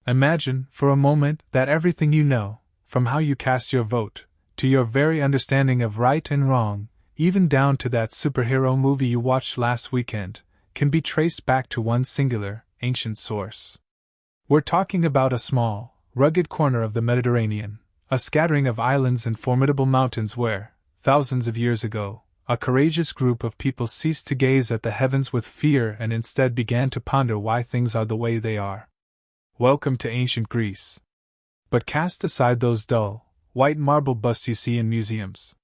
Imagine, for a moment, that everything you know, from how you cast your vote, to your very understanding of right and wrong, even down to that superhero movie you watched last weekend, can be traced back to one singular, ancient source. We're talking about a small, rugged corner of the Mediterranean, a scattering of islands and formidable mountains where, thousands of years ago, a courageous group of people ceased to gaze at the heavens with fear and instead began to ponder why things are the way they are. Welcome to ancient Greece. But cast aside those dull, white marble busts you see in museums.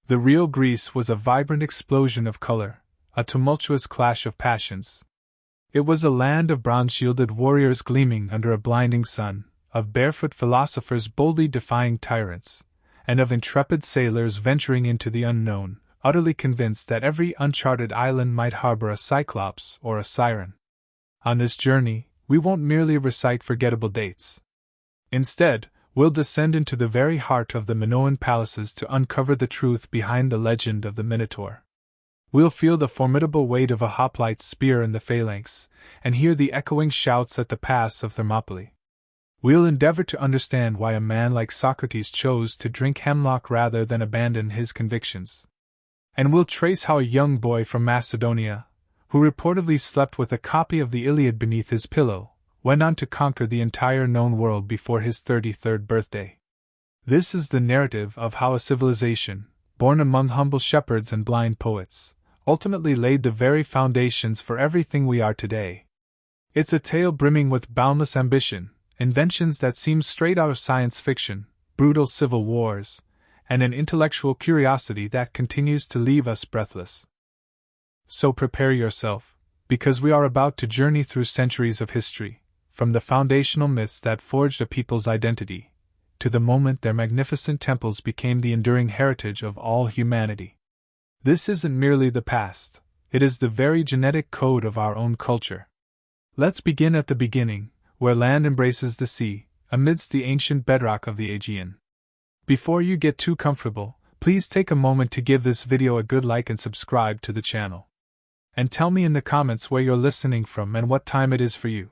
The real Greece was a vibrant explosion of color, a tumultuous clash of passions. It was a land of bronze-shielded warriors gleaming under a blinding sun, of barefoot philosophers boldly defying tyrants, and of intrepid sailors venturing into the unknown, utterly convinced that every uncharted island might harbor a cyclops or a siren. On this journey, we won't merely recite forgettable dates. Instead, we'll descend into the very heart of the Minoan palaces to uncover the truth behind the legend of the Minotaur. We'll feel the formidable weight of a hoplite's spear in the phalanx, and hear the echoing shouts at the pass of Thermopylae. We'll endeavor to understand why a man like Socrates chose to drink hemlock rather than abandon his convictions. And we'll trace how a young boy from Macedonia, who reportedly slept with a copy of the Iliad beneath his pillow, went on to conquer the entire known world before his 33rd birthday. This is the narrative of how a civilization, born among humble shepherds and blind poets, ultimately laid the very foundations for everything we are today. It's a tale brimming with boundless ambition, inventions that seem straight out of science fiction, brutal civil wars, and an intellectual curiosity that continues to leave us breathless. So prepare yourself, because we are about to journey through centuries of history, from the foundational myths that forged a people's identity, to the moment their magnificent temples became the enduring heritage of all humanity. This isn't merely the past, it is the very genetic code of our own culture. Let's begin at the beginning, where land embraces the sea, amidst the ancient bedrock of the Aegean. Before you get too comfortable, please take a moment to give this video a good like and subscribe to the channel. And tell me in the comments where you're listening from and what time it is for you.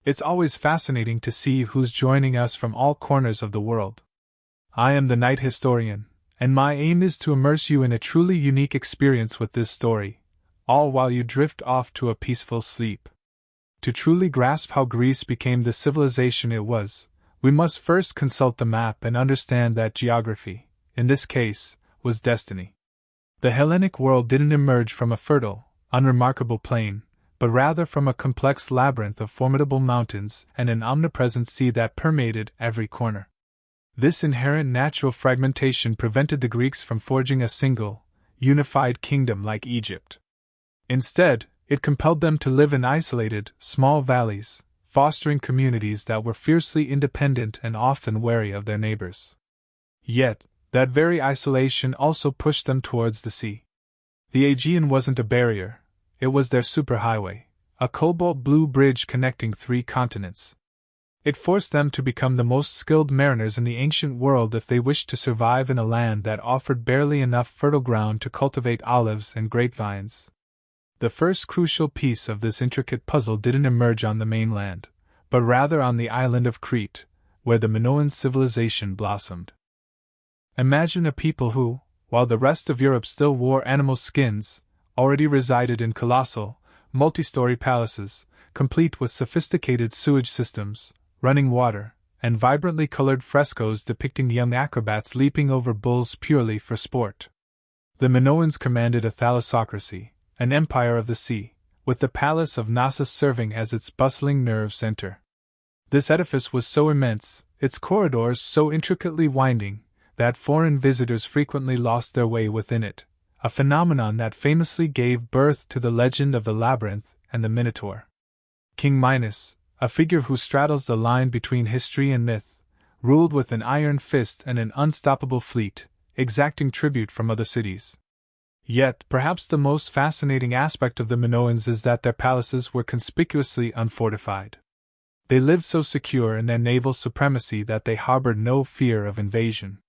It's always fascinating to see who's joining us from all corners of the world. I am the Night Historian, and my aim is to immerse you in a truly unique experience with this story, all while you drift off to a peaceful sleep. To truly grasp how Greece became the civilization it was, we must first consult the map and understand that geography, in this case, was destiny. The Hellenic world didn't emerge from a fertile, unremarkable plain, but rather from a complex labyrinth of formidable mountains and an omnipresent sea that permeated every corner. This inherent natural fragmentation prevented the Greeks from forging a single, unified kingdom like Egypt. Instead, it compelled them to live in isolated, small valleys, fostering communities that were fiercely independent and often wary of their neighbors. Yet, that very isolation also pushed them towards the sea. The Aegean wasn't a barrier, it was their superhighway, a cobalt-blue bridge connecting 3 continents. It forced them to become the most skilled mariners in the ancient world if they wished to survive in a land that offered barely enough fertile ground to cultivate olives and grapevines. The first crucial piece of this intricate puzzle didn't emerge on the mainland, but rather on the island of Crete, where the Minoan civilization blossomed. Imagine a people who, while the rest of Europe still wore animal skins, already resided in colossal, multi-story palaces, complete with sophisticated sewage systems, running water, and vibrantly colored frescoes depicting young acrobats leaping over bulls purely for sport. The Minoans commanded a thalassocracy, an empire of the sea, with the palace of Knossos serving as its bustling nerve center. This edifice was so immense, its corridors so intricately winding, that foreign visitors frequently lost their way within it, a phenomenon that famously gave birth to the legend of the labyrinth and the Minotaur. King Minos, a figure who straddles the line between history and myth, ruled with an iron fist and an unstoppable fleet, exacting tribute from other cities. Yet, perhaps the most fascinating aspect of the Minoans is that their palaces were conspicuously unfortified. They lived so secure in their naval supremacy that they harbored no fear of invasion.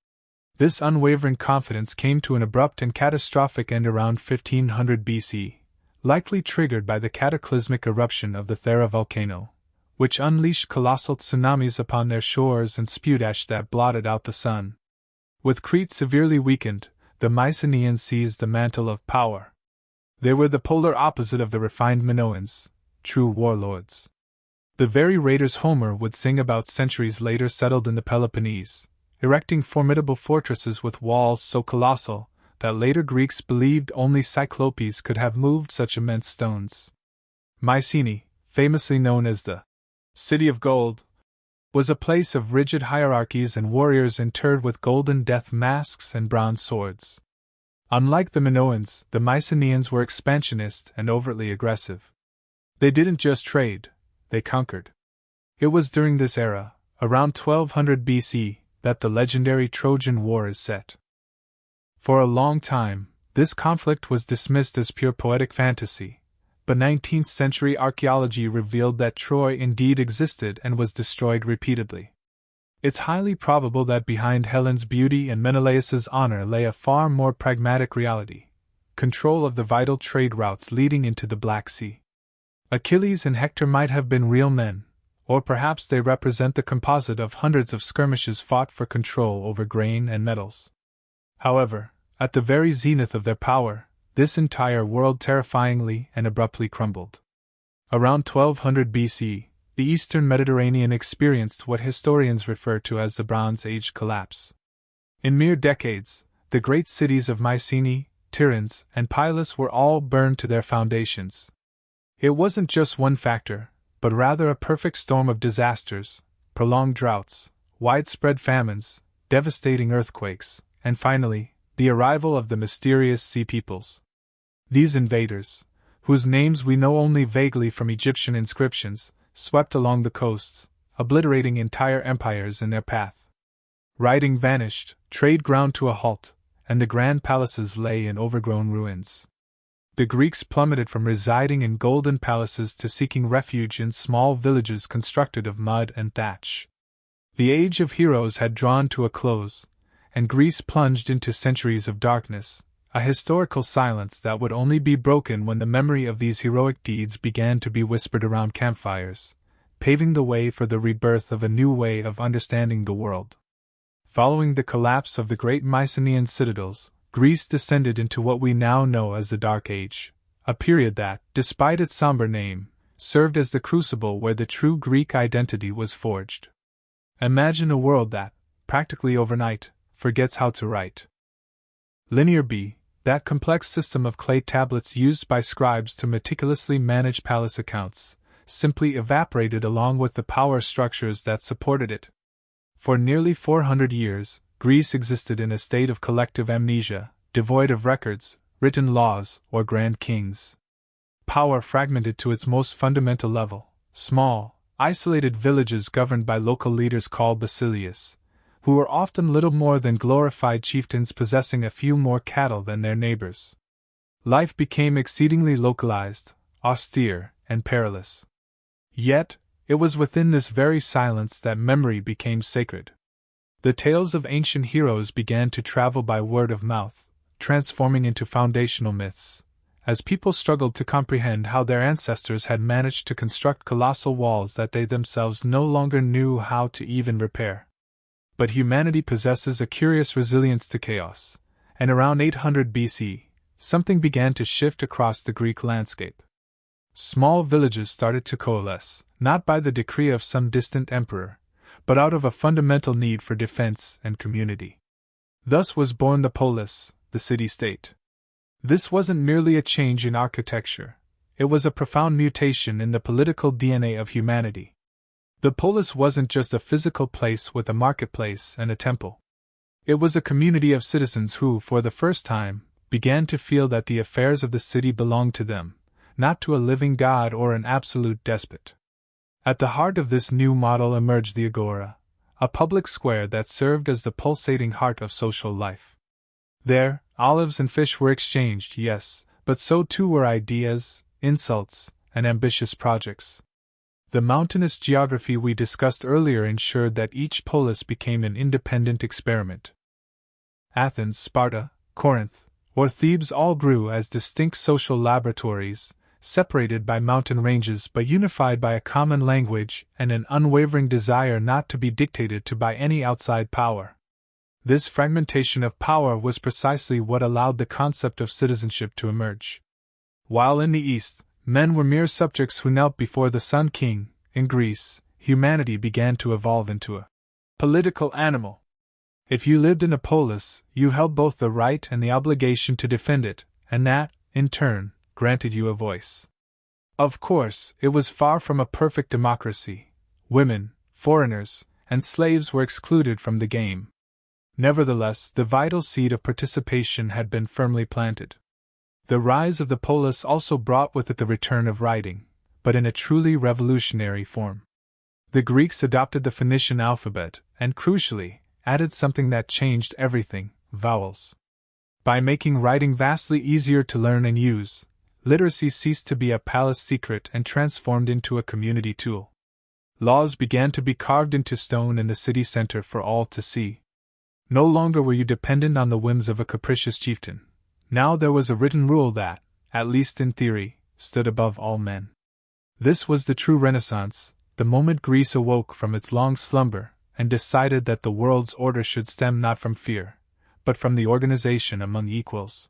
This unwavering confidence came to an abrupt and catastrophic end around 1500 BC, likely triggered by the cataclysmic eruption of the Thera volcano, which unleashed colossal tsunamis upon their shores and spewed ash that blotted out the sun. With Crete severely weakened, the Mycenaeans seized the mantle of power. They were the polar opposite of the refined Minoans, true warlords. The very raiders Homer would sing about centuries later settled in the Peloponnese, erecting formidable fortresses with walls so colossal that later Greeks believed only Cyclopes could have moved such immense stones. Mycenae, famously known as the City of Gold, was a place of rigid hierarchies and warriors interred with golden death masks and bronze swords. Unlike the Minoans, the Mycenaeans were expansionist and overtly aggressive. They didn't just trade, they conquered. It was during this era, around 1200 BC, that the legendary Trojan War is set. For a long time, this conflict was dismissed as pure poetic fantasy, but 19th century archaeology revealed that Troy indeed existed and was destroyed repeatedly. It's highly probable that behind Helen's beauty and Menelaus's honor lay a far more pragmatic reality: control of the vital trade routes leading into the Black Sea. Achilles and Hector might have been real men, or perhaps they represent the composite of hundreds of skirmishes fought for control over grain and metals. However, at the very zenith of their power, this entire world terrifyingly and abruptly crumbled. Around 1200 BC, the eastern Mediterranean experienced what historians refer to as the Bronze Age collapse. In mere decades, the great cities of Mycenae, Tiryns, and Pylos were all burned to their foundations. It wasn't just one factor, but rather a perfect storm of disasters: prolonged droughts, widespread famines, devastating earthquakes, and finally, the arrival of the mysterious Sea Peoples. These invaders, whose names we know only vaguely from Egyptian inscriptions, swept along the coasts, obliterating entire empires in their path. Writing vanished, trade ground to a halt, and the grand palaces lay in overgrown ruins. The Greeks plummeted from residing in golden palaces to seeking refuge in small villages constructed of mud and thatch. The age of heroes had drawn to a close, and Greece plunged into centuries of darkness, a historical silence that would only be broken when the memory of these heroic deeds began to be whispered around campfires, paving the way for the rebirth of a new way of understanding the world. Following the collapse of the great Mycenaean citadels, Greece descended into what we now know as the Dark Age, a period that, despite its somber name, served as the crucible where the true Greek identity was forged. Imagine a world that, practically overnight, forgets how to write. Linear B, that complex system of clay tablets used by scribes to meticulously manage palace accounts, simply evaporated along with the power structures that supported it. For nearly 400 years, Greece existed in a state of collective amnesia, devoid of records, written laws, or grand kings. Power fragmented to its most fundamental level: small, isolated villages governed by local leaders called basileus, who were often little more than glorified chieftains possessing a few more cattle than their neighbors. Life became exceedingly localized, austere, and perilous. Yet, it was within this very silence that memory became sacred. The tales of ancient heroes began to travel by word of mouth, transforming into foundational myths, as people struggled to comprehend how their ancestors had managed to construct colossal walls that they themselves no longer knew how to even repair. But humanity possesses a curious resilience to chaos, and around 800 BC, something began to shift across the Greek landscape. Small villages started to coalesce, not by the decree of some distant emperor, but out of a fundamental need for defense and community. Thus was born the polis, the city-state. This wasn't merely a change in architecture, it was a profound mutation in the political DNA of humanity. The polis wasn't just a physical place with a marketplace and a temple. It was a community of citizens who, for the first time, began to feel that the affairs of the city belonged to them, not to a living god or an absolute despot. At the heart of this new model emerged the agora, a public square that served as the pulsating heart of social life. There, olives and fish were exchanged, yes, but so too were ideas, insults, and ambitious projects. The mountainous geography we discussed earlier ensured that each polis became an independent experiment. Athens, Sparta, Corinth, or Thebes all grew as distinct social laboratories, separated by mountain ranges but unified by a common language and an unwavering desire not to be dictated to by any outside power. This fragmentation of power was precisely what allowed the concept of citizenship to emerge. While in the East, men were mere subjects who knelt before the Sun King, in Greece, humanity began to evolve into a political animal. If you lived in a polis, you held both the right and the obligation to defend it, and that, in turn, granted you a voice. Of course, it was far from a perfect democracy. Women, foreigners, and slaves were excluded from the game. Nevertheless, the vital seed of participation had been firmly planted. The rise of the polis also brought with it the return of writing, but in a truly revolutionary form. The Greeks adopted the Phoenician alphabet, and crucially, added something that changed everything: vowels. By making writing vastly easier to learn and use, literacy ceased to be a palace secret and transformed into a community tool. Laws began to be carved into stone in the city center for all to see. No longer were you dependent on the whims of a capricious chieftain. Now there was a written rule that, at least in theory, stood above all men. This was the true Renaissance, the moment Greece awoke from its long slumber and decided that the world's order should stem not from fear, but from the organization among equals.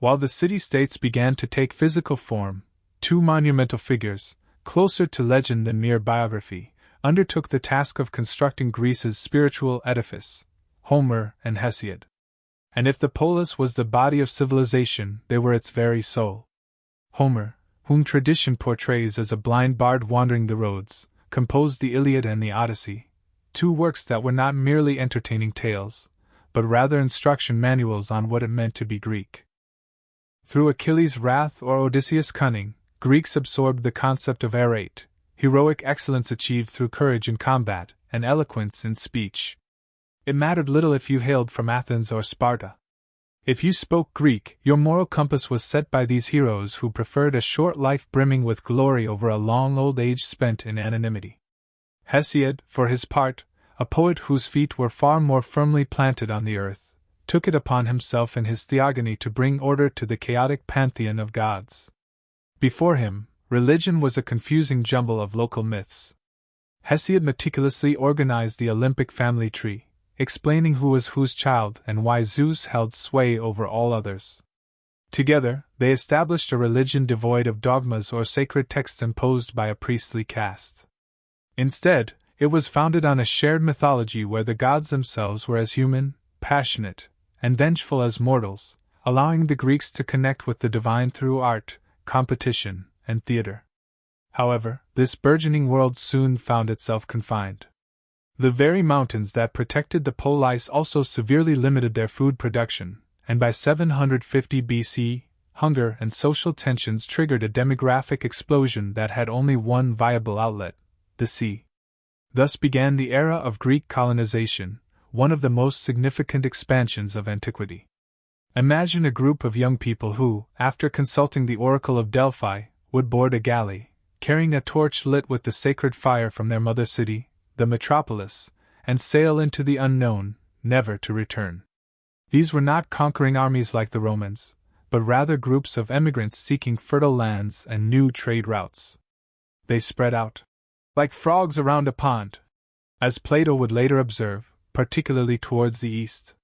While the city-states began to take physical form, two monumental figures, closer to legend than mere biography, undertook the task of constructing Greece's spiritual edifice: Homer and Hesiod. And if the polis was the body of civilization, they were its very soul. Homer, whom tradition portrays as a blind bard wandering the roads, composed the Iliad and the Odyssey, two works that were not merely entertaining tales, but rather instruction manuals on what it meant to be Greek. Through Achilles' wrath or Odysseus' cunning, Greeks absorbed the concept of arete, heroic excellence achieved through courage in combat and eloquence in speech. It mattered little if you hailed from Athens or Sparta. If you spoke Greek, your moral compass was set by these heroes who preferred a short life brimming with glory over a long old age spent in anonymity. Hesiod, for his part, a poet whose feet were far more firmly planted on the earth, took it upon himself in his theogony to bring order to the chaotic pantheon of gods. Before him, religion was a confusing jumble of local myths. Hesiod meticulously organized the Olympic family tree, explaining who was whose child and why Zeus held sway over all others. Together, they established a religion devoid of dogmas or sacred texts imposed by a priestly caste. Instead, it was founded on a shared mythology where the gods themselves were as human, passionate, and vengeful as mortals, allowing the Greeks to connect with the divine through art, competition, and theater. However, this burgeoning world soon found itself confined. The very mountains that protected the polis also severely limited their food production, and by 750 BC, hunger and social tensions triggered a demographic explosion that had only one viable outlet: the sea. Thus began the era of Greek colonization, one of the most significant expansions of antiquity. Imagine a group of young people who, after consulting the oracle of Delphi, would board a galley, carrying a torch lit with the sacred fire from their mother city, the metropolis, and sail into the unknown, never to return. These were not conquering armies like the Romans, but rather groups of emigrants seeking fertile lands and new trade routes. They spread out like frogs around a pond, as Plato would later observe, particularly towards the east.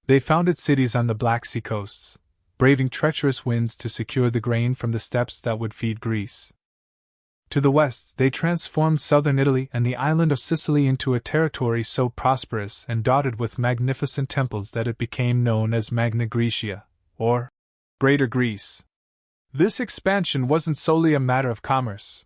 They founded cities on the Black Sea coasts, braving treacherous winds to secure the grain from the steppes that would feed Greece. To the west, they transformed southern Italy and the island of Sicily into a territory so prosperous and dotted with magnificent temples that it became known as Magna Graecia, or Greater Greece. This expansion wasn't solely a matter of commerce.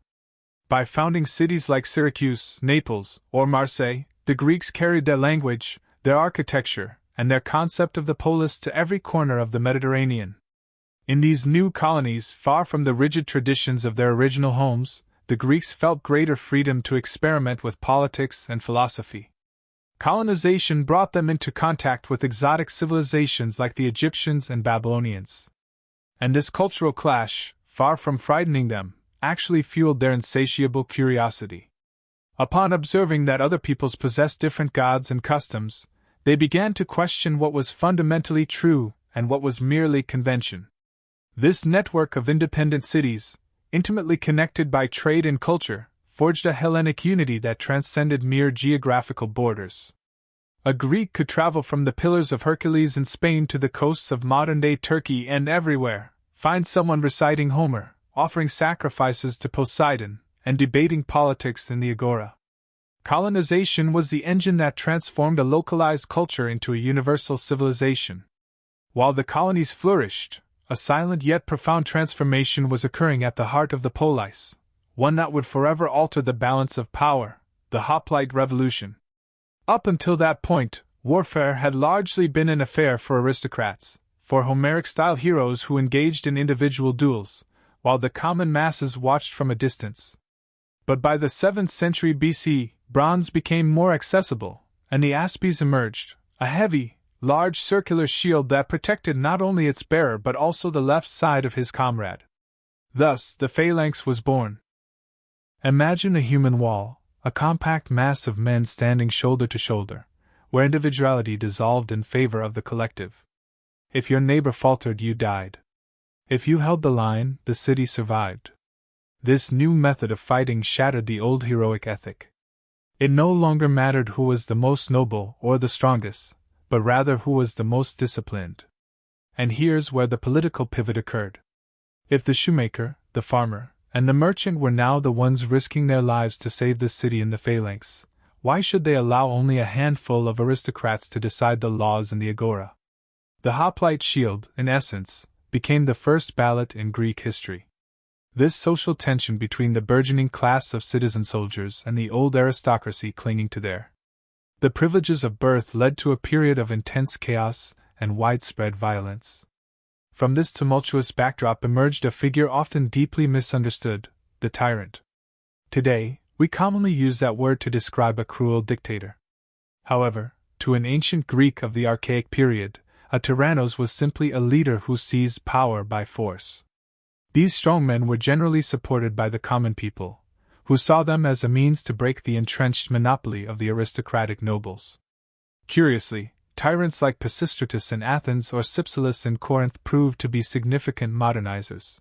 By founding cities like Syracuse, Naples, or Marseille, the Greeks carried their language, their architecture, and their concept of the polis to every corner of the Mediterranean. In these new colonies, far from the rigid traditions of their original homes, the Greeks felt greater freedom to experiment with politics and philosophy. Colonization brought them into contact with exotic civilizations like the Egyptians and Babylonians. And this cultural clash, far from frightening them, actually fueled their insatiable curiosity. Upon observing that other peoples possessed different gods and customs, they began to question what was fundamentally true and what was merely convention. This network of independent cities, intimately connected by trade and culture, forged a Hellenic unity that transcended mere geographical borders. A Greek could travel from the Pillars of Hercules in Spain to the coasts of modern-day Turkey and everywhere find someone reciting Homer, offering sacrifices to Poseidon, and debating politics in the agora. Colonization was the engine that transformed a localized culture into a universal civilization. While the colonies flourished, a silent yet profound transformation was occurring at the heart of the polis, one that would forever alter the balance of power, the Hoplite Revolution. Up until that point, warfare had largely been an affair for aristocrats, for Homeric-style heroes who engaged in individual duels, while the common masses watched from a distance. But by the 7th century BC, bronze became more accessible, and the aspes emerged, a heavy, large circular shield that protected not only its bearer but also the left side of his comrade. Thus, the phalanx was born. Imagine a human wall, a compact mass of men standing shoulder to shoulder, where individuality dissolved in favor of the collective. If your neighbor faltered, you died. If you held the line, the city survived. This new method of fighting shattered the old heroic ethic. It no longer mattered who was the most noble or the strongest, but rather who was the most disciplined. And here's where the political pivot occurred. If the shoemaker, the farmer, and the merchant were now the ones risking their lives to save the city in the phalanx, why should they allow only a handful of aristocrats to decide the laws in the agora? The hoplite shield, in essence, became the first ballot in Greek history. This social tension between the burgeoning class of citizen soldiers and the old aristocracy clinging to the privileges of birth led to a period of intense chaos and widespread violence. From this tumultuous backdrop emerged a figure often deeply misunderstood, the tyrant. Today, we commonly use that word to describe a cruel dictator. However, to an ancient Greek of the archaic period, a tyrannos was simply a leader who seized power by force. These strongmen were generally supported by the common people, who saw them as a means to break the entrenched monopoly of the aristocratic nobles. Curiously, tyrants like Pisistratus in Athens or Cypselus in Corinth proved to be significant modernizers.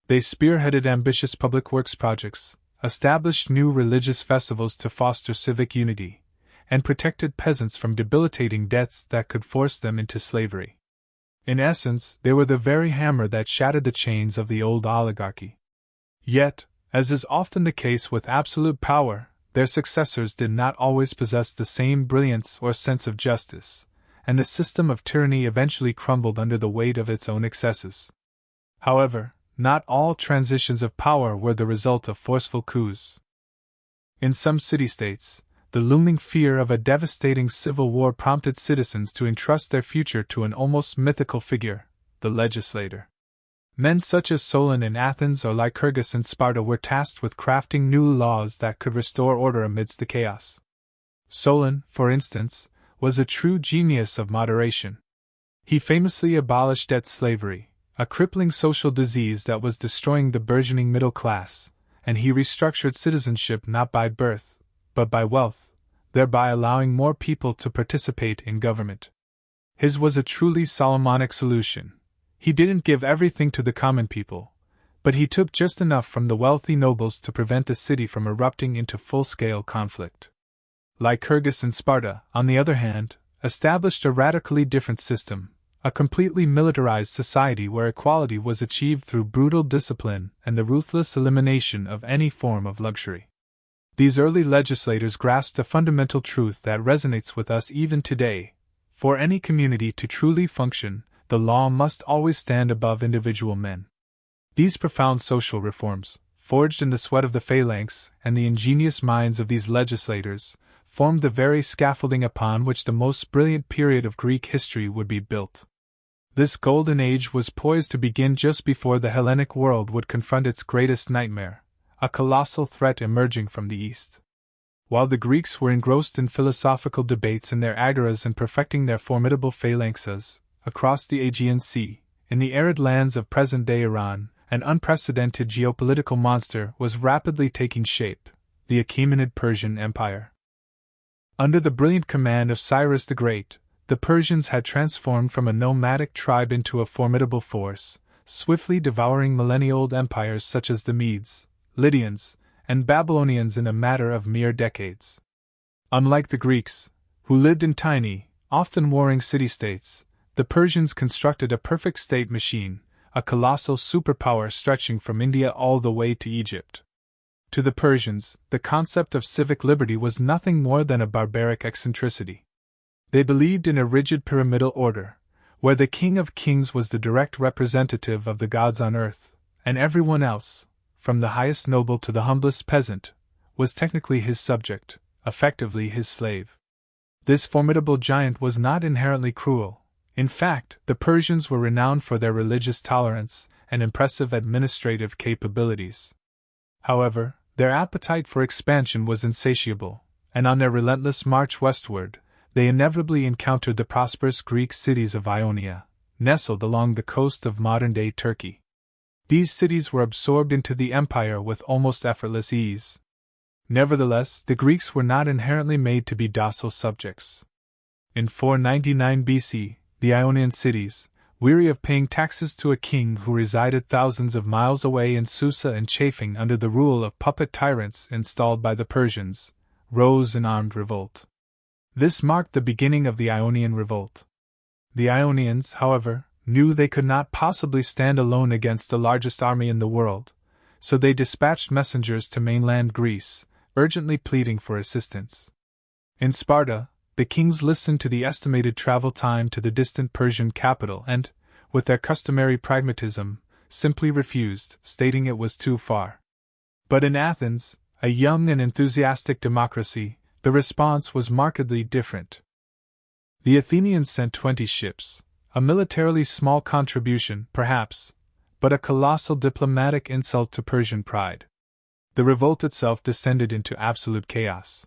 They spearheaded ambitious public works projects, established new religious festivals to foster civic unity, and protected peasants from debilitating debts that could force them into slavery. In essence, they were the very hammer that shattered the chains of the old oligarchy. Yet, as is often the case with absolute power, their successors did not always possess the same brilliance or sense of justice, and the system of tyranny eventually crumbled under the weight of its own excesses. However, not all transitions of power were the result of forceful coups. In some city-states, the looming fear of a devastating civil war prompted citizens to entrust their future to an almost mythical figure, the legislator. Men such as Solon in Athens or Lycurgus in Sparta were tasked with crafting new laws that could restore order amidst the chaos. Solon, for instance, was a true genius of moderation. He famously abolished debt slavery, a crippling social disease that was destroying the burgeoning middle class, and he restructured citizenship not by birth, but by wealth, thereby allowing more people to participate in government. His was a truly Solomonic solution. He didn't give everything to the common people, but he took just enough from the wealthy nobles to prevent the city from erupting into full-scale conflict. Lycurgus in Sparta, on the other hand, established a radically different system, a completely militarized society where equality was achieved through brutal discipline and the ruthless elimination of any form of luxury. These early legislators grasped a fundamental truth that resonates with us even today. For any community to truly function, the law must always stand above individual men. These profound social reforms, forged in the sweat of the phalanx and the ingenious minds of these legislators, formed the very scaffolding upon which the most brilliant period of Greek history would be built. This golden age was poised to begin just before the Hellenic world would confront its greatest nightmare, a colossal threat emerging from the east. While the Greeks were engrossed in philosophical debates in their agoras and perfecting their formidable phalanxes, across the Aegean Sea, in the arid lands of present-day Iran, an unprecedented geopolitical monster was rapidly taking shape, the Achaemenid Persian Empire. Under the brilliant command of Cyrus the Great, the Persians had transformed from a nomadic tribe into a formidable force, swiftly devouring millennia-old empires such as the Medes, Lydians, and Babylonians in a matter of mere decades. Unlike the Greeks, who lived in tiny, often warring city-states, the Persians constructed a perfect state machine, a colossal superpower stretching from India all the way to Egypt. To the Persians, the concept of civic liberty was nothing more than a barbaric eccentricity. They believed in a rigid pyramidal order, where the king of kings was the direct representative of the gods on earth, and everyone else, from the highest noble to the humblest peasant, was technically his subject, effectively his slave. This formidable giant was not inherently cruel. In fact, the Persians were renowned for their religious tolerance and impressive administrative capabilities. However, their appetite for expansion was insatiable, and on their relentless march westward, they inevitably encountered the prosperous Greek cities of Ionia, nestled along the coast of modern-day Turkey. These cities were absorbed into the empire with almost effortless ease. Nevertheless, the Greeks were not inherently made to be docile subjects. In 499 BC, the Ionian cities, weary of paying taxes to a king who resided thousands of miles away in Susa and chafing under the rule of puppet tyrants installed by the Persians, rose in armed revolt. This marked the beginning of the Ionian Revolt. The Ionians, however, knew they could not possibly stand alone against the largest army in the world, so they dispatched messengers to mainland Greece, urgently pleading for assistance. In Sparta, the kings listened to the estimated travel time to the distant Persian capital and, with their customary pragmatism, simply refused, stating it was too far. But in Athens, a young and enthusiastic democracy, the response was markedly different. The Athenians sent 20 ships, a militarily small contribution, perhaps, but a colossal diplomatic insult to Persian pride. The revolt itself descended into absolute chaos.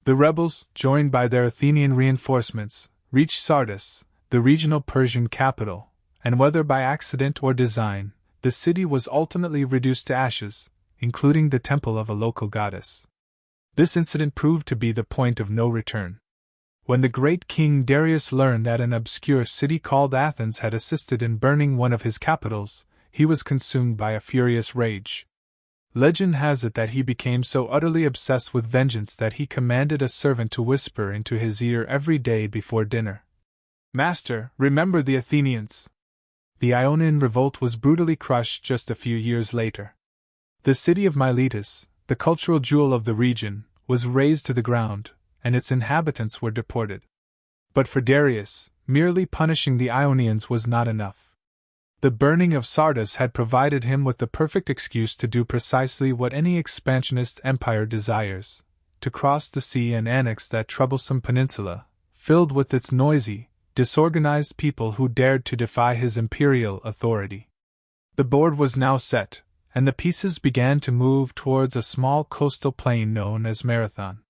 The rebels, joined by their Athenian reinforcements, reached Sardis, the regional Persian capital, and whether by accident or design, the city was ultimately reduced to ashes, including the temple of a local goddess. This incident proved to be the point of no return. When the great king Darius learned that an obscure city called Athens had assisted in burning one of his capitals, he was consumed by a furious rage. Legend has it that he became so utterly obsessed with vengeance that he commanded a servant to whisper into his ear every day before dinner, "Master, remember the Athenians." The Ionian revolt was brutally crushed just a few years later. The city of Miletus, the cultural jewel of the region, was razed to the ground, and its inhabitants were deported. But for Darius, merely punishing the Ionians was not enough. The burning of Sardis had provided him with the perfect excuse to do precisely what any expansionist empire desires: to cross the sea and annex that troublesome peninsula, filled with its noisy, disorganized people who dared to defy his imperial authority. The board was now set, and the pieces began to move towards a small coastal plain known as Marathon.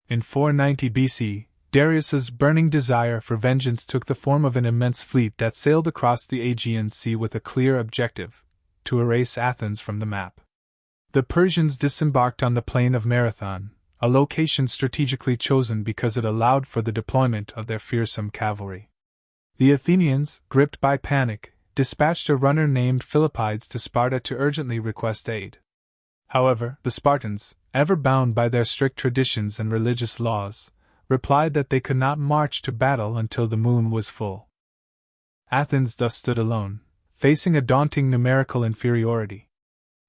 In 490 BC, Darius's burning desire for vengeance took the form of an immense fleet that sailed across the Aegean Sea with a clear objective: to erase Athens from the map. The Persians disembarked on the plain of Marathon, a location strategically chosen because it allowed for the deployment of their fearsome cavalry. The Athenians, gripped by panic, dispatched a runner named Philippides to Sparta to urgently request aid. However, the Spartans, ever bound by their strict traditions and religious laws, replied that they could not march to battle until the moon was full. Athens thus stood alone, facing a daunting numerical inferiority.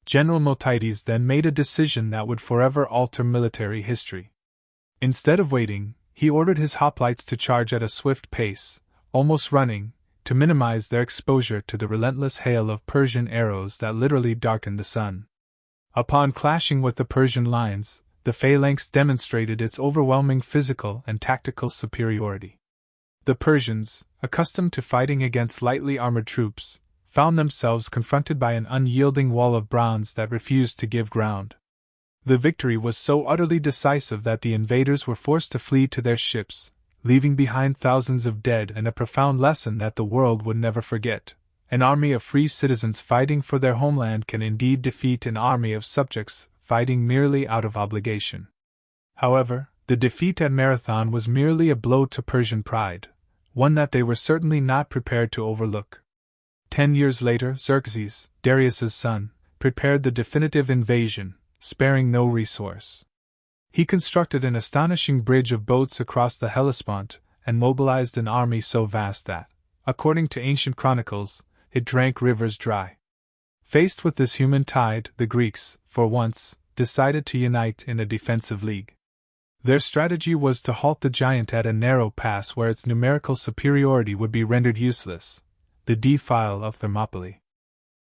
General Miltiades then made a decision that would forever alter military history. Instead of waiting, he ordered his hoplites to charge at a swift pace, almost running, to minimize their exposure to the relentless hail of Persian arrows that literally darkened the sun. Upon clashing with the Persian lines, the phalanx demonstrated its overwhelming physical and tactical superiority. The Persians, accustomed to fighting against lightly armored troops, found themselves confronted by an unyielding wall of bronze that refused to give ground. The victory was so utterly decisive that the invaders were forced to flee to their ships, leaving behind thousands of dead and a profound lesson that the world would never forget: an army of free citizens fighting for their homeland can indeed defeat an army of subjects fighting merely out of obligation. However, the defeat at Marathon was merely a blow to Persian pride, one that they were certainly not prepared to overlook. 10 years later, Xerxes, Darius's son, prepared the definitive invasion, sparing no resource. He constructed an astonishing bridge of boats across the Hellespont and mobilized an army so vast that, according to ancient chronicles, it drank rivers dry. Faced with this human tide, the Greeks, for once, decided to unite in a defensive league. Their strategy was to halt the giant at a narrow pass where its numerical superiority would be rendered useless, the defile of Thermopylae.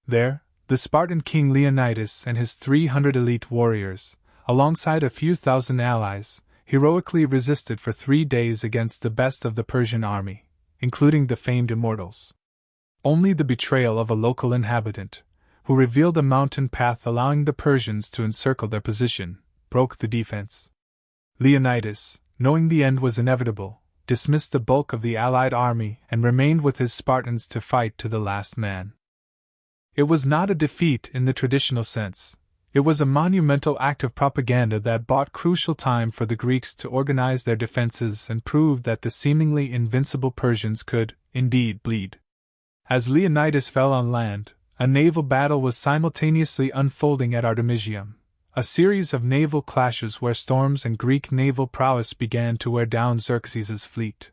There, the Spartan king Leonidas and his 300 elite warriors, alongside a few thousand allies, heroically resisted for 3 days against the best of the Persian army, including the famed immortals. Only the betrayal of a local inhabitant, who revealed a mountain path allowing the Persians to encircle their position, broke the defense. Leonidas, knowing the end was inevitable, dismissed the bulk of the allied army and remained with his Spartans to fight to the last man. It was not a defeat in the traditional sense. It was a monumental act of propaganda that bought crucial time for the Greeks to organize their defenses and proved that the seemingly invincible Persians could, indeed, bleed. As Leonidas fell on land, a naval battle was simultaneously unfolding at Artemisium, a series of naval clashes where storms and Greek naval prowess began to wear down Xerxes's fleet.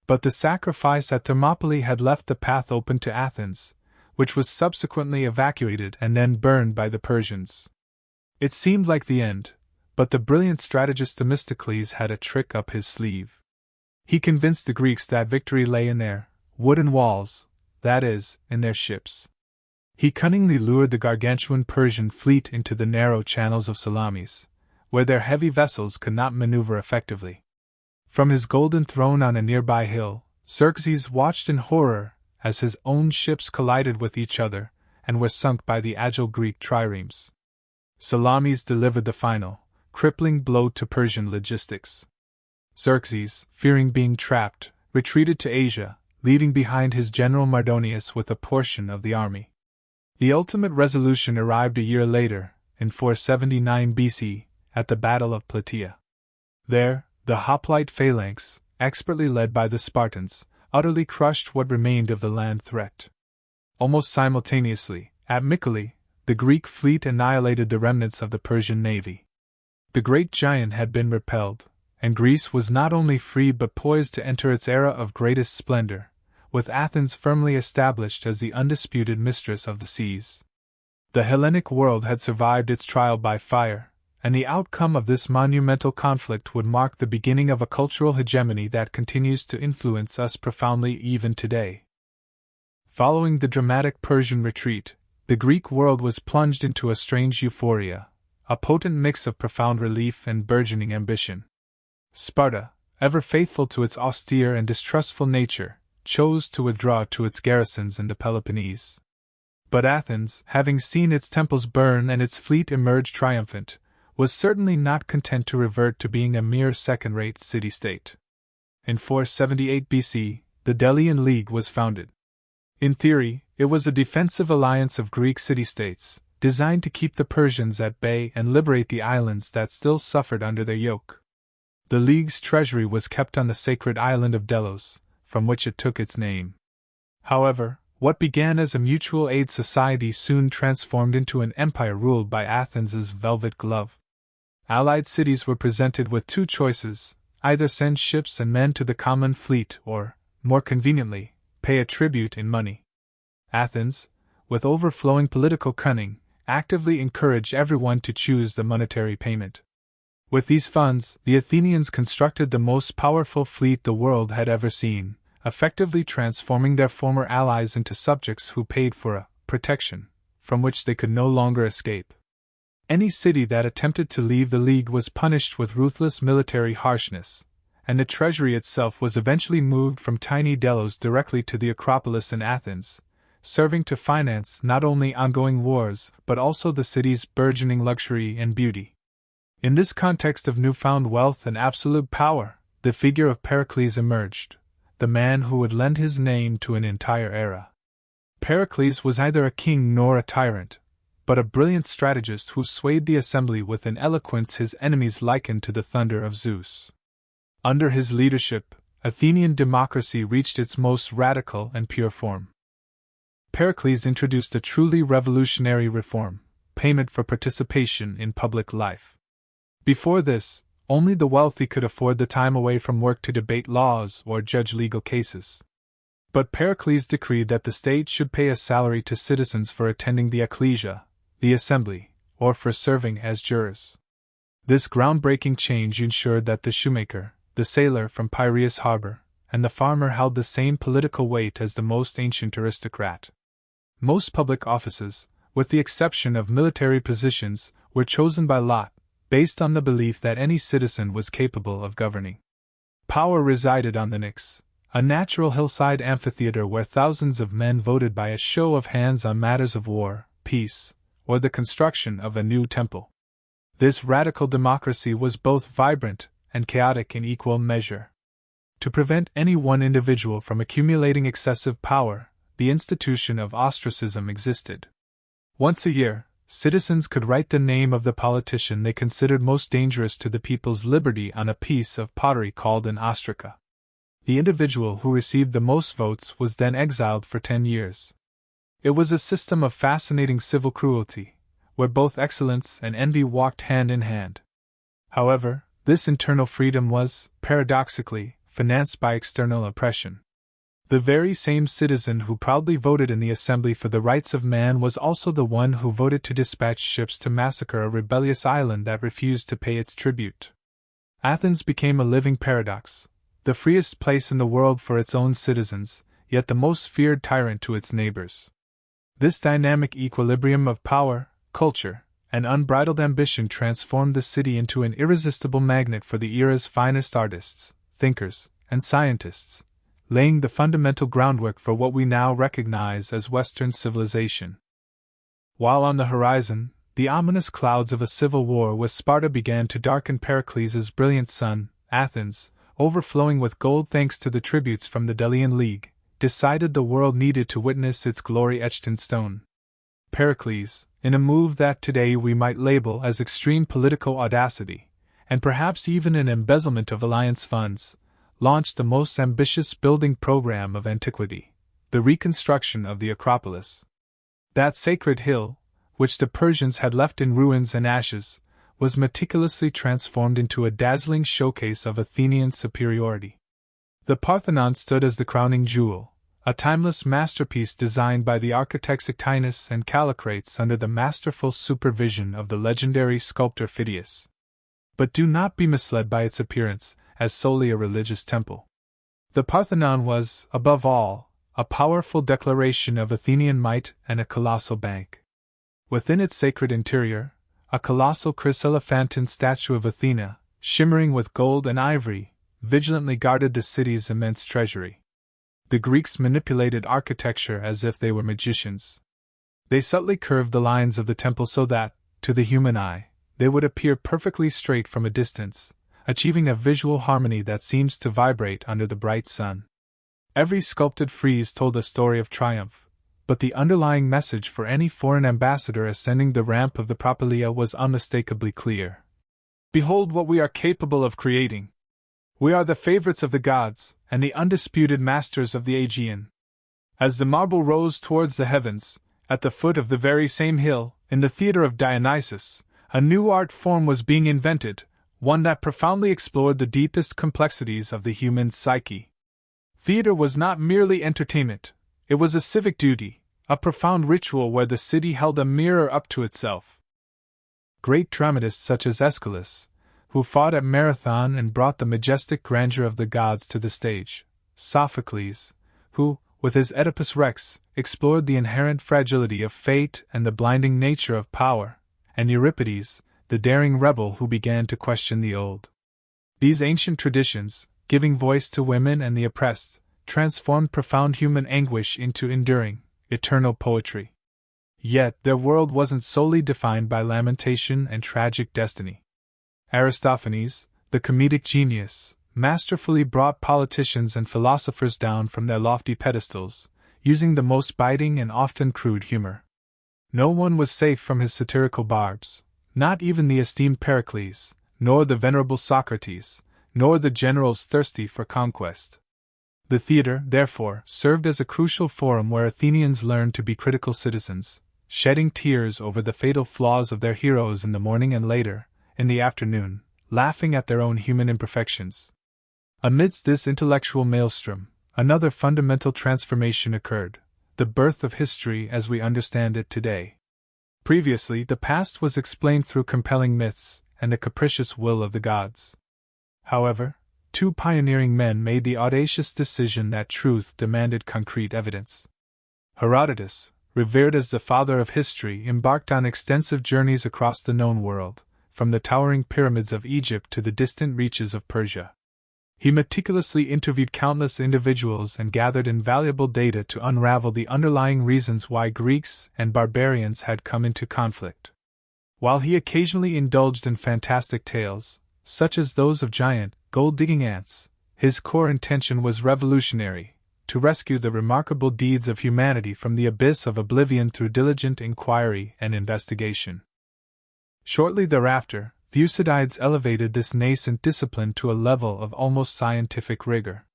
But the sacrifice at Thermopylae had left the path open to Athens, which was subsequently evacuated and then burned by the Persians. It seemed like the end, but the brilliant strategist Themistocles had a trick up his sleeve. He convinced the Greeks that victory lay in their wooden walls, that is, in their ships. He cunningly lured the gargantuan Persian fleet into the narrow channels of Salamis, where their heavy vessels could not maneuver effectively. From his golden throne on a nearby hill, Xerxes watched in horror as his own ships collided with each other and were sunk by the agile Greek triremes. Salamis delivered the final, crippling blow to Persian logistics. Xerxes, fearing being trapped, retreated to Asia, leaving behind his general Mardonius with a portion of the army. The ultimate resolution arrived a year later, in 479 BC, at the Battle of Plataea. There, the hoplite phalanx, expertly led by the Spartans, utterly crushed what remained of the land threat. Almost simultaneously, at Mycale, the Greek fleet annihilated the remnants of the Persian navy. The great giant had been repelled, and Greece was not only free but poised to enter its era of greatest splendor, with Athens firmly established as the undisputed mistress of the seas. The Hellenic world had survived its trial by fire, and the outcome of this monumental conflict would mark the beginning of a cultural hegemony that continues to influence us profoundly even today. Following the dramatic Persian retreat, the Greek world was plunged into a strange euphoria, a potent mix of profound relief and burgeoning ambition. Sparta, ever faithful to its austere and distrustful nature, chose to withdraw to its garrisons in the Peloponnese. But Athens, having seen its temples burn and its fleet emerge triumphant, was certainly not content to revert to being a mere second-rate city-state. In 478 BC, the Delian League was founded. In theory, it was a defensive alliance of Greek city-states, designed to keep the Persians at bay and liberate the islands that still suffered under their yoke. The League's treasury was kept on the sacred island of Delos, from which it took its name. However, what began as a mutual aid society soon transformed into an empire ruled by Athens's velvet glove. Allied cities were presented with two choices: either send ships and men to the common fleet or, more conveniently, pay a tribute in money. Athens, with overflowing political cunning, actively encouraged everyone to choose the monetary payment. With these funds, the Athenians constructed the most powerful fleet the world had ever seen, effectively transforming their former allies into subjects who paid for a protection from which they could no longer escape. Any city that attempted to leave the League was punished with ruthless military harshness, and the treasury itself was eventually moved from tiny Delos directly to the Acropolis in Athens, serving to finance not only ongoing wars but also the city's burgeoning luxury and beauty. In this context of newfound wealth and absolute power, the figure of Pericles emerged, the man who would lend his name to an entire era. Pericles was neither a king nor a tyrant, but a brilliant strategist who swayed the assembly with an eloquence his enemies likened to the thunder of Zeus. Under his leadership, Athenian democracy reached its most radical and pure form. Pericles introduced a truly revolutionary reform: payment for participation in public life. Before this, only the wealthy could afford the time away from work to debate laws or judge legal cases. But Pericles decreed that the state should pay a salary to citizens for attending the ecclesia, the assembly, or for serving as jurors. This groundbreaking change ensured that the shoemaker, the sailor from Piraeus harbor, and the farmer held the same political weight as the most ancient aristocrat. Most public offices, with the exception of military positions, were chosen by lot, based on the belief that any citizen was capable of governing. Power resided on the Nix, a natural hillside amphitheater where thousands of men voted by a show of hands on matters of war, peace, or the construction of a new temple. This radical democracy was both vibrant and chaotic in equal measure. To prevent any one individual from accumulating excessive power, the institution of ostracism existed. Once a year, citizens could write the name of the politician they considered most dangerous to the people's liberty on a piece of pottery called an ostraca. The individual who received the most votes was then exiled for 10 years. It was a system of fascinating civil cruelty, where both excellence and envy walked hand in hand. However, this internal freedom was, paradoxically, financed by external oppression. The very same citizen who proudly voted in the assembly for the rights of man was also the one who voted to dispatch ships to massacre a rebellious island that refused to pay its tribute. Athens became a living paradox, the freest place in the world for its own citizens, yet the most feared tyrant to its neighbors. This dynamic equilibrium of power, culture, and unbridled ambition transformed the city into an irresistible magnet for the era's finest artists, thinkers, and scientists, laying the fundamental groundwork for what we now recognize as Western civilization. While on the horizon, the ominous clouds of a civil war with Sparta began to darken Pericles' brilliant sun, Athens, overflowing with gold thanks to the tributes from the Delian League, decided the world needed to witness its glory etched in stone. Pericles, in a move that today we might label as extreme political audacity, and perhaps even an embezzlement of alliance funds, launched the most ambitious building program of antiquity: the reconstruction of the Acropolis. That sacred hill, which the Persians had left in ruins and ashes, was meticulously transformed into a dazzling showcase of Athenian superiority. The Parthenon stood as the crowning jewel, a timeless masterpiece designed by the architects Echinus and Callicrates under the masterful supervision of the legendary sculptor Phidias. But do not be misled by its appearance as solely a religious temple. The Parthenon was, above all, a powerful declaration of Athenian might and a colossal bank. Within its sacred interior, a colossal chryselephantine statue of Athena, shimmering with gold and ivory, vigilantly guarded the city's immense treasury. The Greeks manipulated architecture as if they were magicians. They subtly curved the lines of the temple so that, to the human eye, they would appear perfectly straight from a distance, achieving a visual harmony that seems to vibrate under the bright sun. Every sculpted frieze told a story of triumph, but the underlying message for any foreign ambassador ascending the ramp of the Propylaea was unmistakably clear. Behold what we are capable of creating! We are the favorites of the gods, and the undisputed masters of the Aegean. As the marble rose towards the heavens, at the foot of the very same hill, in the theater of Dionysus, a new art form was being invented, one that profoundly explored the deepest complexities of the human psyche. Theater was not merely entertainment, it was a civic duty, a profound ritual where the city held a mirror up to itself. Great dramatists such as Aeschylus, who fought at Marathon and brought the majestic grandeur of the gods to the stage, Sophocles, who, with his Oedipus Rex, explored the inherent fragility of fate and the blinding nature of power, and Euripides, the daring rebel who began to question the old. These ancient traditions, giving voice to women and the oppressed, transformed profound human anguish into enduring, eternal poetry. Yet their world wasn't solely defined by lamentation and tragic destiny. Aristophanes, the comedic genius, masterfully brought politicians and philosophers down from their lofty pedestals, using the most biting and often crude humor. No one was safe from his satirical barbs, not even the esteemed Pericles, nor the venerable Socrates, nor the generals thirsty for conquest. The theater, therefore, served as a crucial forum where Athenians learned to be critical citizens, shedding tears over the fatal flaws of their heroes in the morning and later, in the afternoon, laughing at their own human imperfections. Amidst this intellectual maelstrom, another fundamental transformation occurred, the birth of history as we understand it today. Previously, the past was explained through compelling myths and the capricious will of the gods. However, two pioneering men made the audacious decision that truth demanded concrete evidence. Herodotus, revered as the father of history, embarked on extensive journeys across the known world, from the towering pyramids of Egypt to the distant reaches of Persia. He meticulously interviewed countless individuals and gathered invaluable data to unravel the underlying reasons why Greeks and barbarians had come into conflict. While he occasionally indulged in fantastic tales, such as those of giant, gold-digging ants, his core intention was revolutionary: to rescue the remarkable deeds of humanity from the abyss of oblivion through diligent inquiry and investigation. Shortly thereafter, Thucydides elevated this nascent discipline to a level of almost scientific rigor.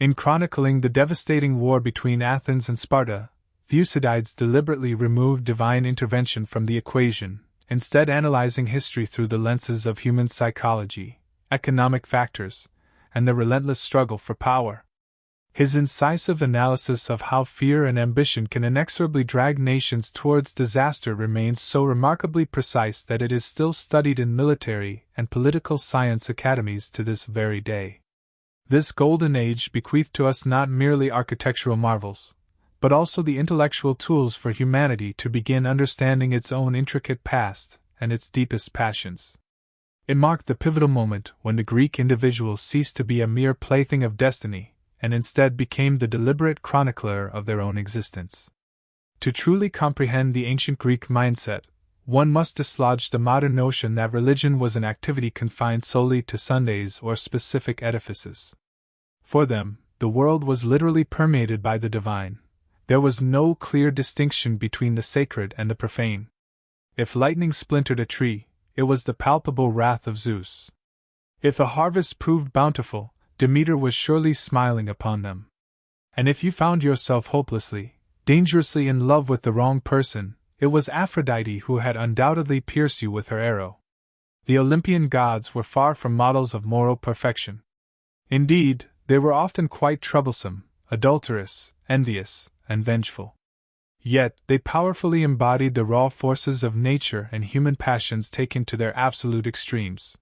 In chronicling the devastating war between Athens and Sparta, Thucydides deliberately removed divine intervention from the equation, instead analyzing history through the lenses of human psychology, economic factors, and the relentless struggle for power. His incisive analysis of how fear and ambition can inexorably drag nations towards disaster remains so remarkably precise that it is still studied in military and political science academies to this very day. This golden age bequeathed to us not merely architectural marvels, but also the intellectual tools for humanity to begin understanding its own intricate past and its deepest passions. It marked the pivotal moment when the Greek individual ceased to be a mere plaything of destiny, and instead became the deliberate chronicler of their own existence. To truly comprehend the ancient Greek mindset, one must dislodge the modern notion that religion was an activity confined solely to Sundays or specific edifices. For them, the world was literally permeated by the divine. There was no clear distinction between the sacred and the profane. If lightning splintered a tree, it was the palpable wrath of Zeus. If a harvest proved bountiful, Demeter was surely smiling upon them. And if you found yourself hopelessly, dangerously in love with the wrong person, it was Aphrodite who had undoubtedly pierced you with her arrow. The Olympian gods were far from models of moral perfection. Indeed, they were often quite troublesome, adulterous, envious, and vengeful. Yet, they powerfully embodied the raw forces of nature and human passions taken to their absolute extremes.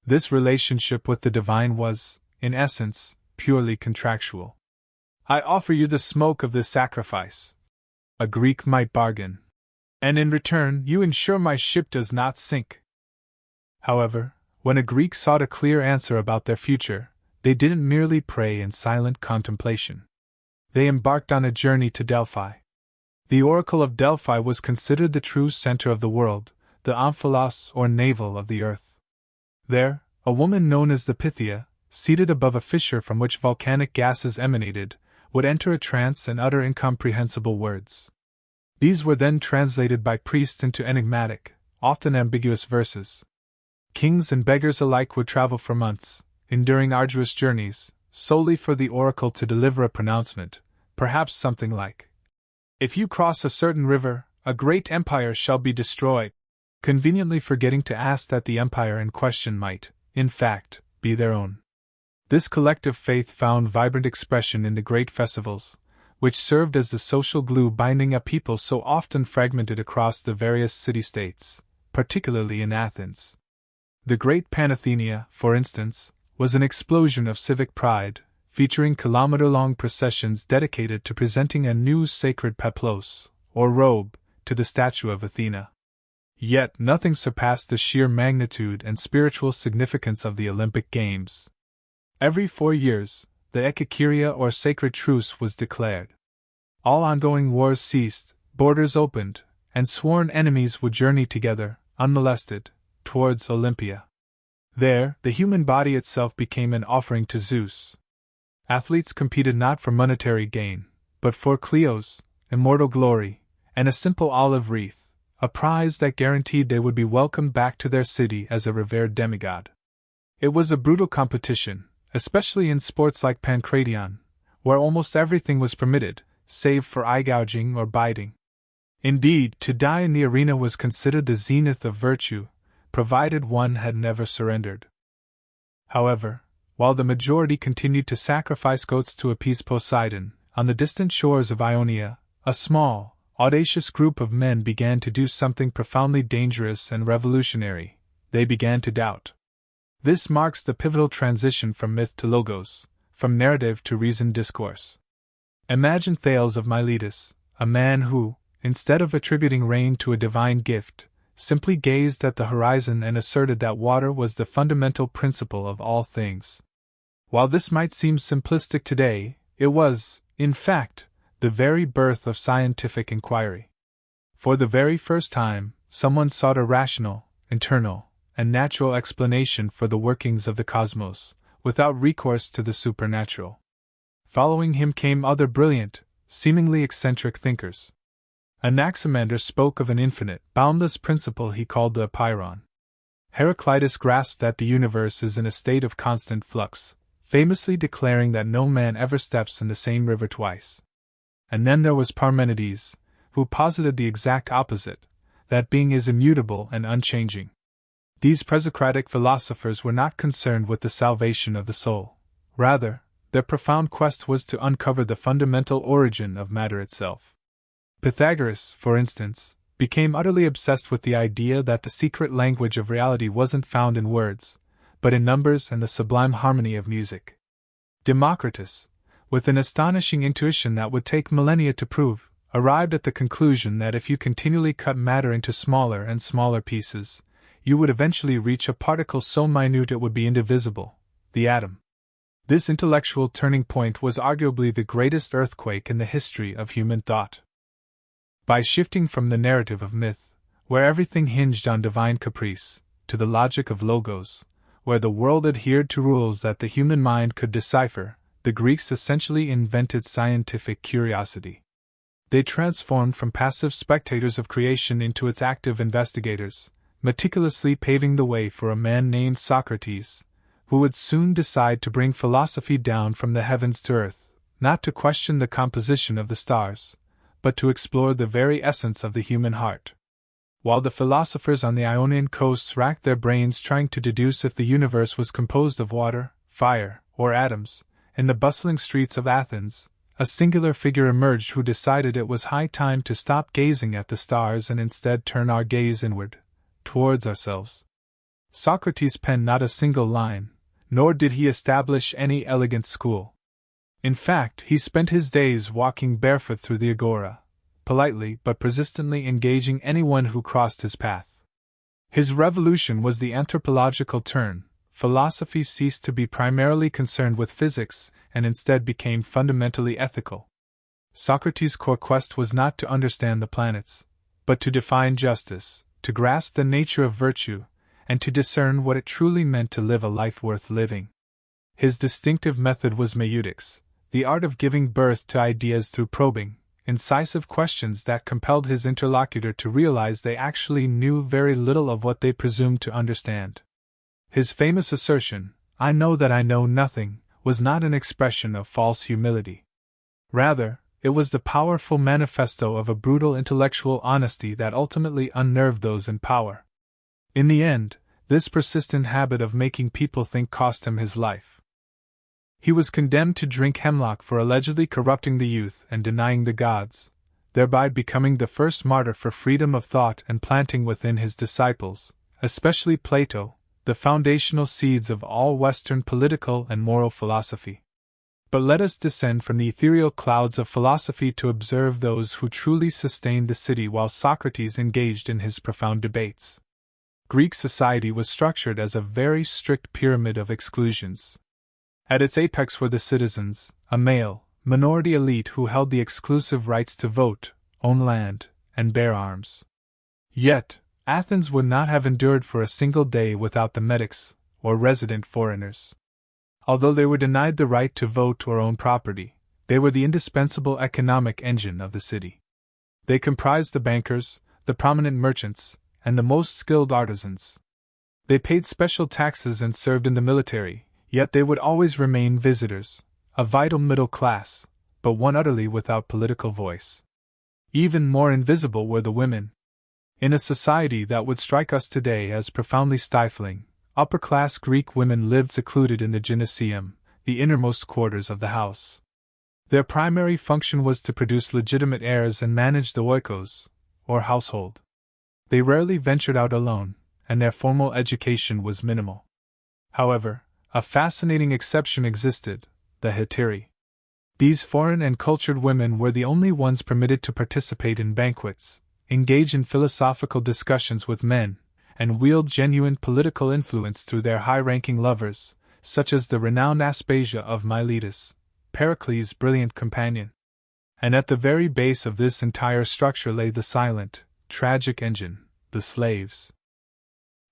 This relationship with the divine was, in essence, purely contractual. I offer you the smoke of this sacrifice, a Greek might bargain, and in return you ensure my ship does not sink. However, when a Greek sought a clear answer about their future, they didn't merely pray in silent contemplation. They embarked on a journey to Delphi. The oracle of Delphi was considered the true center of the world, the omphalos or navel of the earth. There, a woman known as the Pythia, seated above a fissure from which volcanic gases emanated, would enter a trance and utter incomprehensible words. These were then translated by priests into enigmatic, often ambiguous verses. Kings and beggars alike would travel for months, enduring arduous journeys, solely for the oracle to deliver a pronouncement, perhaps something like, "If you cross a certain river, a great empire shall be destroyed," conveniently forgetting to ask that the empire in question might, in fact, be their own. This collective faith found vibrant expression in the great festivals, which served as the social glue binding a people so often fragmented across the various city-states, particularly in Athens. The Great Panathenea, for instance, was an explosion of civic pride, featuring kilometer-long processions dedicated to presenting a new sacred peplos, or robe, to the statue of Athena. Yet nothing surpassed the sheer magnitude and spiritual significance of the Olympic Games. Every 4 years, the Ekakyria or sacred truce was declared. All ongoing wars ceased, borders opened, and sworn enemies would journey together, unmolested, towards Olympia. There, the human body itself became an offering to Zeus. Athletes competed not for monetary gain, but for Clio's immortal glory, and a simple olive wreath, a prize that guaranteed they would be welcomed back to their city as a revered demigod. It was a brutal competition, especially in sports like pancration, where almost everything was permitted, save for eye-gouging or biting. Indeed, to die in the arena was considered the zenith of virtue, provided one had never surrendered. However, while the majority continued to sacrifice goats to appease Poseidon, on the distant shores of Ionia, a small, audacious group of men began to do something profoundly dangerous and revolutionary. They began to doubt. This marks the pivotal transition from myth to logos, from narrative to reasoned discourse. Imagine Thales of Miletus, a man who, instead of attributing rain to a divine gift, simply gazed at the horizon and asserted that water was the fundamental principle of all things. While this might seem simplistic today, it was, in fact, the very birth of scientific inquiry. For the very first time, someone sought a rational, internal, and natural explanation for the workings of the cosmos, without recourse to the supernatural. Following him came other brilliant, seemingly eccentric thinkers. Anaximander spoke of an infinite, boundless principle he called the apeiron. Heraclitus grasped that the universe is in a state of constant flux, famously declaring that no man ever steps in the same river twice. And then there was Parmenides, who posited the exact opposite, that being is immutable and unchanging. These presocratic philosophers were not concerned with the salvation of the soul. Rather, their profound quest was to uncover the fundamental origin of matter itself. Pythagoras, for instance, became utterly obsessed with the idea that the secret language of reality wasn't found in words, but in numbers and the sublime harmony of music. Democritus, with an astonishing intuition that would take millennia to prove, arrived at the conclusion that if you continually cut matter into smaller and smaller pieces, you would eventually reach a particle so minute it would be indivisible, the atom. This intellectual turning point was arguably the greatest earthquake in the history of human thought. By shifting from the narrative of myth, where everything hinged on divine caprice, to the logic of logos, where the world adhered to rules that the human mind could decipher, the Greeks essentially invented scientific curiosity. They transformed from passive spectators of creation into its active investigators, meticulously paving the way for a man named Socrates, who would soon decide to bring philosophy down from the heavens to earth, not to question the composition of the stars, but to explore the very essence of the human heart. While the philosophers on the Ionian coasts racked their brains trying to deduce if the universe was composed of water, fire, or atoms, in the bustling streets of Athens, a singular figure emerged who decided it was high time to stop gazing at the stars and instead turn our gaze inward, towards ourselves. Socrates penned not a single line, nor did he establish any elegant school. In fact, he spent his days walking barefoot through the agora, politely but persistently engaging anyone who crossed his path. His revolution was the anthropological turn. Philosophy ceased to be primarily concerned with physics and instead became fundamentally ethical. Socrates' core quest was not to understand the planets, but to define justice, to grasp the nature of virtue, and to discern what it truly meant to live a life worth living. His distinctive method was meutics, the art of giving birth to ideas through probing, incisive questions that compelled his interlocutor to realize they actually knew very little of what they presumed to understand. His famous assertion, "I know that I know nothing," was not an expression of false humility. Rather, it was the powerful manifesto of a brutal intellectual honesty that ultimately unnerved those in power. In the end, this persistent habit of making people think cost him his life. He was condemned to drink hemlock for allegedly corrupting the youth and denying the gods, thereby becoming the first martyr for freedom of thought and planting within his disciples, especially Plato, the foundational seeds of all Western political and moral philosophy. But let us descend from the ethereal clouds of philosophy to observe those who truly sustained the city while Socrates engaged in his profound debates. Greek society was structured as a very strict pyramid of exclusions. At its apex were the citizens, a male, minority elite who held the exclusive rights to vote, own land, and bear arms. Yet, Athens would not have endured for a single day without the metics, or resident foreigners. Although they were denied the right to vote or own property, they were the indispensable economic engine of the city. They comprised the bankers, the prominent merchants, and the most skilled artisans. They paid special taxes and served in the military, yet they would always remain visitors, a vital middle class, but one utterly without political voice. Even more invisible were the women. In a society that would strike us today as profoundly stifling, upper-class Greek women lived secluded in the gymnasium, the innermost quarters of the house. Their primary function was to produce legitimate heirs and manage the oikos, or household. They rarely ventured out alone, and their formal education was minimal. However, a fascinating exception existed: the hetairai. These foreign and cultured women were the only ones permitted to participate in banquets, engage in philosophical discussions with men, and wield genuine political influence through their high-ranking lovers, such as the renowned Aspasia of Miletus, Pericles' brilliant companion. And at the very base of this entire structure lay the silent, tragic engine, the slaves.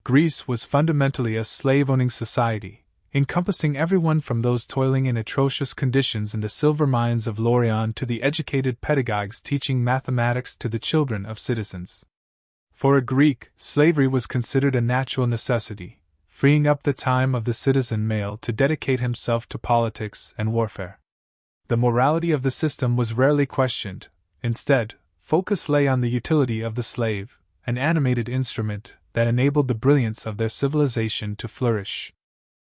Greece was fundamentally a slave-owning society, encompassing everyone from those toiling in atrocious conditions in the silver mines of Laurion to the educated pedagogues teaching mathematics to the children of citizens. For a Greek, slavery was considered a natural necessity, freeing up the time of the citizen male to dedicate himself to politics and warfare. The morality of the system was rarely questioned. Instead, focus lay on the utility of the slave, an animated instrument that enabled the brilliance of their civilization to flourish.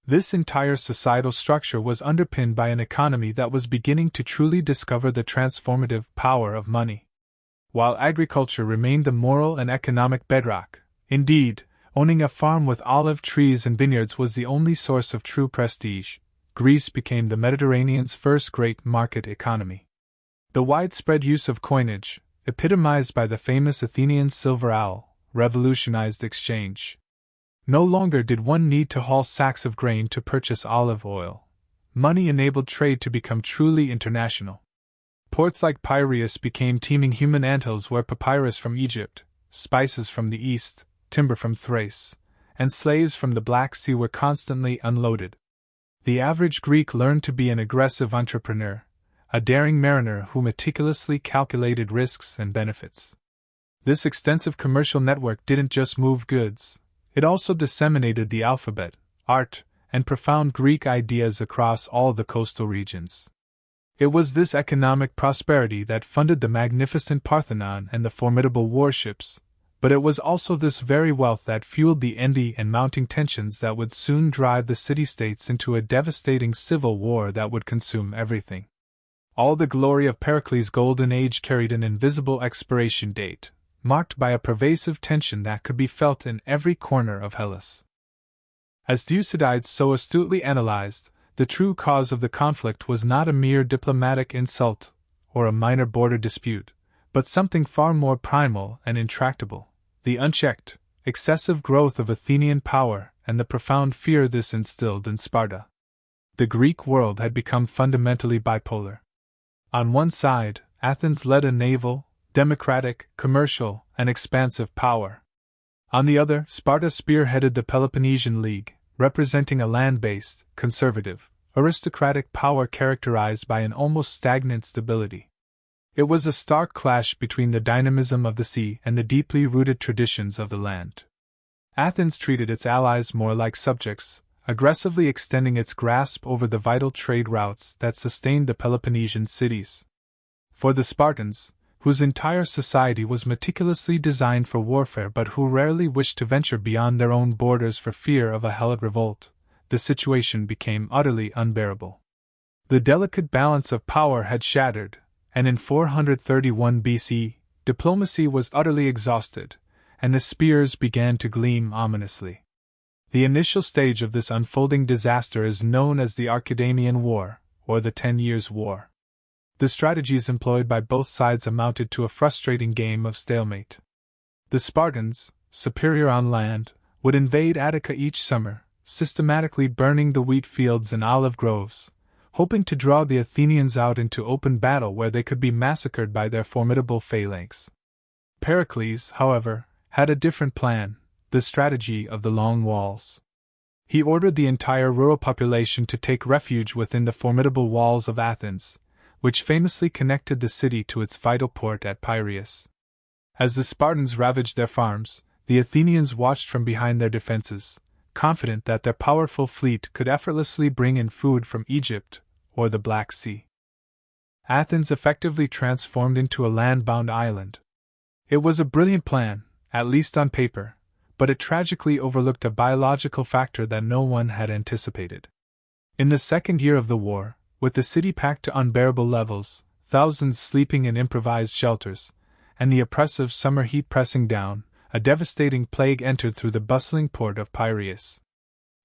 This entire societal structure was underpinned by an economy that was beginning to truly discover the transformative power of money. While agriculture remained the moral and economic bedrock, indeed, owning a farm with olive trees and vineyards was the only source of true prestige, Greece became the Mediterranean's first great market economy. The widespread use of coinage, epitomized by the famous Athenian silver owl, revolutionized exchange. No longer did one need to haul sacks of grain to purchase olive oil. Money enabled trade to become truly international. Ports like Piraeus became teeming human anthills where papyrus from Egypt, spices from the East, timber from Thrace, and slaves from the Black Sea were constantly unloaded. The average Greek learned to be an aggressive entrepreneur, a daring mariner who meticulously calculated risks and benefits. This extensive commercial network didn't just move goods. It also disseminated the alphabet, art, and profound Greek ideas across all the coastal regions. It was this economic prosperity that funded the magnificent Parthenon and the formidable warships, but it was also this very wealth that fueled the envy and mounting tensions that would soon drive the city-states into a devastating civil war that would consume everything. All the glory of Pericles' golden age carried an invisible expiration date, marked by a pervasive tension that could be felt in every corner of Hellas. As Thucydides so astutely analyzed, the true cause of the conflict was not a mere diplomatic insult or a minor border dispute, but something far more primal and intractable: the unchecked, excessive growth of Athenian power and the profound fear this instilled in Sparta. The Greek world had become fundamentally bipolar. On one side, Athens led a naval, democratic, commercial, and expansive power. On the other, Sparta spearheaded the Peloponnesian League, representing a land-based, conservative, aristocratic power characterized by an almost stagnant stability. It was a stark clash between the dynamism of the sea and the deeply rooted traditions of the land. Athens treated its allies more like subjects, aggressively extending its grasp over the vital trade routes that sustained the Peloponnesian cities. For the Spartans, whose entire society was meticulously designed for warfare but who rarely wished to venture beyond their own borders for fear of a Hellenic revolt, the situation became utterly unbearable. The delicate balance of power had shattered, and in 431 BC, diplomacy was utterly exhausted, and the spears began to gleam ominously. The initial stage of this unfolding disaster is known as the Archidamian War, or the 10 Years' War. The strategies employed by both sides amounted to a frustrating game of stalemate. The Spartans, superior on land, would invade Attica each summer, systematically burning the wheat fields and olive groves, hoping to draw the Athenians out into open battle where they could be massacred by their formidable phalanx. Pericles, however, had a different plan: the strategy of the long walls. He ordered the entire rural population to take refuge within the formidable walls of Athens, which famously connected the city to its vital port at Piraeus. As the Spartans ravaged their farms, the Athenians watched from behind their defenses, confident that their powerful fleet could effortlessly bring in food from Egypt or the Black Sea. Athens effectively transformed into a land-bound island. It was a brilliant plan, at least on paper, but it tragically overlooked a biological factor that no one had anticipated. In the second year of the war, with the city packed to unbearable levels, thousands sleeping in improvised shelters, and the oppressive summer heat pressing down, a devastating plague entered through the bustling port of Piraeus.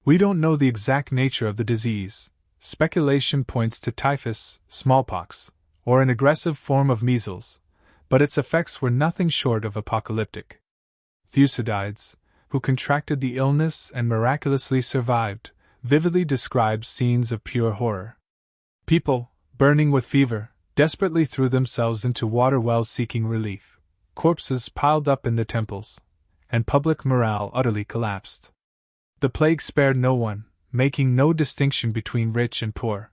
We don't know the exact nature of the disease. Speculation points to typhus, smallpox, or an aggressive form of measles, but its effects were nothing short of apocalyptic. Thucydides, who contracted the illness and miraculously survived, vividly describes scenes of pure horror. People, burning with fever, desperately threw themselves into water wells seeking relief. Corpses piled up in the temples, and public morale utterly collapsed. The plague spared no one, making no distinction between rich and poor.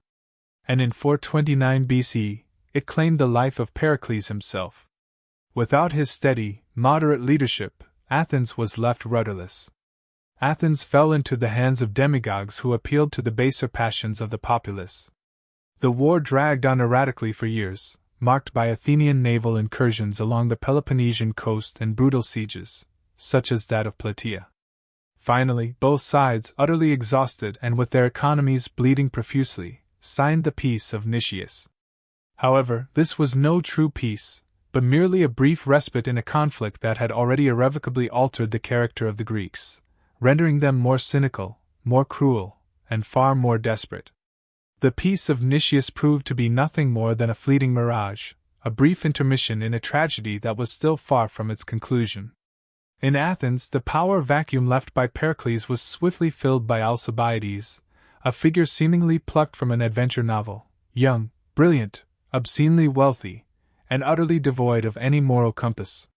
And in 429 BC, it claimed the life of Pericles himself. Without his steady, moderate leadership, Athens was left rudderless. Athens fell into the hands of demagogues who appealed to the baser passions of the populace. The war dragged on erratically for years, marked by Athenian naval incursions along the Peloponnesian coast and brutal sieges, such as that of Plataea. Finally, both sides, utterly exhausted and with their economies bleeding profusely, signed the Peace of Nicias. However, this was no true peace, but merely a brief respite in a conflict that had already irrevocably altered the character of the Greeks, rendering them more cynical, more cruel, and far more desperate. The Peace of Nicias proved to be nothing more than a fleeting mirage, a brief intermission in a tragedy that was still far from its conclusion. In Athens, the power vacuum left by Pericles was swiftly filled by Alcibiades, a figure seemingly plucked from an adventure novel, young, brilliant, obscenely wealthy, and utterly devoid of any moral compass.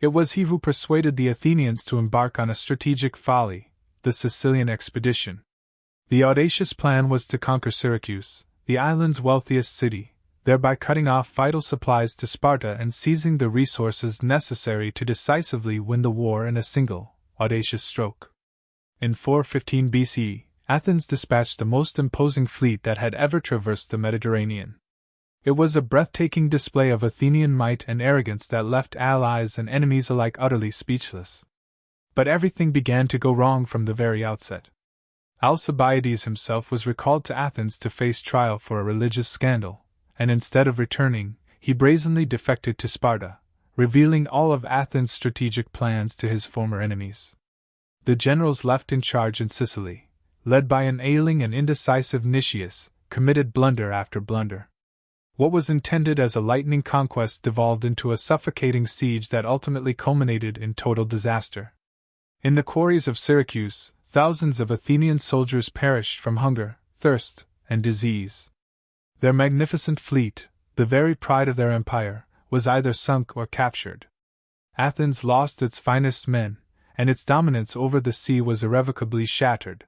It was he who persuaded the Athenians to embark on a strategic folly, the Sicilian expedition. The audacious plan was to conquer Syracuse, the island's wealthiest city, thereby cutting off vital supplies to Sparta and seizing the resources necessary to decisively win the war in a single, audacious stroke. In 415 BC, Athens dispatched the most imposing fleet that had ever traversed the Mediterranean. It was a breathtaking display of Athenian might and arrogance that left allies and enemies alike utterly speechless. But everything began to go wrong from the very outset. Alcibiades himself was recalled to Athens to face trial for a religious scandal, and instead of returning, he brazenly defected to Sparta, revealing all of Athens' strategic plans to his former enemies. The generals left in charge in Sicily, led by an ailing and indecisive Nicias, committed blunder after blunder. What was intended as a lightning conquest devolved into a suffocating siege that ultimately culminated in total disaster. In the quarries of Syracuse, thousands of Athenian soldiers perished from hunger, thirst, and disease. Their magnificent fleet, the very pride of their empire, was either sunk or captured. Athens lost its finest men, and its dominance over the sea was irrevocably shattered.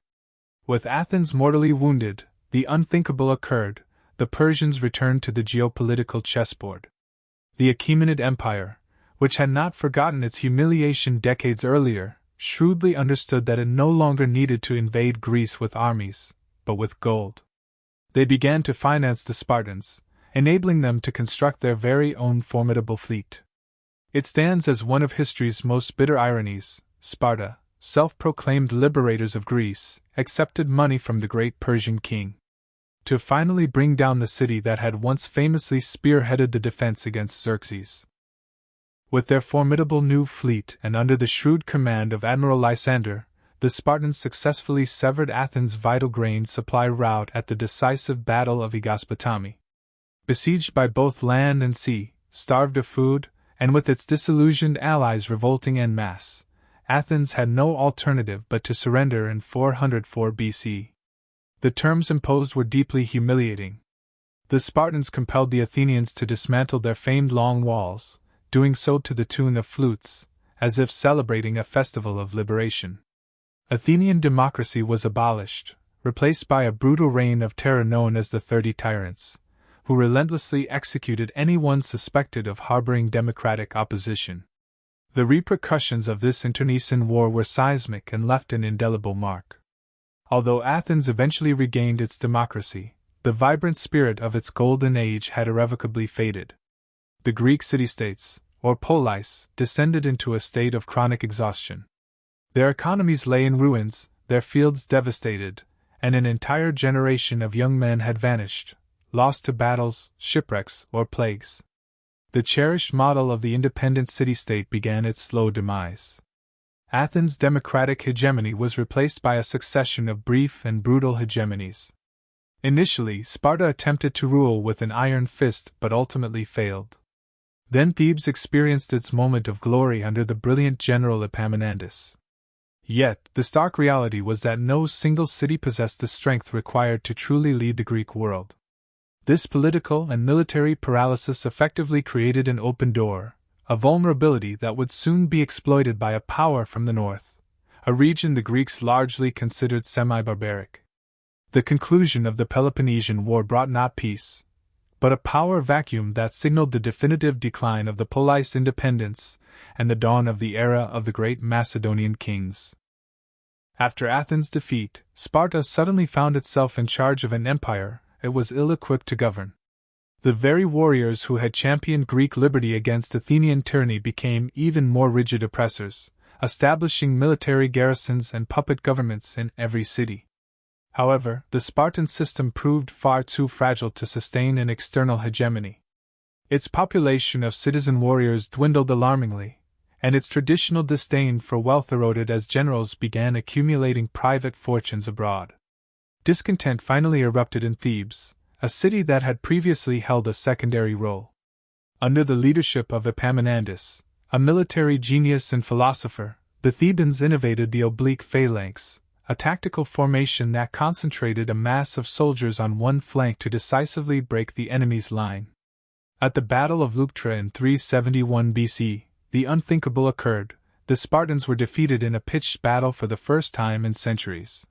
With Athens mortally wounded, the unthinkable occurred. The Persians returned to the geopolitical chessboard. The Achaemenid Empire, which had not forgotten its humiliation decades earlier, shrewdly understood that it no longer needed to invade Greece with armies, but with gold. They began to finance the Spartans, enabling them to construct their very own formidable fleet. It stands as one of history's most bitter ironies. Sparta, self-proclaimed liberators of Greece, accepted money from the great Persian king to finally bring down the city that had once famously spearheaded the defense against Xerxes. With their formidable new fleet and under the shrewd command of Admiral Lysander, the Spartans successfully severed Athens' vital grain supply route at the decisive Battle of Aegospotami. Besieged by both land and sea, starved of food, and with its disillusioned allies revolting en masse, Athens had no alternative but to surrender in 404 BC. The terms imposed were deeply humiliating. The Spartans compelled the Athenians to dismantle their famed long walls, doing so to the tune of flutes, as if celebrating a festival of liberation. Athenian democracy was abolished, replaced by a brutal reign of terror known as the 30 Tyrants, who relentlessly executed anyone suspected of harboring democratic opposition. The repercussions of this internecine war were seismic and left an indelible mark. Although Athens eventually regained its democracy, the vibrant spirit of its golden age had irrevocably faded. The Greek city-states, or polis, descended into a state of chronic exhaustion. Their economies lay in ruins, their fields devastated, and an entire generation of young men had vanished, lost to battles, shipwrecks, or plagues. The cherished model of the independent city-state began its slow demise. Athens' democratic hegemony was replaced by a succession of brief and brutal hegemonies. Initially, Sparta attempted to rule with an iron fist but ultimately failed. Then Thebes experienced its moment of glory under the brilliant general Epaminondas. Yet, the stark reality was that no single city possessed the strength required to truly lead the Greek world. This political and military paralysis effectively created an open door, a vulnerability that would soon be exploited by a power from the north, a region the Greeks largely considered semi-barbaric. The conclusion of the Peloponnesian War brought not peace, but a power vacuum that signaled the definitive decline of the polis independence and the dawn of the era of the great Macedonian kings. After Athens' defeat, Sparta suddenly found itself in charge of an empire it was ill-equipped to govern. The very warriors who had championed Greek liberty against Athenian tyranny became even more rigid oppressors, establishing military garrisons and puppet governments in every city. However, the Spartan system proved far too fragile to sustain an external hegemony. Its population of citizen warriors dwindled alarmingly, and its traditional disdain for wealth eroded as generals began accumulating private fortunes abroad. Discontent finally erupted in Thebes, a city that had previously held a secondary role. Under the leadership of Epaminondas, a military genius and philosopher, the Thebans innovated the oblique phalanx, a tactical formation that concentrated a mass of soldiers on one flank to decisively break the enemy's line. At the Battle of Leuctra in 371 BC, the unthinkable occurred. The Spartans were defeated in a pitched battle for the first time in centuries.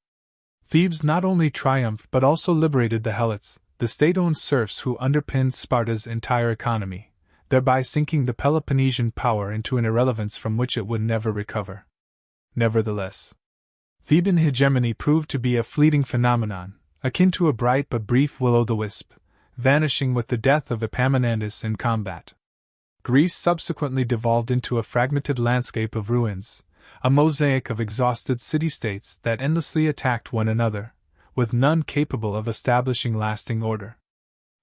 Thebes not only triumphed but also liberated the Helots, the state-owned serfs who underpinned Sparta's entire economy, thereby sinking the Peloponnesian power into an irrelevance from which it would never recover. Nevertheless, Theban hegemony proved to be a fleeting phenomenon, akin to a bright but brief will-o'-the-wisp, vanishing with the death of Epaminondas in combat. Greece subsequently devolved into a fragmented landscape of ruins, a mosaic of exhausted city-states that endlessly attacked one another, with none capable of establishing lasting order.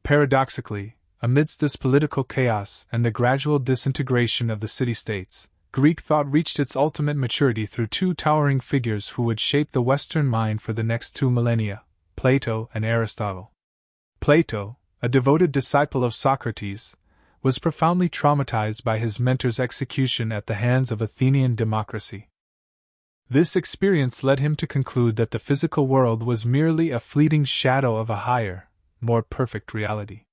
Paradoxically, amidst this political chaos and the gradual disintegration of the city-states, Greek thought reached its ultimate maturity through two towering figures who would shape the Western mind for the next 2 millennia, Plato and Aristotle. Plato, a devoted disciple of Socrates, was profoundly traumatized by his mentor's execution at the hands of Athenian democracy. This experience led him to conclude that the physical world was merely a fleeting shadow of a higher, more perfect reality.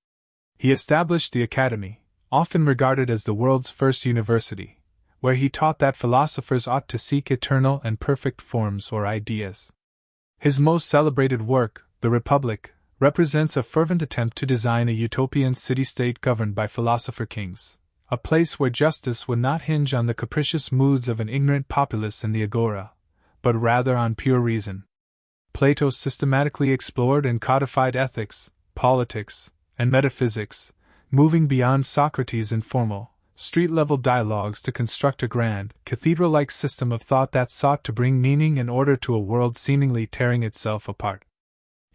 He established the Academy, often regarded as the world's first university, where he taught that philosophers ought to seek eternal and perfect forms or ideas. His most celebrated work, The Republic, represents a fervent attempt to design a utopian city-state governed by philosopher kings, a place where justice would not hinge on the capricious moods of an ignorant populace in the agora, but rather on pure reason. Plato systematically explored and codified ethics, politics, and metaphysics, moving beyond Socrates' informal, street-level dialogues to construct a grand, cathedral-like system of thought that sought to bring meaning and order to a world seemingly tearing itself apart.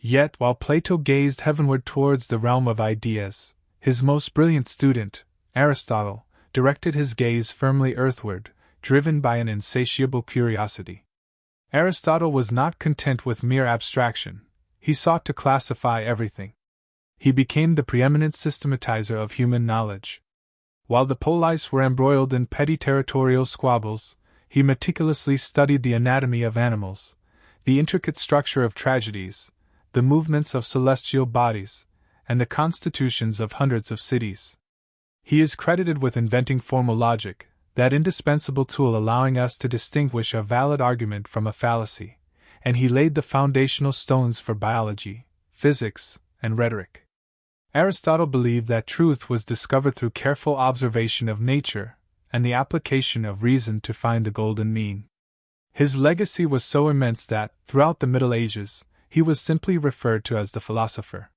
Yet, while Plato gazed heavenward towards the realm of ideas, his most brilliant student, Aristotle, directed his gaze firmly earthward, driven by an insatiable curiosity. Aristotle was not content with mere abstraction, he sought to classify everything. He became the preeminent systematizer of human knowledge. While the polis were embroiled in petty territorial squabbles, he meticulously studied the anatomy of animals, the intricate structure of tragedies, the movements of celestial bodies, and the constitutions of hundreds of cities. He is credited with inventing formal logic, that indispensable tool allowing us to distinguish a valid argument from a fallacy, and he laid the foundational stones for biology, physics, and rhetoric. Aristotle believed that truth was discovered through careful observation of nature and the application of reason to find the golden mean. His legacy was so immense that, throughout the Middle Ages, he was simply referred to as the philosopher.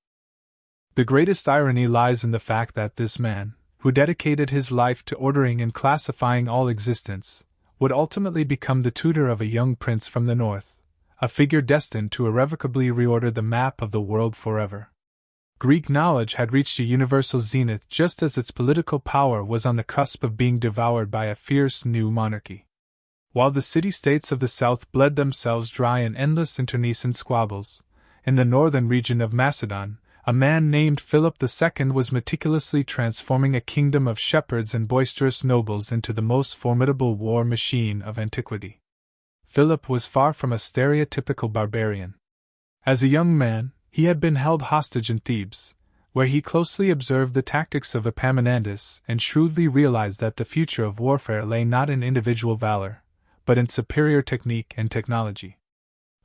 The greatest irony lies in the fact that this man, who dedicated his life to ordering and classifying all existence, would ultimately become the tutor of a young prince from the north, a figure destined to irrevocably reorder the map of the world forever. Greek knowledge had reached a universal zenith just as its political power was on the cusp of being devoured by a fierce new monarchy. While the city-states of the south bled themselves dry in endless internecine squabbles, in the northern region of Macedon, a man named Philip II was meticulously transforming a kingdom of shepherds and boisterous nobles into the most formidable war machine of antiquity. Philip was far from a stereotypical barbarian. As a young man, he had been held hostage in Thebes, where he closely observed the tactics of Epaminondas and shrewdly realized that the future of warfare lay not in individual valor, but in superior technique and technology.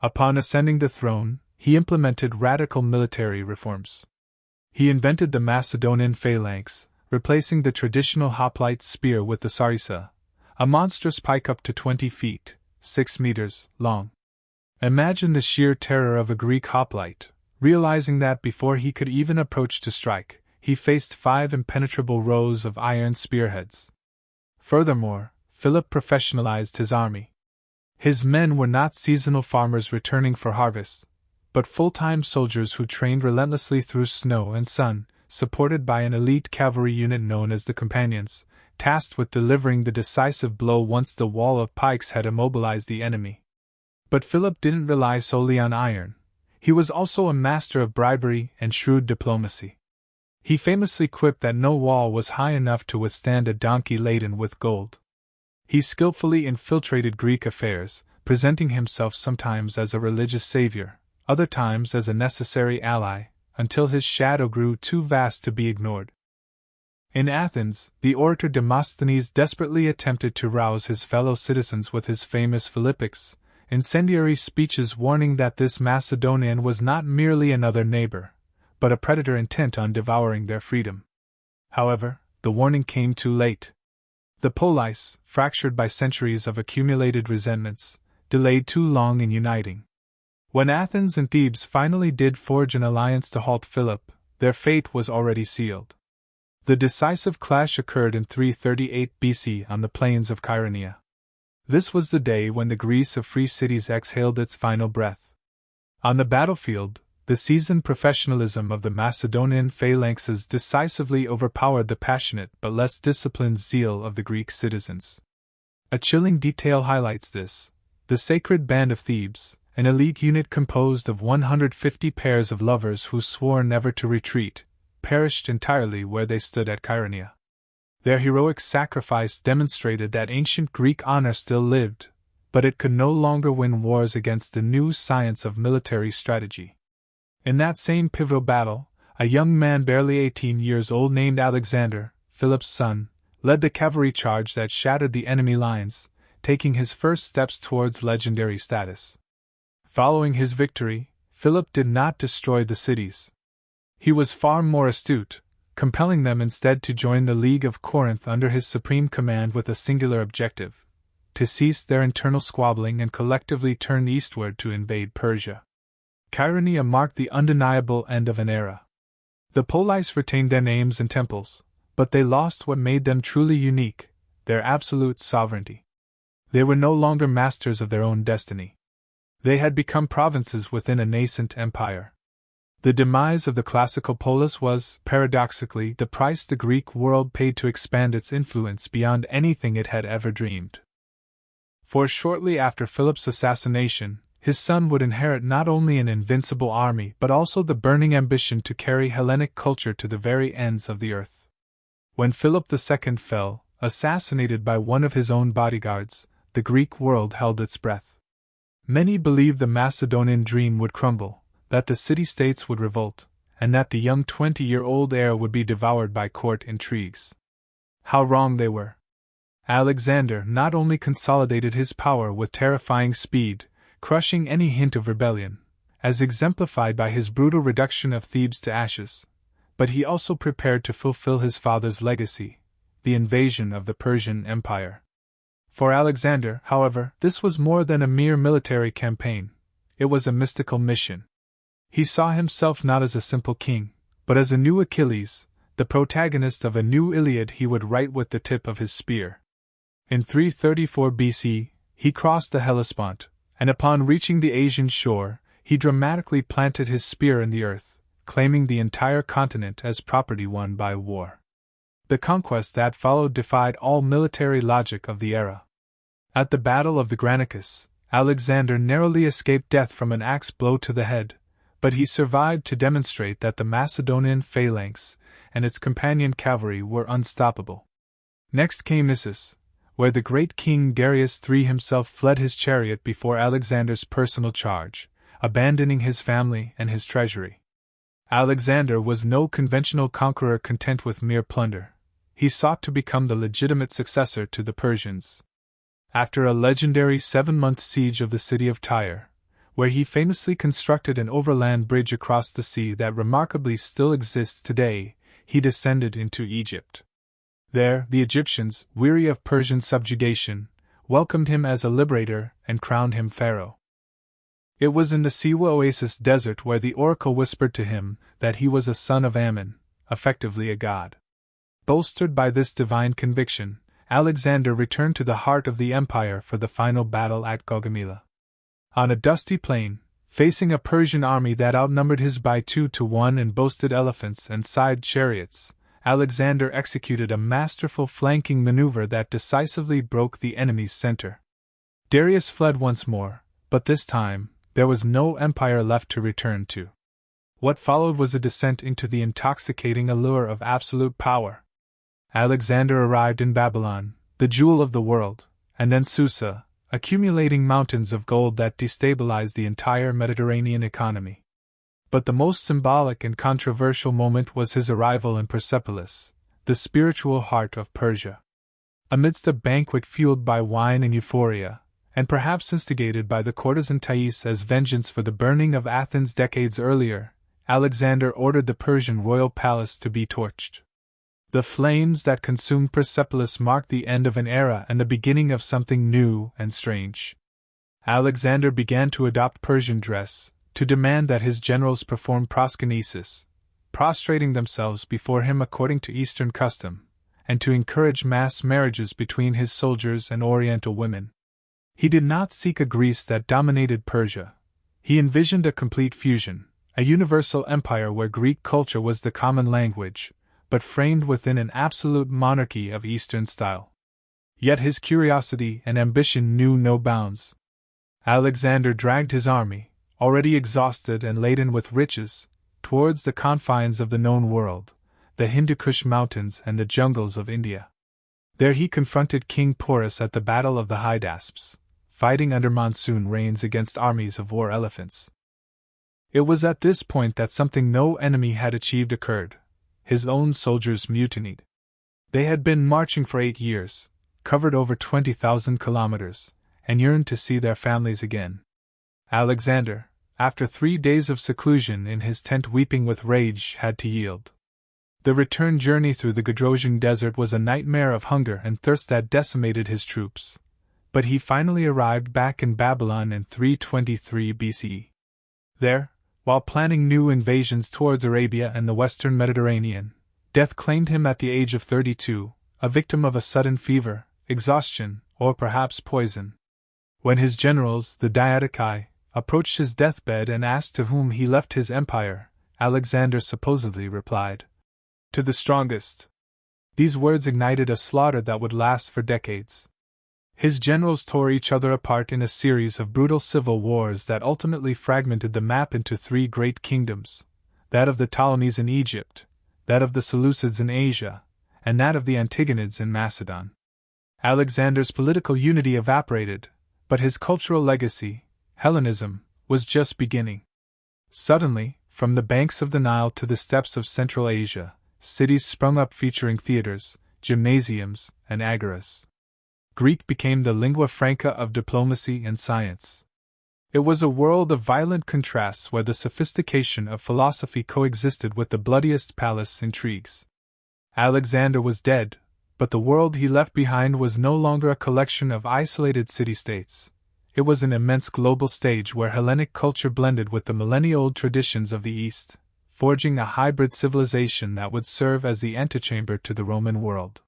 Upon ascending the throne, he implemented radical military reforms. He invented the Macedonian phalanx, replacing the traditional hoplite spear with the sarissa, a monstrous pike up to 20 feet, 6 meters, long. Imagine the sheer terror of a Greek hoplite, realizing that before he could even approach to strike, he faced 5 impenetrable rows of iron spearheads. Furthermore, Philip professionalized his army. His men were not seasonal farmers returning for harvest, but full-time soldiers who trained relentlessly through snow and sun, supported by an elite cavalry unit known as the Companions, tasked with delivering the decisive blow once the wall of pikes had immobilized the enemy. But Philip didn't rely solely on iron. He was also a master of bribery and shrewd diplomacy. He famously quipped that no wall was high enough to withstand a donkey laden with gold. He skillfully infiltrated Greek affairs, presenting himself sometimes as a religious savior, other times as a necessary ally, until his shadow grew too vast to be ignored. In Athens, the orator Demosthenes desperately attempted to rouse his fellow citizens with his famous Philippics, incendiary speeches warning that this Macedonian was not merely another neighbor, but a predator intent on devouring their freedom. However, the warning came too late. The polis, fractured by centuries of accumulated resentments, delayed too long in uniting. When Athens and Thebes finally did forge an alliance to halt Philip, their fate was already sealed. The decisive clash occurred in 338 BC on the plains of Chaeronea. This was the day when the Greece of free cities exhaled its final breath. On the battlefield, the seasoned professionalism of the Macedonian phalanxes decisively overpowered the passionate but less disciplined zeal of the Greek citizens. A chilling detail highlights this: the Sacred Band of Thebes, an elite unit composed of 150 pairs of lovers who swore never to retreat, perished entirely where they stood at Chaeronea. Their heroic sacrifice demonstrated that ancient Greek honor still lived, but it could no longer win wars against the new science of military strategy. In that same pivotal battle, a young man barely 18 years old named Alexander, Philip's son, led the cavalry charge that shattered the enemy lines, taking his first steps towards legendary status. Following his victory, Philip did not destroy the cities. He was far more astute, compelling them instead to join the League of Corinth under his supreme command with a singular objective: to cease their internal squabbling and collectively turn eastward to invade Persia. Chaeronea marked the undeniable end of an era. The polis retained their names and temples, but they lost what made them truly unique: their absolute sovereignty. They were no longer masters of their own destiny. They had become provinces within a nascent empire. The demise of the classical polis was, paradoxically, the price the Greek world paid to expand its influence beyond anything it had ever dreamed. For shortly after Philip's assassination, his son would inherit not only an invincible army but also the burning ambition to carry Hellenic culture to the very ends of the earth. When Philip II fell, assassinated by one of his own bodyguards, the Greek world held its breath. Many believed the Macedonian dream would crumble, that the city-states would revolt, and that the young 20-year-old heir would be devoured by court intrigues. How wrong they were! Alexander not only consolidated his power with terrifying speed, crushing any hint of rebellion, as exemplified by his brutal reduction of Thebes to ashes, but he also prepared to fulfill his father's legacy, the invasion of the Persian Empire. For Alexander, however, this was more than a mere military campaign. It was a mystical mission. He saw himself not as a simple king, but as a new Achilles, the protagonist of a new Iliad he would write with the tip of his spear. In 334 BC, he crossed the Hellespont, and upon reaching the Asian shore, he dramatically planted his spear in the earth, claiming the entire continent as property won by war. The conquest that followed defied all military logic of the era. At the Battle of the Granicus, Alexander narrowly escaped death from an axe blow to the head, but he survived to demonstrate that the Macedonian phalanx and its companion cavalry were unstoppable. Next came Issus, where the great king Darius III himself fled his chariot before Alexander's personal charge, abandoning his family and his treasury. Alexander was no conventional conqueror content with mere plunder. He sought to become the legitimate successor to the Persians. After a legendary 7-month siege of the city of Tyre, where he famously constructed an overland bridge across the sea that remarkably still exists today, he descended into Egypt. There, the Egyptians, weary of Persian subjugation, welcomed him as a liberator and crowned him pharaoh. It was in the Siwa oasis desert where the oracle whispered to him that he was a son of Ammon, effectively a god. Bolstered by this divine conviction, Alexander returned to the heart of the empire for the final battle at Gaugamela. On a dusty plain, facing a Persian army that outnumbered his by 2-1 and boasted elephants and side chariots, Alexander executed a masterful flanking maneuver that decisively broke the enemy's center. Darius fled once more, but this time, there was no empire left to return to. What followed was a descent into the intoxicating allure of absolute power. Alexander arrived in Babylon, the jewel of the world, and then Susa, accumulating mountains of gold that destabilized the entire Mediterranean economy. But the most symbolic and controversial moment was his arrival in Persepolis, the spiritual heart of Persia. Amidst a banquet fueled by wine and euphoria, and perhaps instigated by the courtesan Thais as vengeance for the burning of Athens decades earlier, Alexander ordered the Persian royal palace to be torched. The flames that consumed Persepolis marked the end of an era and the beginning of something new and strange. Alexander began to adopt Persian dress, to demand that his generals perform proskynesis, prostrating themselves before him according to Eastern custom, and to encourage mass marriages between his soldiers and Oriental women. He did not seek a Greece that dominated Persia. He envisioned a complete fusion, a universal empire where Greek culture was the common language, but framed within an absolute monarchy of Eastern style. Yet his curiosity and ambition knew no bounds. Alexander dragged his army, already exhausted and laden with riches, towards the confines of the known world, the Hindu Kush mountains and the jungles of India. There he confronted King Porus at the Battle of the Hydaspes, fighting under monsoon rains against armies of war elephants. It was at this point that something no enemy had achieved occurred. His own soldiers mutinied. They had been marching for 8 years, covered over 20,000 kilometers, and yearned to see their families again. Alexander, after 3 days of seclusion in his tent weeping with rage, had to yield. The return journey through the Gedrosian desert was a nightmare of hunger and thirst that decimated his troops, but he finally arrived back in Babylon in 323 BCE. There, while planning new invasions towards Arabia and the western Mediterranean, death claimed him at the age of 32, a victim of a sudden fever, exhaustion, or perhaps poison. When his generals, the Diadochi, approached his deathbed and asked to whom he left his empire, Alexander supposedly replied, "To the strongest." These words ignited a slaughter that would last for decades. His generals tore each other apart in a series of brutal civil wars that ultimately fragmented the map into 3 great kingdoms, that of the Ptolemies in Egypt, that of the Seleucids in Asia, and that of the Antigonids in Macedon. Alexander's political unity evaporated, but his cultural legacy, Hellenism, was just beginning. Suddenly, from the banks of the Nile to the steppes of Central Asia, cities sprung up featuring theaters, gymnasiums, and agoras. Greek became the lingua franca of diplomacy and science. It was a world of violent contrasts where the sophistication of philosophy coexisted with the bloodiest palace intrigues. Alexander was dead, but the world he left behind was no longer a collection of isolated city-states. It was an immense global stage where Hellenic culture blended with the millennia-old traditions of the East, forging a hybrid civilization that would serve as the antechamber to the Roman world.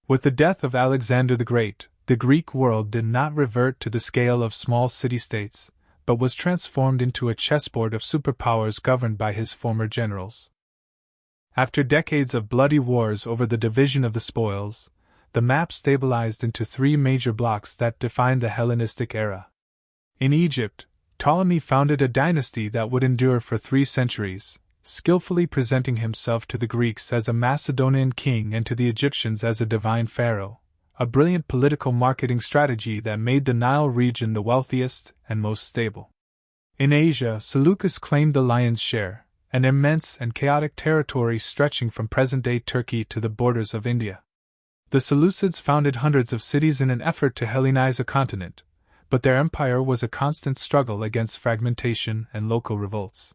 With the death of Alexander the Great, the Greek world did not revert to the scale of small city-states, but was transformed into a chessboard of superpowers governed by his former generals. After decades of bloody wars over the division of the spoils, the map stabilized into three major blocks that defined the Hellenistic era. In Egypt, Ptolemy founded a dynasty that would endure for 3 centuries, skillfully presenting himself to the Greeks as a Macedonian king and to the Egyptians as a divine pharaoh, a brilliant political marketing strategy that made the Nile region the wealthiest and most stable. In Asia, Seleucus claimed the lion's share, an immense and chaotic territory stretching from present-day Turkey to the borders of India. The Seleucids founded hundreds of cities in an effort to Hellenize a continent, but their empire was a constant struggle against fragmentation and local revolts.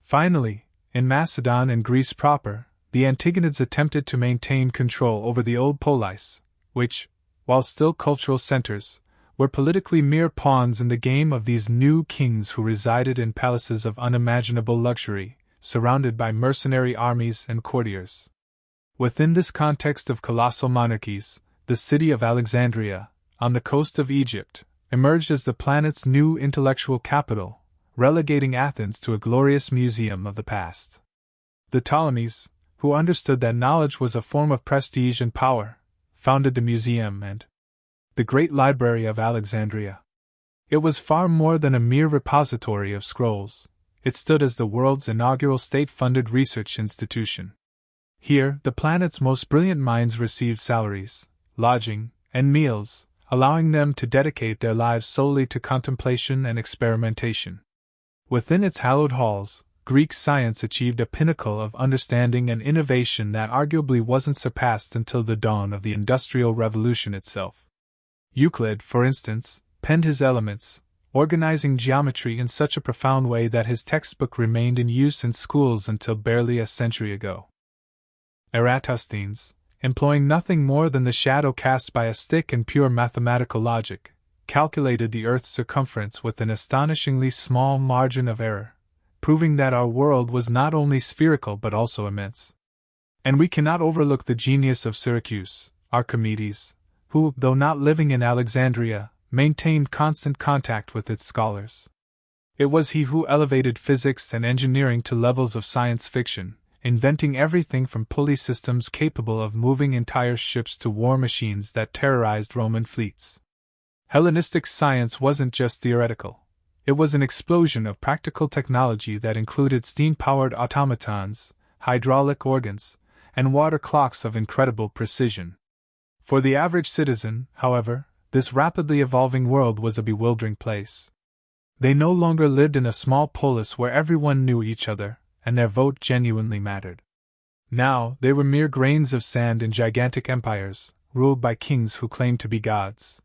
Finally, in Macedon and Greece proper, the Antigonids attempted to maintain control over the old polis, which, while still cultural centers, were politically mere pawns in the game of these new kings who resided in palaces of unimaginable luxury, surrounded by mercenary armies and courtiers. Within this context of colossal monarchies, the city of Alexandria, on the coast of Egypt, emerged as the planet's new intellectual capital, relegating Athens to a glorious museum of the past. The Ptolemies, who understood that knowledge was a form of prestige and power, founded the museum and the Great Library of Alexandria. It was far more than a mere repository of scrolls. It stood as the world's inaugural state-funded research institution. Here, the planet's most brilliant minds received salaries, lodging, and meals, allowing them to dedicate their lives solely to contemplation and experimentation. Within its hallowed halls, Greek science achieved a pinnacle of understanding and innovation that arguably wasn't surpassed until the dawn of the Industrial Revolution itself. Euclid, for instance, penned his Elements, organizing geometry in such a profound way that his textbook remained in use in schools until barely a century ago. Eratosthenes, employing nothing more than the shadow cast by a stick and pure mathematical logic, calculated the Earth's circumference with an astonishingly small margin of error, proving that our world was not only spherical but also immense. And we cannot overlook the genius of Syracuse, Archimedes, who, though not living in Alexandria, maintained constant contact with its scholars. It was he who elevated physics and engineering to levels of science fiction, inventing everything from pulley systems capable of moving entire ships to war machines that terrorized Roman fleets. Hellenistic science wasn't just theoretical. It was an explosion of practical technology that included steam-powered automatons, hydraulic organs, and water clocks of incredible precision. For the average citizen, however, this rapidly evolving world was a bewildering place. They no longer lived in a small polis where everyone knew each other, and their vote genuinely mattered. Now, they were mere grains of sand in gigantic empires, ruled by kings who claimed to be gods.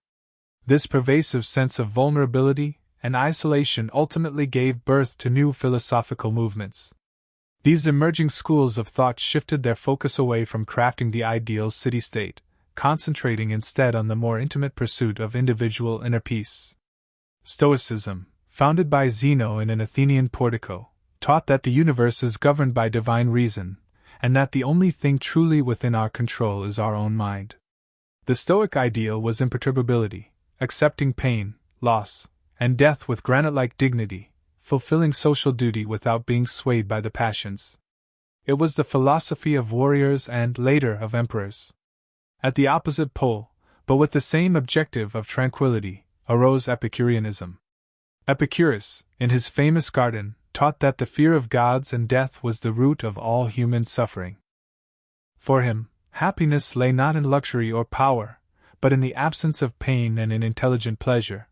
This pervasive sense of vulnerability and isolation ultimately gave birth to new philosophical movements. These emerging schools of thought shifted their focus away from crafting the ideal city-state, concentrating instead on the more intimate pursuit of individual inner peace. Stoicism, founded by Zeno in an Athenian portico, taught that the universe is governed by divine reason, and that the only thing truly within our control is our own mind. The Stoic ideal was imperturbability, accepting pain, loss, and death with granite-like dignity, fulfilling social duty without being swayed by the passions. It was the philosophy of warriors and, later, of emperors. At the opposite pole, but with the same objective of tranquility, arose Epicureanism. Epicurus, in his famous garden, taught that the fear of gods and death was the root of all human suffering. For him, happiness lay not in luxury or power, but in the absence of pain and in intelligent pleasure.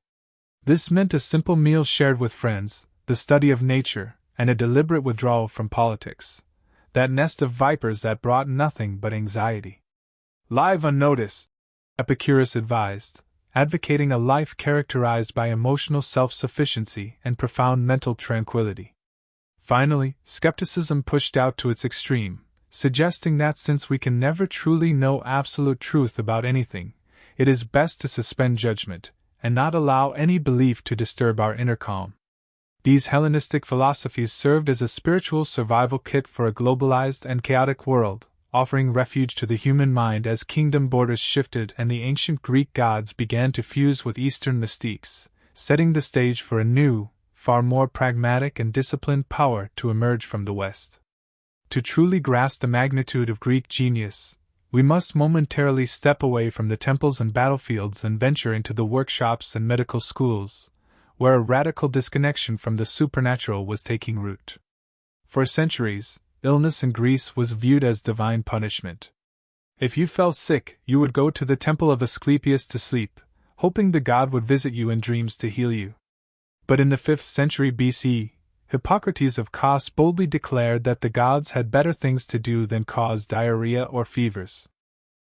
This meant a simple meal shared with friends, the study of nature, and a deliberate withdrawal from politics, that nest of vipers that brought nothing but anxiety. Live unnoticed, Epicurus advised, advocating a life characterized by emotional self-sufficiency and profound mental tranquility. Finally, skepticism pushed out to its extreme, suggesting that since we can never truly know absolute truth about anything, it is best to suspend judgment, and not allow any belief to disturb our inner calm. These Hellenistic philosophies served as a spiritual survival kit for a globalized and chaotic world, offering refuge to the human mind as kingdom borders shifted and the ancient Greek gods began to fuse with Eastern mystiques, setting the stage for a new, far more pragmatic and disciplined power to emerge from the West. To truly grasp the magnitude of Greek genius, we must momentarily step away from the temples and battlefields and venture into the workshops and medical schools, where a radical disconnection from the supernatural was taking root. For centuries, illness in Greece was viewed as divine punishment. If you fell sick, you would go to the temple of Asclepius to sleep, hoping the god would visit you in dreams to heal you. But in the 5th century BC, Hippocrates of Kos boldly declared that the gods had better things to do than cause diarrhea or fevers.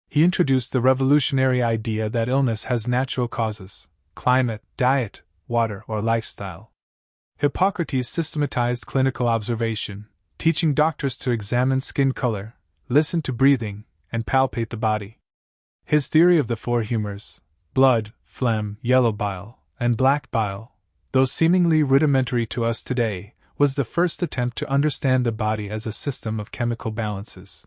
He introduced the revolutionary idea that illness has natural causes: climate, diet, water, or lifestyle. Hippocrates systematized clinical observation, teaching doctors to examine skin color, listen to breathing, and palpate the body. His theory of the four humors, blood, phlegm, yellow bile, and black bile, though seemingly rudimentary to us today, was the first attempt to understand the body as a system of chemical balances.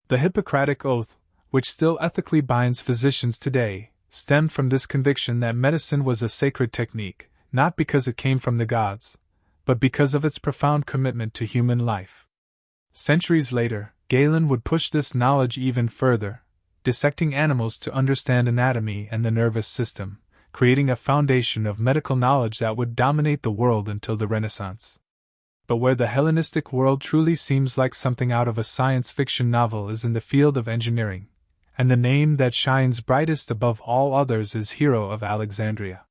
The Hippocratic Oath, which still ethically binds physicians today, stemmed from this conviction that medicine was a sacred technique, not because it came from the gods, but because of its profound commitment to human life. Centuries later, Galen would push this knowledge even further, dissecting animals to understand anatomy and the nervous system, creating a foundation of medical knowledge that would dominate the world until the Renaissance. But where the Hellenistic world truly seems like something out of a science fiction novel is in the field of engineering, and the name that shines brightest above all others is Hero of Alexandria.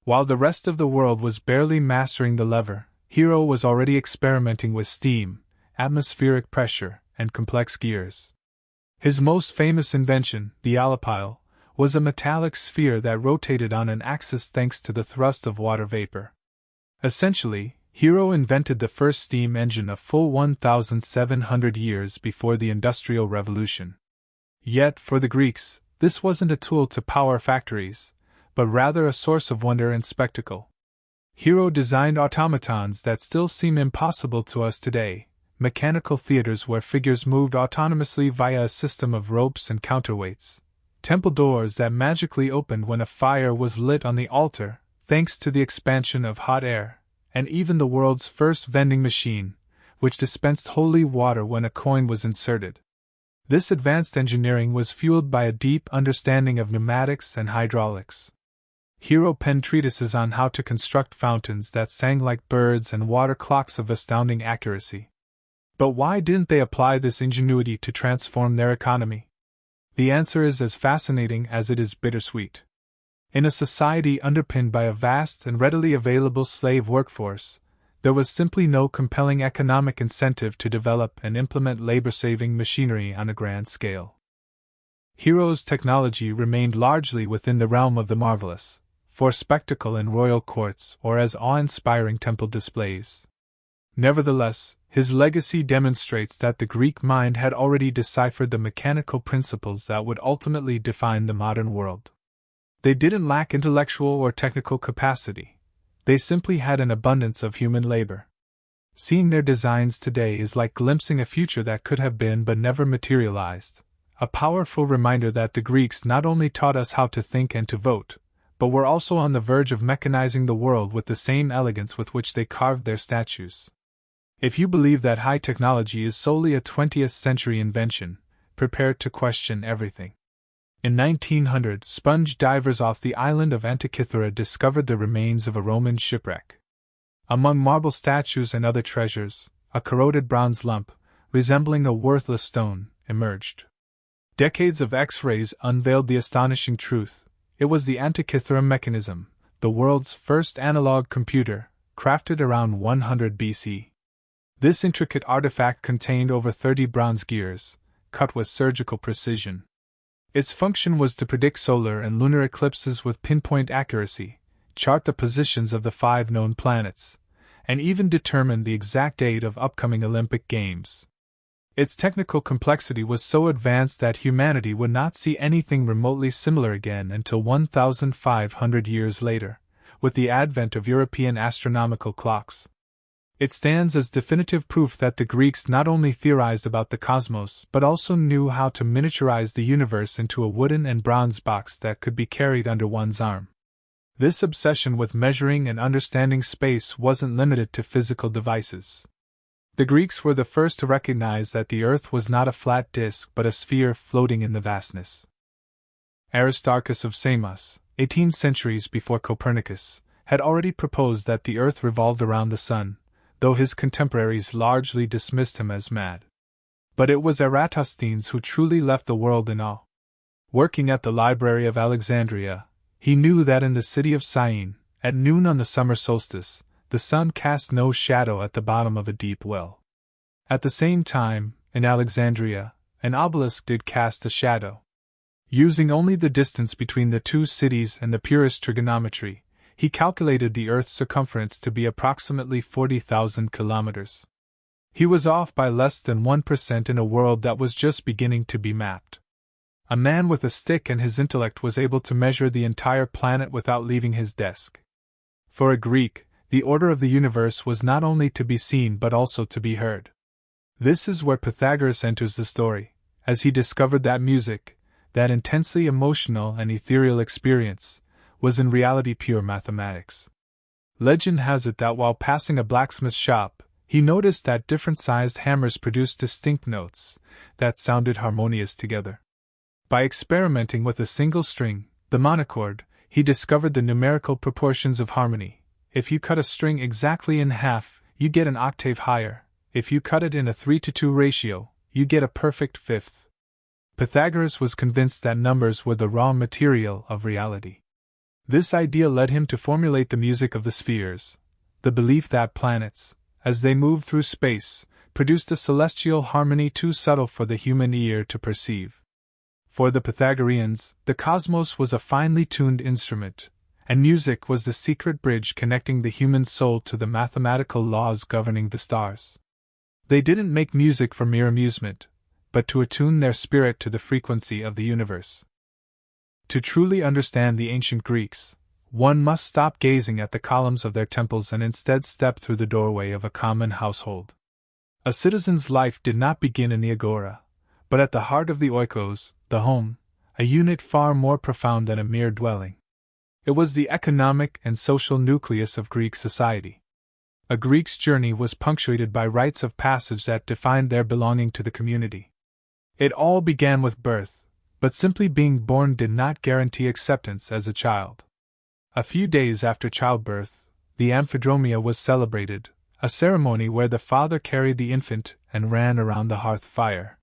While the rest of the world was barely mastering the lever, Hero was already experimenting with steam, atmospheric pressure, and complex gears. His most famous invention, the allopile, was a metallic sphere that rotated on an axis thanks to the thrust of water vapor. Essentially, Hero invented the first steam engine a full 1,700 years before the Industrial Revolution. Yet, for the Greeks, this wasn't a tool to power factories, but rather a source of wonder and spectacle. Hero designed automatons that still seem impossible to us today, mechanical theaters where figures moved autonomously via a system of ropes and counterweights, temple doors that magically opened when a fire was lit on the altar, thanks to the expansion of hot air, and even the world's first vending machine, which dispensed holy water when a coin was inserted. This advanced engineering was fueled by a deep understanding of pneumatics and hydraulics. Hero penned treatises on how to construct fountains that sang like birds and water clocks of astounding accuracy. But why didn't they apply this ingenuity to transform their economy? The answer is as fascinating as it is bittersweet. In a society underpinned by a vast and readily available slave workforce, there was simply no compelling economic incentive to develop and implement labor-saving machinery on a grand scale. Hero's technology remained largely within the realm of the marvelous, for spectacle in royal courts or as awe-inspiring temple displays. Nevertheless, his legacy demonstrates that the Greek mind had already deciphered the mechanical principles that would ultimately define the modern world. They didn't lack intellectual or technical capacity. They simply had an abundance of human labor. Seeing their designs today is like glimpsing a future that could have been but never materialized, a powerful reminder that the Greeks not only taught us how to think and to vote, but were also on the verge of mechanizing the world with the same elegance with which they carved their statues. If you believe that high technology is solely a 20th century invention, prepare to question everything. In 1900, sponge divers off the island of Antikythera discovered the remains of a Roman shipwreck. Among marble statues and other treasures, a corroded bronze lump, resembling a worthless stone, emerged. Decades of X-rays unveiled the astonishing truth. It was the Antikythera mechanism, the world's first analog computer, crafted around 100 BC. This intricate artifact contained over 30 bronze gears, cut with surgical precision. Its function was to predict solar and lunar eclipses with pinpoint accuracy, chart the positions of the 5 known planets, and even determine the exact date of upcoming Olympic Games. Its technical complexity was so advanced that humanity would not see anything remotely similar again until 1,500 years later, with the advent of European astronomical clocks. It stands as definitive proof that the Greeks not only theorized about the cosmos but also knew how to miniaturize the universe into a wooden and bronze box that could be carried under one's arm. This obsession with measuring and understanding space wasn't limited to physical devices. The Greeks were the first to recognize that the Earth was not a flat disk but a sphere floating in the vastness. Aristarchus of Samos, 18 centuries before Copernicus, had already proposed that the Earth revolved around the Sun, though his contemporaries largely dismissed him as mad. But it was Eratosthenes who truly left the world in awe. Working at the Library of Alexandria, he knew that in the city of Syene, at noon on the summer solstice, the sun cast no shadow at the bottom of a deep well. At the same time, in Alexandria, an obelisk did cast a shadow. Using only the distance between the two cities and the purest trigonometry, he calculated the Earth's circumference to be approximately 40,000 kilometers. He was off by less than 1% in a world that was just beginning to be mapped. A man with a stick and his intellect was able to measure the entire planet without leaving his desk. For a Greek, the order of the universe was not only to be seen but also to be heard. This is where Pythagoras enters the story, as he discovered that music, that intensely emotional and ethereal experience, was in reality pure mathematics. Legend has it that while passing a blacksmith's shop, he noticed that different-sized hammers produced distinct notes that sounded harmonious together. By experimenting with a single string, the monochord, he discovered the numerical proportions of harmony. If you cut a string exactly in half, you get an octave higher. If you cut it in a 3-to-2 ratio, you get a perfect fifth. Pythagoras was convinced that numbers were the raw material of reality. This idea led him to formulate the music of the spheres, the belief that planets, as they moved through space, produced a celestial harmony too subtle for the human ear to perceive. For the Pythagoreans, the cosmos was a finely tuned instrument, and music was the secret bridge connecting the human soul to the mathematical laws governing the stars. They didn't make music for mere amusement, but to attune their spirit to the frequency of the universe. To truly understand the ancient Greeks, one must stop gazing at the columns of their temples and instead step through the doorway of a common household. A citizen's life did not begin in the agora, but at the heart of the oikos, the home, a unit far more profound than a mere dwelling. It was the economic and social nucleus of Greek society. A Greek's journey was punctuated by rites of passage that defined their belonging to the community. It all began with birth, but simply being born did not guarantee acceptance as a child. A few days after childbirth, the amphidromia was celebrated, a ceremony where the father carried the infant and ran around the hearth fire.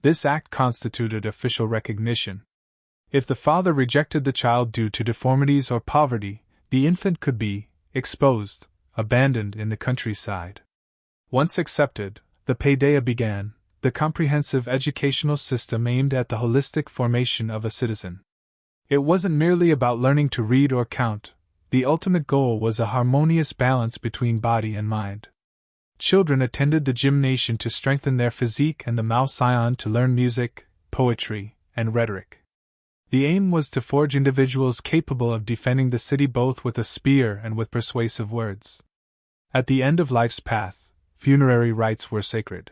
This act constituted official recognition. If the father rejected the child due to deformities or poverty, the infant could be exposed, abandoned in the countryside. Once accepted, the paideia began, the comprehensive educational system aimed at the holistic formation of a citizen. It wasn't merely about learning to read or count, the ultimate goal was a harmonious balance between body and mind. Children attended the gymnasium to strengthen their physique and the mouseion to learn music, poetry, and rhetoric. The aim was to forge individuals capable of defending the city both with a spear and with persuasive words. At the end of life's path, funerary rites were sacred.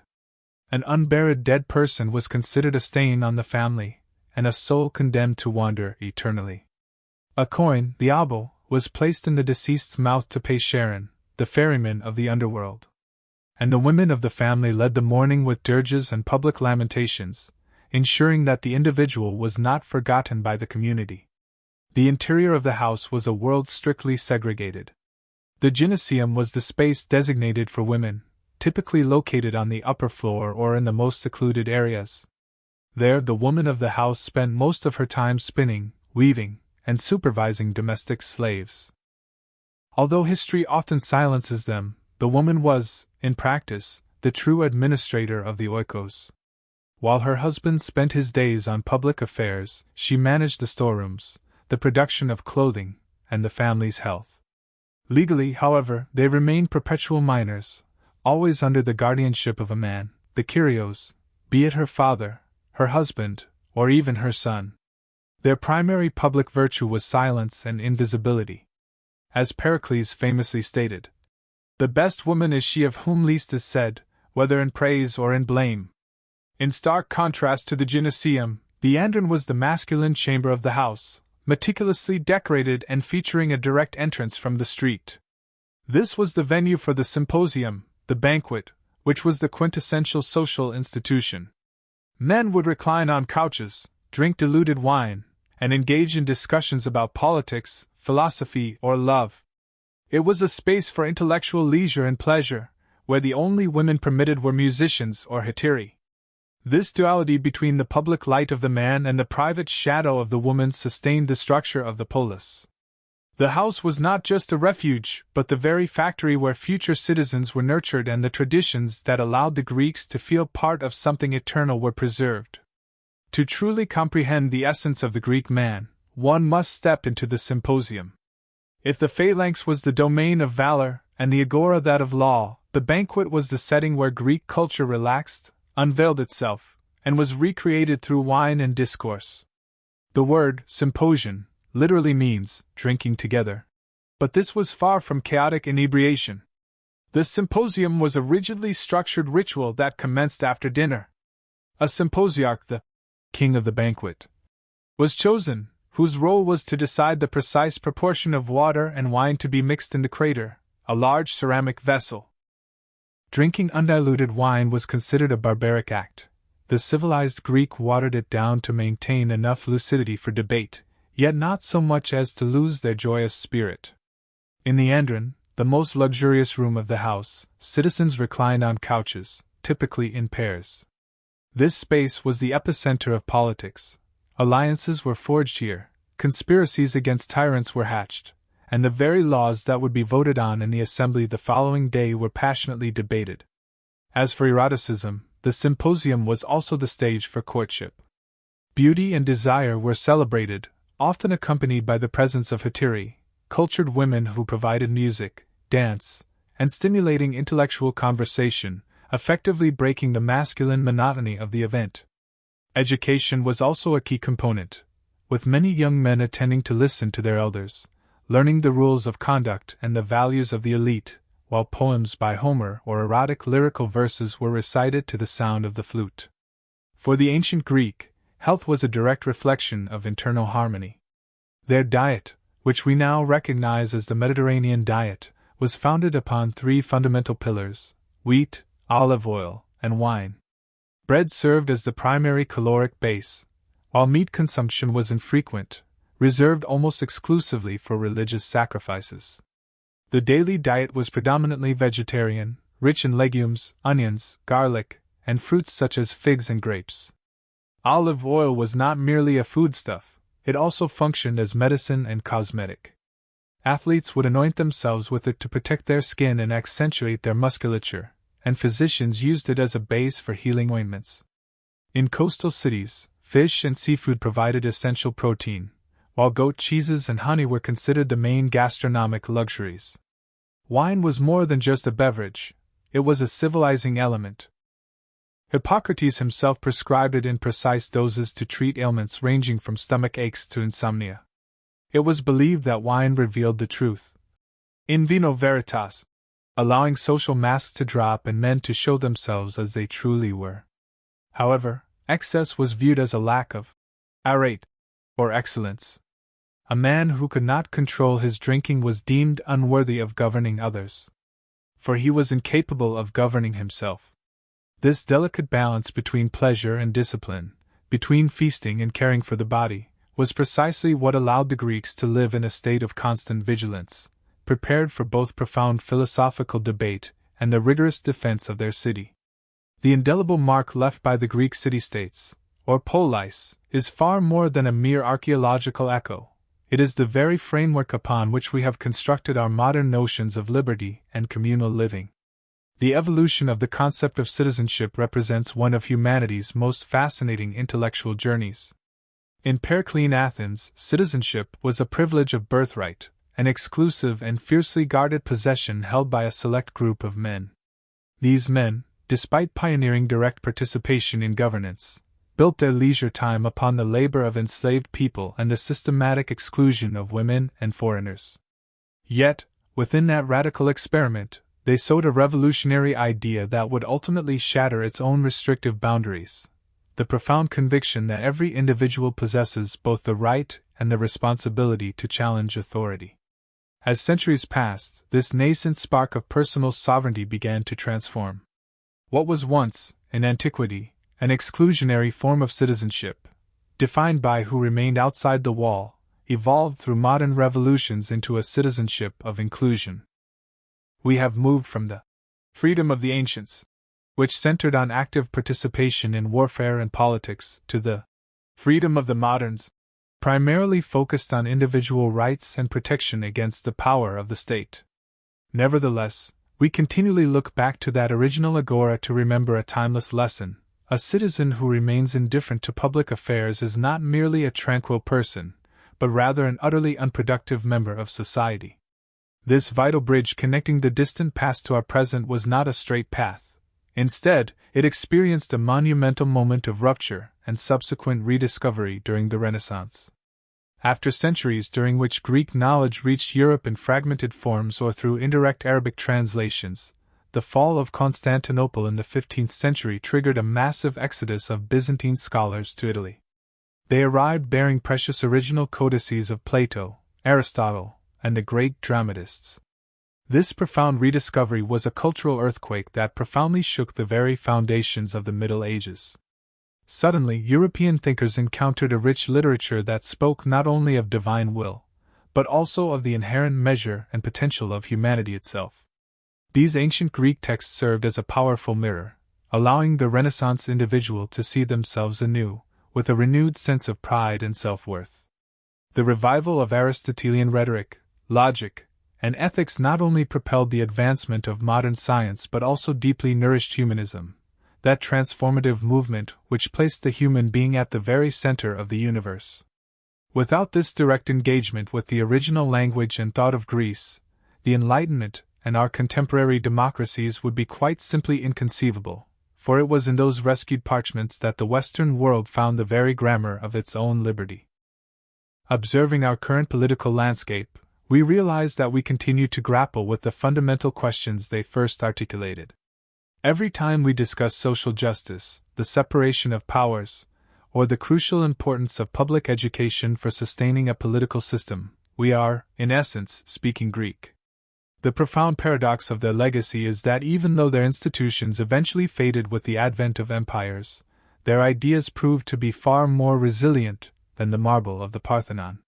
An unburied dead person was considered a stain on the family, and a soul condemned to wander eternally. A coin, the obol, was placed in the deceased's mouth to pay Charon, the ferryman of the underworld. And the women of the family led the mourning with dirges and public lamentations, ensuring that the individual was not forgotten by the community. The interior of the house was a world strictly segregated. The gymnasium was the space designated for women, typically located on the upper floor or in the most secluded areas. There, the woman of the house spent most of her time spinning, weaving, and supervising domestic slaves. Although history often silences them, the woman was, in practice, the true administrator of the oikos. While her husband spent his days on public affairs, she managed the storerooms, the production of clothing, and the family's health. Legally, however, they remained perpetual minors, always under the guardianship of a man, the Kyrios, be it her father, her husband, or even her son. Their primary public virtue was silence and invisibility. As Pericles famously stated, "The best woman is she of whom least is said, whether in praise or in blame." In stark contrast to the gymnasium, the andron was the masculine chamber of the house, meticulously decorated and featuring a direct entrance from the street. This was the venue for the symposium, the banquet, which was the quintessential social institution. Men would recline on couches, drink diluted wine, and engage in discussions about politics, philosophy, or love. It was a space for intellectual leisure and pleasure, where the only women permitted were musicians or hetairæ. This duality between the public light of the man and the private shadow of the woman sustained the structure of the polis. The house was not just a refuge, but the very factory where future citizens were nurtured and the traditions that allowed the Greeks to feel part of something eternal were preserved. To truly comprehend the essence of the Greek man, one must step into the symposium. If the phalanx was the domain of valor and the agora that of law, the banquet was the setting where Greek culture relaxed, unveiled itself, and was recreated through wine and discourse. The word symposium literally means drinking together. But this was far from chaotic inebriation. The symposium was a rigidly structured ritual that commenced after dinner. A symposiarch, the king of the banquet, was chosen, whose role was to decide the precise proportion of water and wine to be mixed in the crater, a large ceramic vessel. Drinking undiluted wine was considered a barbaric act. The civilized Greek watered it down to maintain enough lucidity for debate, yet not so much as to lose their joyous spirit. In the andron, the most luxurious room of the house, citizens reclined on couches, typically in pairs. This space was the epicenter of politics. Alliances were forged here, conspiracies against tyrants were hatched, and the very laws that would be voted on in the assembly the following day were passionately debated. As for eroticism, the symposium was also the stage for courtship. Beauty and desire were celebrated, often accompanied by the presence of hetairæ, cultured women who provided music, dance, and stimulating intellectual conversation, effectively breaking the masculine monotony of the event. Education was also a key component, with many young men attending to listen to their elders, learning the rules of conduct and the values of the elite, while poems by Homer or erotic lyrical verses were recited to the sound of the flute. For the ancient Greek, health was a direct reflection of internal harmony. Their diet, which we now recognize as the Mediterranean diet, was founded upon three fundamental pillars: wheat, olive oil, and wine. Bread served as the primary caloric base, while meat consumption was infrequent, reserved almost exclusively for religious sacrifices. The daily diet was predominantly vegetarian, rich in legumes, onions, garlic, and fruits such as figs and grapes. Olive oil was not merely a foodstuff, it also functioned as medicine and cosmetic. Athletes would anoint themselves with it to protect their skin and accentuate their musculature, and physicians used it as a base for healing ointments. In coastal cities, fish and seafood provided essential protein, while goat cheeses and honey were considered the main gastronomic luxuries. Wine was more than just a beverage, it was a civilizing element. Hippocrates himself prescribed it in precise doses to treat ailments ranging from stomach aches to insomnia. It was believed that wine revealed the truth. In vino veritas, allowing social masks to drop and men to show themselves as they truly were. However, excess was viewed as a lack of arete, or excellence. A man who could not control his drinking was deemed unworthy of governing others, for he was incapable of governing himself. This delicate balance between pleasure and discipline, between feasting and caring for the body, was precisely what allowed the Greeks to live in a state of constant vigilance, prepared for both profound philosophical debate and the rigorous defense of their city. The indelible mark left by the Greek city-states, or polis, is far more than a mere archaeological echo. It is the very framework upon which we have constructed our modern notions of liberty and communal living. The evolution of the concept of citizenship represents one of humanity's most fascinating intellectual journeys. In Periclean Athens, citizenship was a privilege of birthright, an exclusive and fiercely guarded possession held by a select group of men. These men, despite pioneering direct participation in governance, built their leisure time upon the labor of enslaved people and the systematic exclusion of women and foreigners. Yet, within that radical experiment, they sowed a revolutionary idea that would ultimately shatter its own restrictive boundaries: the profound conviction that every individual possesses both the right and the responsibility to challenge authority. As centuries passed, this nascent spark of personal sovereignty began to transform. What was once, in antiquity, an exclusionary form of citizenship, defined by who remained outside the wall, evolved through modern revolutions into a citizenship of inclusion. We have moved from the freedom of the ancients, which centered on active participation in warfare and politics, to the freedom of the moderns, primarily focused on individual rights and protection against the power of the state. Nevertheless, we continually look back to that original agora to remember a timeless lesson: a citizen who remains indifferent to public affairs is not merely a tranquil person, but rather an utterly unproductive member of society. This vital bridge connecting the distant past to our present was not a straight path. Instead, it experienced a monumental moment of rupture and subsequent rediscovery during the Renaissance. After centuries during which Greek knowledge reached Europe in fragmented forms or through indirect Arabic translations, the fall of Constantinople in the 15th century triggered a massive exodus of Byzantine scholars to Italy. They arrived bearing precious original codices of Plato, Aristotle, and the great dramatists. This profound rediscovery was a cultural earthquake that profoundly shook the very foundations of the Middle Ages. Suddenly, European thinkers encountered a rich literature that spoke not only of divine will, but also of the inherent measure and potential of humanity itself. These ancient Greek texts served as a powerful mirror, allowing the Renaissance individual to see themselves anew, with a renewed sense of pride and self-worth. The revival of Aristotelian rhetoric, logic, and ethics not only propelled the advancement of modern science but also deeply nourished humanism, that transformative movement which placed the human being at the very center of the universe. Without this direct engagement with the original language and thought of Greece, the Enlightenment and our contemporary democracies would be quite simply inconceivable, for it was in those rescued parchments that the Western world found the very grammar of its own liberty. Observing our current political landscape, we realize that we continue to grapple with the fundamental questions they first articulated. Every time we discuss social justice, the separation of powers, or the crucial importance of public education for sustaining a political system, we are, in essence, speaking Greek. The profound paradox of their legacy is that even though their institutions eventually faded with the advent of empires, their ideas proved to be far more resilient than the marble of the Parthenon.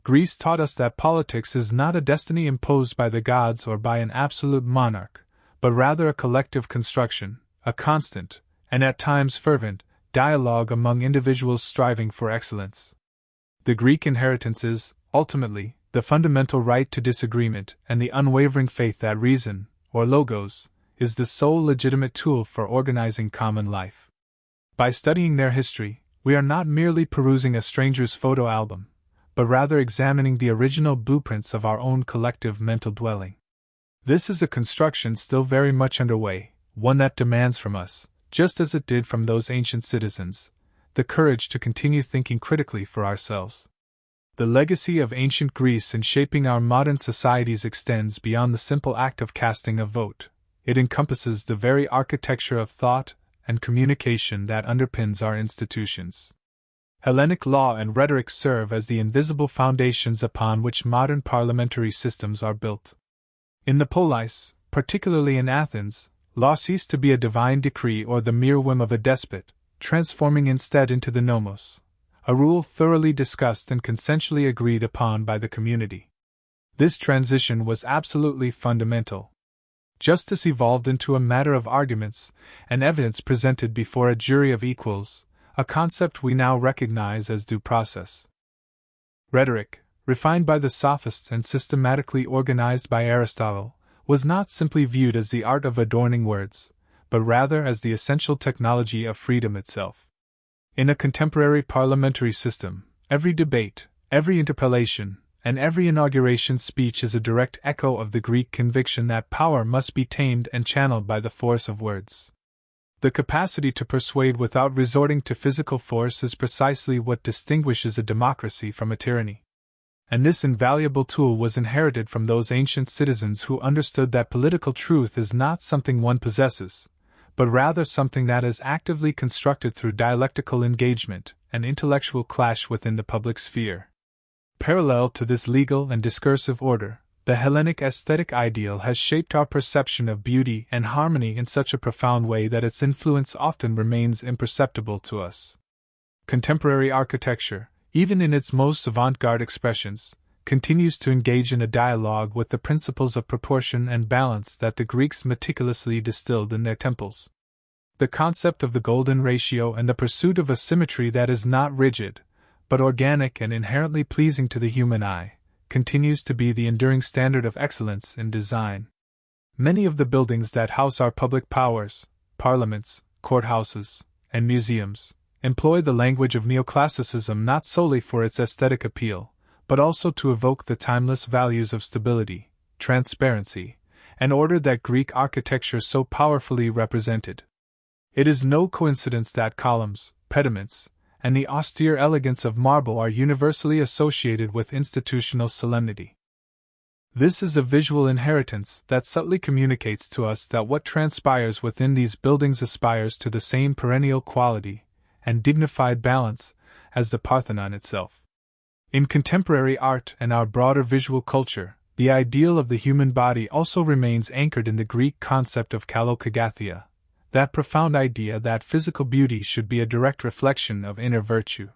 Greece taught us that politics is not a destiny imposed by the gods or by an absolute monarch, but rather a collective construction, a constant, and at times fervent, dialogue among individuals striving for excellence. The Greek inheritance is, ultimately, the fundamental right to disagreement and the unwavering faith that reason, or logos, is the sole legitimate tool for organizing common life. By studying their history, we are not merely perusing a stranger's photo album, but rather examining the original blueprints of our own collective mental dwelling. This is a construction still very much underway, one that demands from us, just as it did from those ancient citizens, the courage to continue thinking critically for ourselves. The legacy of ancient Greece in shaping our modern societies extends beyond the simple act of casting a vote. It encompasses the very architecture of thought and communication that underpins our institutions. Hellenic law and rhetoric serve as the invisible foundations upon which modern parliamentary systems are built. In the polis, particularly in Athens, law ceased to be a divine decree or the mere whim of a despot, transforming instead into the nomos, a rule thoroughly discussed and consensually agreed upon by the community. This transition was absolutely fundamental. Justice evolved into a matter of arguments and evidence presented before a jury of equals, a concept we now recognize as due process. Rhetoric, refined by the sophists and systematically organized by Aristotle, was not simply viewed as the art of adorning words, but rather as the essential technology of freedom itself. In a contemporary parliamentary system, every debate, every interpellation, and every inauguration speech is a direct echo of the Greek conviction that power must be tamed and channeled by the force of words. The capacity to persuade without resorting to physical force is precisely what distinguishes a democracy from a tyranny. and this invaluable tool was inherited from those ancient citizens who understood that political truth is not something one possesses, but rather something that is actively constructed through dialectical engagement and intellectual clash within the public sphere. Parallel to this legal and discursive order, the Hellenic aesthetic ideal has shaped our perception of beauty and harmony in such a profound way that its influence often remains imperceptible to us. Contemporary architecture, even in its most avant-garde expressions, continues to engage in a dialogue with the principles of proportion and balance that the Greeks meticulously distilled in their temples. The concept of the golden ratio and the pursuit of a symmetry that is not rigid, but organic and inherently pleasing to the human eye, continues to be the enduring standard of excellence in design. Many of the buildings that house our public powers, parliaments, courthouses, and museums, employ the language of neoclassicism not solely for its aesthetic appeal, but also to evoke the timeless values of stability, transparency, and order that Greek architecture so powerfully represented. It is no coincidence that columns, pediments, and the austere elegance of marble are universally associated with institutional solemnity. This is a visual inheritance that subtly communicates to us that what transpires within these buildings aspires to the same perennial quality and dignified balance as the Parthenon itself. In contemporary art and our broader visual culture, the ideal of the human body also remains anchored in the Greek concept of kalokagathia, that profound idea that physical beauty should be a direct reflection of inner virtue.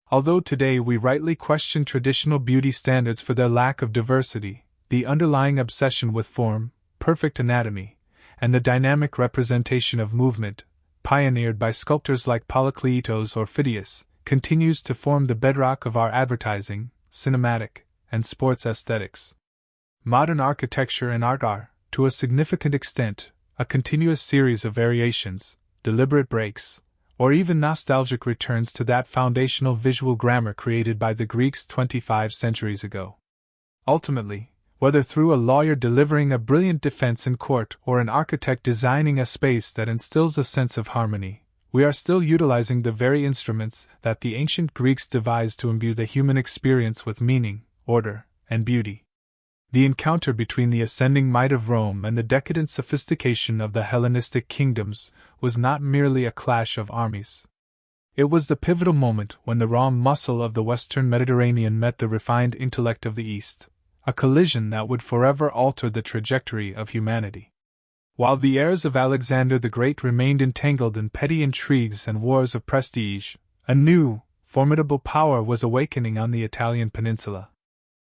Although today we rightly question traditional beauty standards for their lack of diversity, the underlying obsession with form, perfect anatomy, and the dynamic representation of movement, pioneered by sculptors like Polykleitos or Phidias, continues to form the bedrock of our advertising, cinematic, and sports aesthetics. Modern architecture and art are, to a significant extent, a continuous series of variations, deliberate breaks, or even nostalgic returns to that foundational visual grammar created by the Greeks 25 centuries ago. Ultimately, whether through a lawyer delivering a brilliant defense in court or an architect designing a space that instills a sense of harmony, we are still utilizing the very instruments that the ancient Greeks devised to imbue the human experience with meaning, order, and beauty. The encounter between the ascending might of Rome and the decadent sophistication of the Hellenistic kingdoms was not merely a clash of armies. It was the pivotal moment when the raw muscle of the Western Mediterranean met the refined intellect of the East, a collision that would forever alter the trajectory of humanity. While the heirs of Alexander the Great remained entangled in petty intrigues and wars of prestige, a new, formidable power was awakening on the Italian peninsula.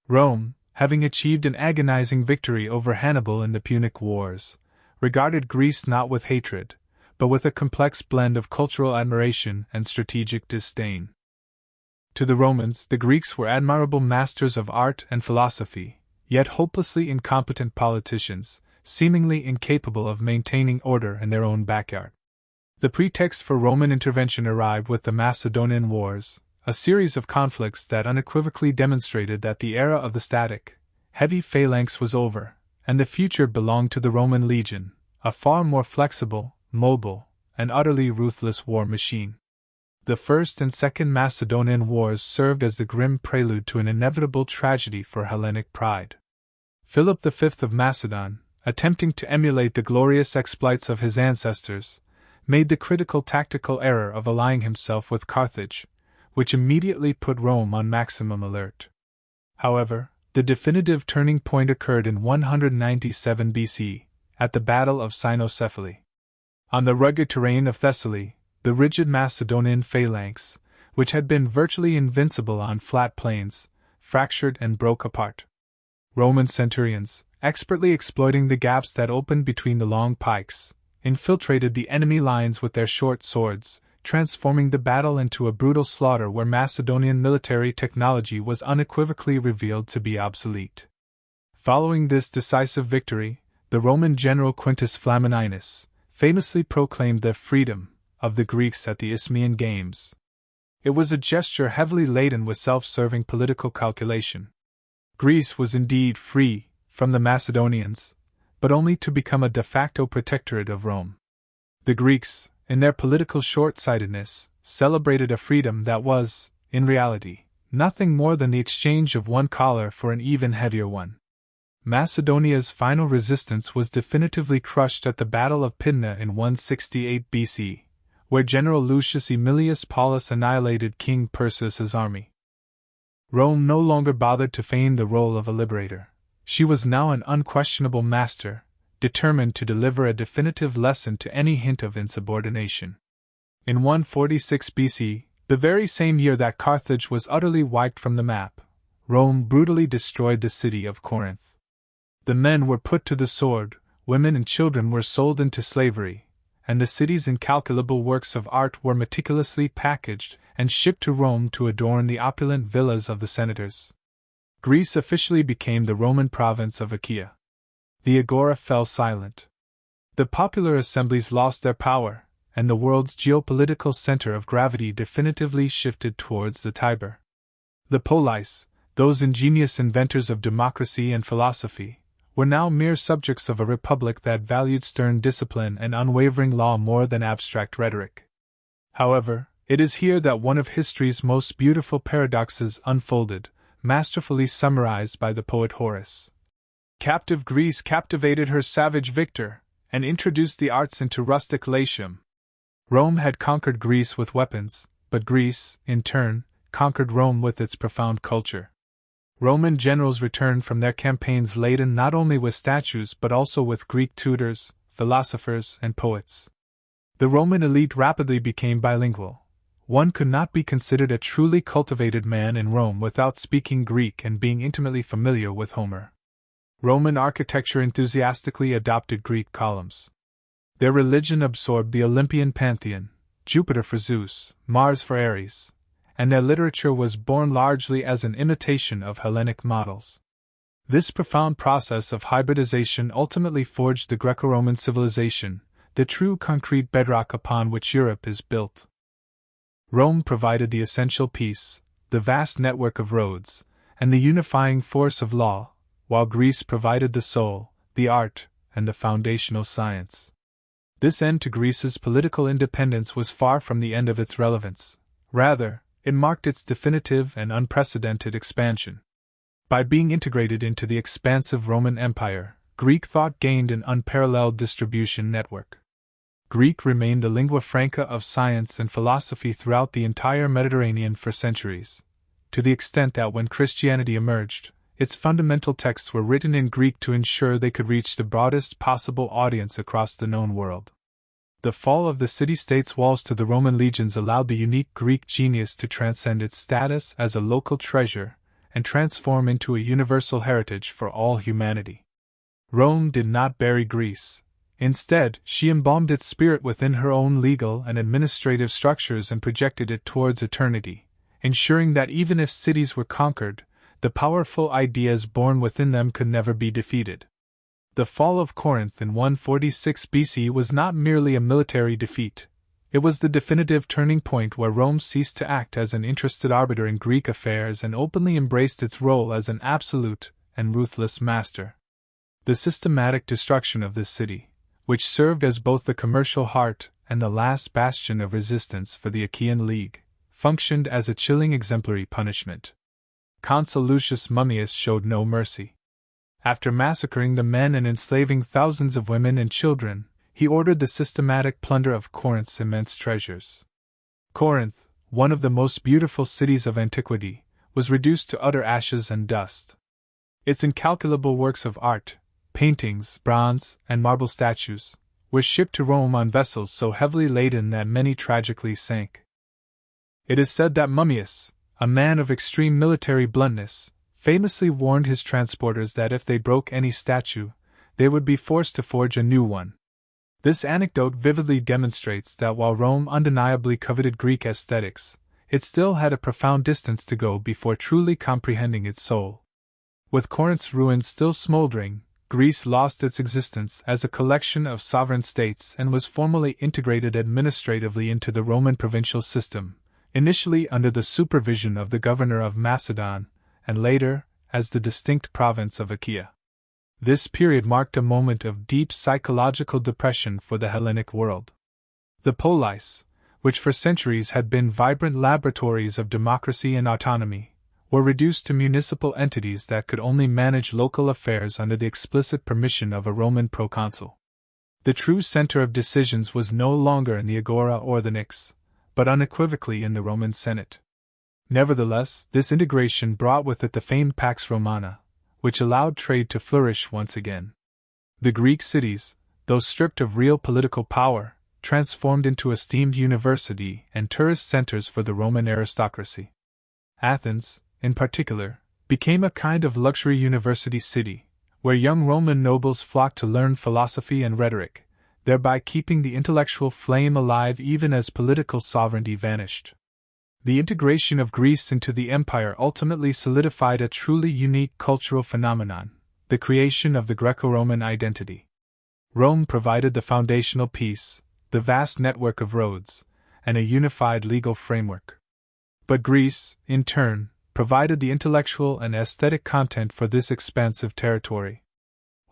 Rome, having achieved an agonizing victory over Hannibal in the Punic Wars, regarded Greece not with hatred, but with a complex blend of cultural admiration and strategic disdain. To the Romans, the Greeks were admirable masters of art and philosophy, yet hopelessly incompetent politicians, seemingly incapable of maintaining order in their own backyard. The pretext for Roman intervention arrived with the Macedonian Wars, a series of conflicts that unequivocally demonstrated that the era of the static, heavy phalanx was over, and the future belonged to the Roman legion, a far more flexible, mobile, and utterly ruthless war machine. The First and Second Macedonian Wars served as the grim prelude to an inevitable tragedy for Hellenic pride. Philip V of Macedon, attempting to emulate the glorious exploits of his ancestors, made the critical tactical error of allying himself with Carthage, which immediately put Rome on maximum alert. However, the definitive turning point occurred in 197 BC, at the Battle of Cynocephaly. On the rugged terrain of Thessaly, the rigid Macedonian phalanx, which had been virtually invincible on flat plains, fractured and broke apart. Roman centurions, expertly exploiting the gaps that opened between the long pikes, infiltrated the enemy lines with their short swords, transforming the battle into a brutal slaughter where Macedonian military technology was unequivocally revealed to be obsolete. Following this decisive victory, the Roman general Quintus Flamininus famously proclaimed the freedom of the Greeks at the Isthmian Games. It was a gesture heavily laden with self-serving political calculation. Greece was indeed free from the Macedonians, but only to become a de facto protectorate of Rome. The Greeks, in their political short-sightedness, celebrated a freedom that was, in reality, nothing more than the exchange of one collar for an even heavier one. Macedonia's final resistance was definitively crushed at the Battle of Pydna in 168 BC, where General Lucius Aemilius Paulus annihilated King Perseus's army. Rome no longer bothered to feign the role of a liberator. She was now an unquestionable master, determined to deliver a definitive lesson to any hint of insubordination. In 146 BC, the very same year that Carthage was utterly wiped from the map, Rome brutally destroyed the city of Corinth. The men were put to the sword, women and children were sold into slavery, and the city's incalculable works of art were meticulously packaged and shipped to Rome to adorn the opulent villas of the senators. Greece officially became the Roman province of Achaia. The agora fell silent. The popular assemblies lost their power, and the world's geopolitical center of gravity definitively shifted towards the Tiber. The polis, those ingenious inventors of democracy and philosophy, were now mere subjects of a republic that valued stern discipline and unwavering law more than abstract rhetoric. However, it is here that one of history's most beautiful paradoxes unfolded, masterfully summarized by the poet Horace. Captive Greece captivated her savage victor, and introduced the arts into rustic Latium. Rome had conquered Greece with weapons, but Greece, in turn, conquered Rome with its profound culture. Roman generals returned from their campaigns laden not only with statues but also with Greek tutors, philosophers, and poets. The Roman elite rapidly became bilingual. One could not be considered a truly cultivated man in Rome without speaking Greek and being intimately familiar with Homer. Roman architecture enthusiastically adopted Greek columns. Their religion absorbed the Olympian pantheon, Jupiter for Zeus, Mars for Ares, and their literature was born largely as an imitation of Hellenic models. This profound process of hybridization ultimately forged the Greco-Roman civilization, the true concrete bedrock upon which Europe is built. Rome provided the essential peace, the vast network of roads, and the unifying force of law, while Greece provided the soul, the art, and the foundational science. This end to Greece's political independence was far from the end of its relevance. Rather, it marked its definitive and unprecedented expansion. By being integrated into the expansive Roman Empire, Greek thought gained an unparalleled distribution network. Greek remained the lingua franca of science and philosophy throughout the entire Mediterranean for centuries, to the extent that when Christianity emerged, its fundamental texts were written in Greek to ensure they could reach the broadest possible audience across the known world. The fall of the city-state's walls to the Roman legions allowed the unique Greek genius to transcend its status as a local treasure and transform into a universal heritage for all humanity. Rome did not bury Greece. Instead, she embalmed its spirit within her own legal and administrative structures and projected it towards eternity, ensuring that even if cities were conquered, the powerful ideas born within them could never be defeated. The fall of Corinth in 146 BC was not merely a military defeat. It was the definitive turning point where Rome ceased to act as an interested arbiter in Greek affairs and openly embraced its role as an absolute and ruthless master. The systematic destruction of this city, which served as both the commercial heart and the last bastion of resistance for the Achaean League, functioned as a chilling exemplary punishment. Consul Lucius Mummius showed no mercy. After massacring the men and enslaving thousands of women and children, he ordered the systematic plunder of Corinth's immense treasures. Corinth, one of the most beautiful cities of antiquity, was reduced to utter ashes and dust. Its incalculable works of art, paintings, bronze, and marble statues, were shipped to Rome on vessels so heavily laden that many tragically sank. It is said that Mummius, a man of extreme military bluntness, famously warned his transporters that if they broke any statue, they would be forced to forge a new one. This anecdote vividly demonstrates that while Rome undeniably coveted Greek aesthetics, it still had a profound distance to go before truly comprehending its soul. With Corinth's ruins still smoldering, Greece lost its existence as a collection of sovereign states and was formally integrated administratively into the Roman provincial system, initially under the supervision of the governor of Macedon, and later, as the distinct province of Achaia. This period marked a moment of deep psychological depression for the Hellenic world. The polis, which for centuries had been vibrant laboratories of democracy and autonomy, were reduced to municipal entities that could only manage local affairs under the explicit permission of a Roman proconsul. The true center of decisions was no longer in the agora or the nix, but unequivocally in the Roman Senate. Nevertheless, this integration brought with it the famed Pax Romana, which allowed trade to flourish once again. The Greek cities, though stripped of real political power, transformed into esteemed university and tourist centers for the Roman aristocracy. Athens, in particular, became a kind of luxury university city, where young Roman nobles flocked to learn philosophy and rhetoric, thereby keeping the intellectual flame alive even as political sovereignty vanished. The integration of Greece into the empire ultimately solidified a truly unique cultural phenomenon, the creation of the Greco-Roman identity. Rome provided the foundational piece, the vast network of roads, and a unified legal framework. But Greece, in turn, provided the intellectual and aesthetic content for this expansive territory.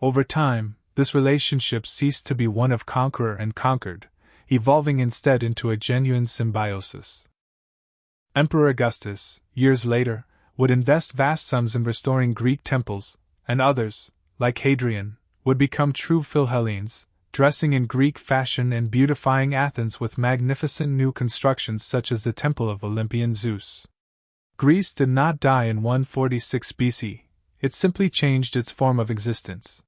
Over time, this relationship ceased to be one of conqueror and conquered, evolving instead into a genuine symbiosis. Emperor Augustus, years later, would invest vast sums in restoring Greek temples, and others, like Hadrian, would become true Philhellenes, dressing in Greek fashion and beautifying Athens with magnificent new constructions such as the Temple of Olympian Zeus. Greece did not die in 146 BC, it simply changed its form of existence.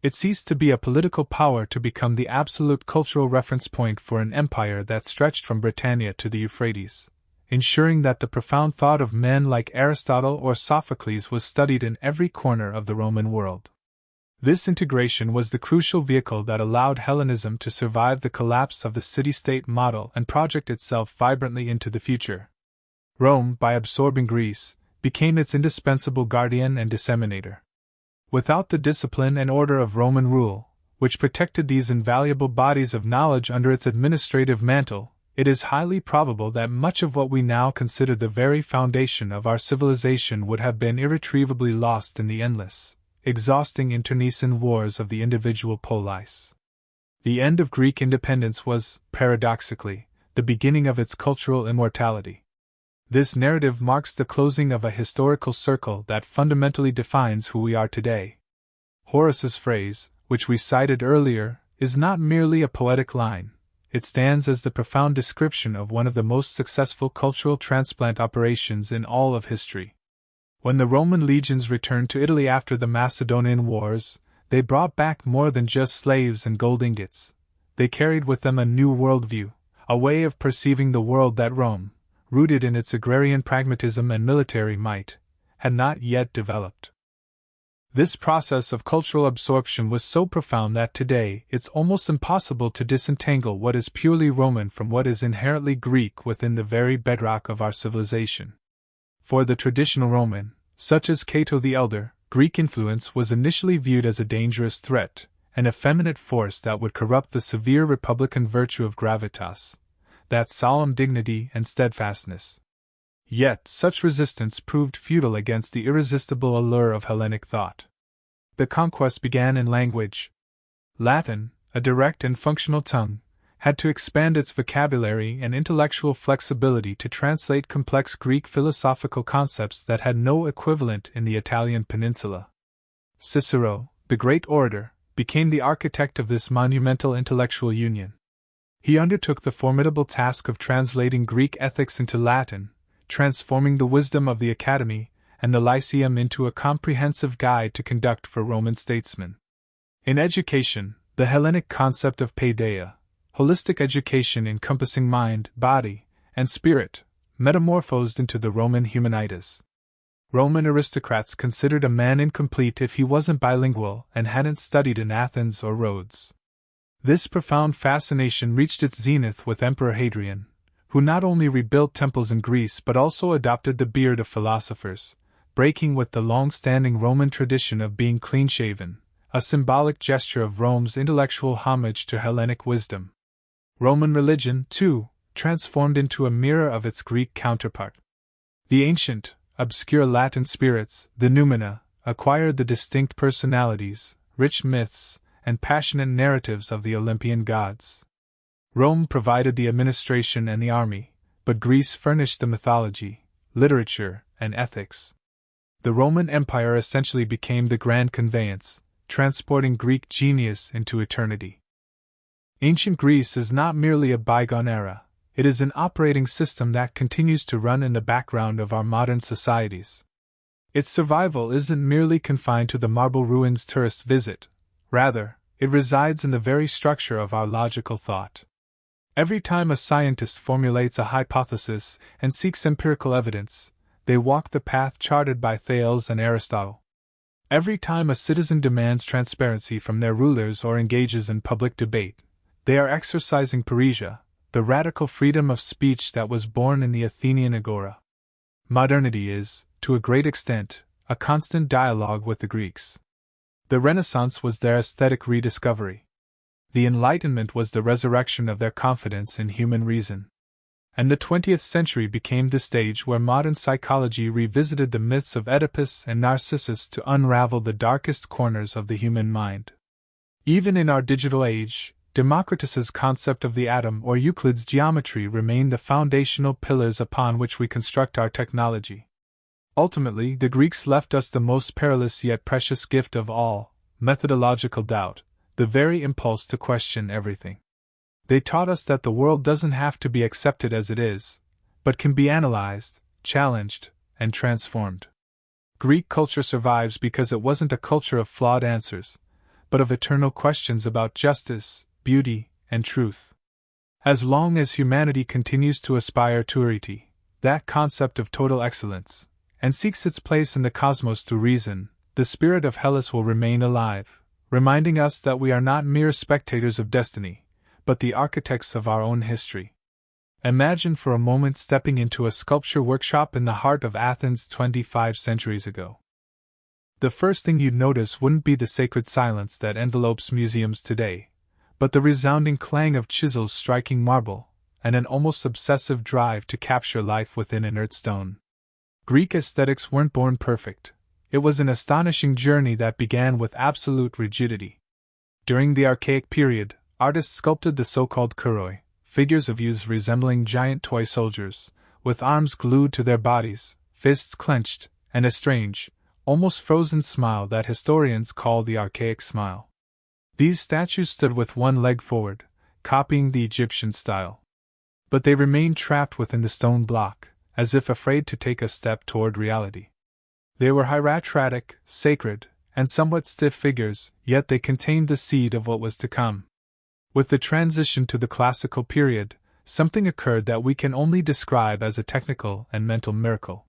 It ceased to be a political power to become the absolute cultural reference point for an empire that stretched from Britannia to the Euphrates, ensuring that the profound thought of men like Aristotle or Sophocles was studied in every corner of the Roman world. This integration was the crucial vehicle that allowed Hellenism to survive the collapse of the city-state model and project itself vibrantly into the future. Rome, by absorbing Greece, became its indispensable guardian and disseminator. Without the discipline and order of Roman rule, which protected these invaluable bodies of knowledge under its administrative mantle, it is highly probable that much of what we now consider the very foundation of our civilization would have been irretrievably lost in the endless, exhausting internecine wars of the individual polis. The end of Greek independence was, paradoxically, the beginning of its cultural immortality. This narrative marks the closing of a historical circle that fundamentally defines who we are today. Horace's phrase, which we cited earlier, is not merely a poetic line. It stands as the profound description of one of the most successful cultural transplant operations in all of history. When the Roman legions returned to Italy after the Macedonian Wars, they brought back more than just slaves and gold ingots. They carried with them a new worldview, a way of perceiving the world that Rome, rooted in its agrarian pragmatism and military might, had not yet developed. This process of cultural absorption was so profound that today it's almost impossible to disentangle what is purely Roman from what is inherently Greek within the very bedrock of our civilization. For the traditional Roman, such as Cato the Elder, Greek influence was initially viewed as a dangerous threat, an effeminate force that would corrupt the severe republican virtue of gravitas, that solemn dignity and steadfastness. Yet such resistance proved futile against the irresistible allure of Hellenic thought. The conquest began in language. Latin, a direct and functional tongue, had to expand its vocabulary and intellectual flexibility to translate complex Greek philosophical concepts that had no equivalent in the Italian peninsula. Cicero, the great orator, became the architect of this monumental intellectual union. He undertook the formidable task of translating Greek ethics into Latin, transforming the wisdom of the Academy and the Lyceum into a comprehensive guide to conduct for Roman statesmen. In education, the Hellenic concept of paideia, holistic education encompassing mind, body, and spirit, metamorphosed into the Roman humanitas. Roman aristocrats considered a man incomplete if he wasn't bilingual and hadn't studied in Athens or Rhodes. This profound fascination reached its zenith with Emperor Hadrian, who not only rebuilt temples in Greece but also adopted the beard of philosophers, breaking with the long-standing Roman tradition of being clean-shaven, a symbolic gesture of Rome's intellectual homage to Hellenic wisdom. Roman religion, too, transformed into a mirror of its Greek counterpart. The ancient, obscure Latin spirits, the noumena, acquired the distinct personalities, rich myths, and passionate narratives of the Olympian gods. Rome provided the administration and the army, but Greece furnished the mythology, literature, and ethics. The Roman Empire essentially became the grand conveyance, transporting Greek genius into eternity. Ancient Greece is not merely a bygone era, it is an operating system that continues to run in the background of our modern societies. Its survival isn't merely confined to the marble ruins tourists visit, rather, it resides in the very structure of our logical thought. Every time a scientist formulates a hypothesis and seeks empirical evidence, they walk the path charted by Thales and Aristotle. Every time a citizen demands transparency from their rulers or engages in public debate, they are exercising parrhesia, the radical freedom of speech that was born in the Athenian agora. Modernity is, to a great extent, a constant dialogue with the Greeks. The Renaissance was their aesthetic rediscovery. The Enlightenment was the resurrection of their confidence in human reason. And the 20th century became the stage where modern psychology revisited the myths of Oedipus and Narcissus to unravel the darkest corners of the human mind. Even in our digital age, Democritus's concept of the atom or Euclid's geometry remain the foundational pillars upon which we construct our technology. Ultimately, the Greeks left us the most perilous yet precious gift of all, methodological doubt, the very impulse to question everything. They taught us that the world doesn't have to be accepted as it is, but can be analyzed, challenged, and transformed. Greek culture survives because it wasn't a culture of flawed answers, but of eternal questions about justice, beauty, and truth. As long as humanity continues to aspire to arete, that concept of total excellence, and seeks its place in the cosmos through reason, the spirit of Hellas will remain alive, reminding us that we are not mere spectators of destiny, but the architects of our own history. Imagine for a moment stepping into a sculpture workshop in the heart of Athens 25 centuries ago. The first thing you'd notice wouldn't be the sacred silence that envelopes museums today, but the resounding clang of chisels striking marble, and an almost obsessive drive to capture life within inert stone. Greek aesthetics weren't born perfect. It was an astonishing journey that began with absolute rigidity. During the Archaic period, artists sculpted the so-called kuroi, figures of youths resembling giant toy soldiers, with arms glued to their bodies, fists clenched, and a strange, almost frozen smile that historians call the archaic smile. These statues stood with one leg forward, copying the Egyptian style. But they remained trapped within the stone block, as if afraid to take a step toward reality. They were hieratic, sacred, and somewhat stiff figures, yet they contained the seed of what was to come. With the transition to the classical period, something occurred that we can only describe as a technical and mental miracle.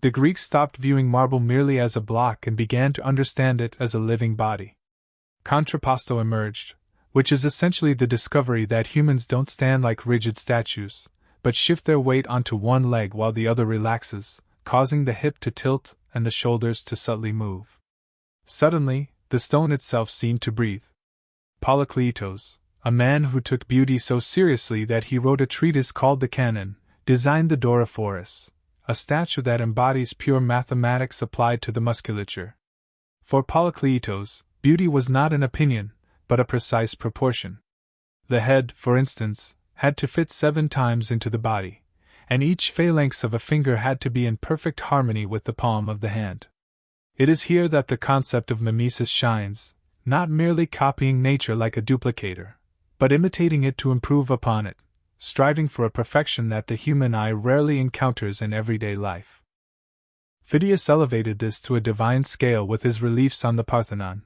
The Greeks stopped viewing marble merely as a block and began to understand it as a living body. Contrapposto emerged, which is essentially the discovery that humans don't stand like rigid statues, but shift their weight onto one leg while the other relaxes, causing the hip to tilt and the shoulders to subtly move. Suddenly, the stone itself seemed to breathe. Polykleitos, a man who took beauty so seriously that he wrote a treatise called the Canon, designed the Dorophorus, a statue that embodies pure mathematics applied to the musculature. For Polykleitos, beauty was not an opinion, but a precise proportion. The head, for instance, had to fit 7 times into the body, and each phalanx of a finger had to be in perfect harmony with the palm of the hand. It is here that the concept of mimesis shines, not merely copying nature like a duplicator, but imitating it to improve upon it, striving for a perfection that the human eye rarely encounters in everyday life. Phidias elevated this to a divine scale with his reliefs on the Parthenon,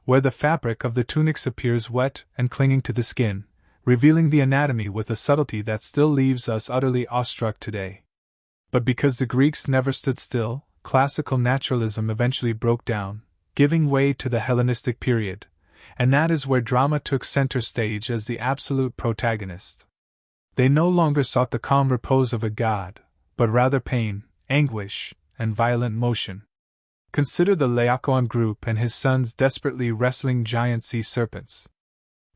where the fabric of the tunics appears wet and clinging to the skin, revealing the anatomy with a subtlety that still leaves us utterly awestruck today. But because the Greeks never stood still, classical naturalism eventually broke down, giving way to the Hellenistic period, and that is where drama took center stage as the absolute protagonist. They no longer sought the calm repose of a god, but rather pain, anguish, and violent motion. Consider the Laocoon group and his sons desperately wrestling giant sea serpents.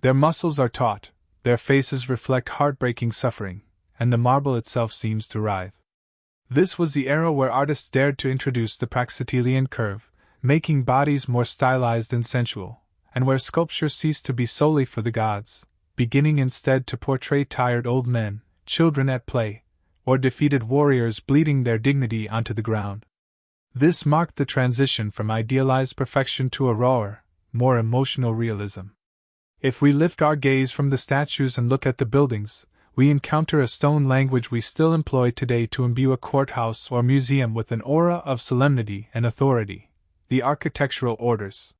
Their muscles are taut, their faces reflect heartbreaking suffering, and the marble itself seems to writhe. This was the era where artists dared to introduce the Praxitelean curve, making bodies more stylized and sensual, and where sculpture ceased to be solely for the gods, beginning instead to portray tired old men, children at play, or defeated warriors bleeding their dignity onto the ground. This marked the transition from idealized perfection to a rawer, more emotional realism. If we lift our gaze from the statues and look at the buildings, we encounter a stone language we still employ today to imbue a courthouse or museum with an aura of solemnity and authority: the architectural orders.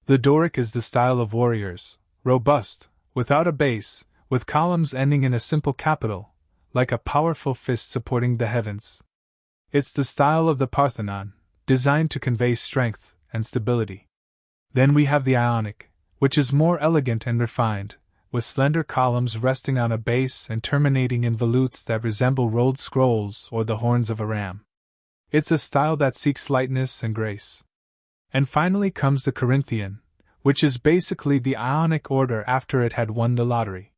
The Doric is the style of warriors, robust, without a base, with columns ending in a simple capital, like a powerful fist supporting the heavens. It's the style of the Parthenon, designed to convey strength and stability. Then we have the Ionic, which is more elegant and refined, with slender columns resting on a base and terminating in volutes that resemble rolled scrolls or the horns of a ram. It's a style that seeks lightness and grace. And finally comes the Corinthian, which is basically the Ionic order after it had won the lottery.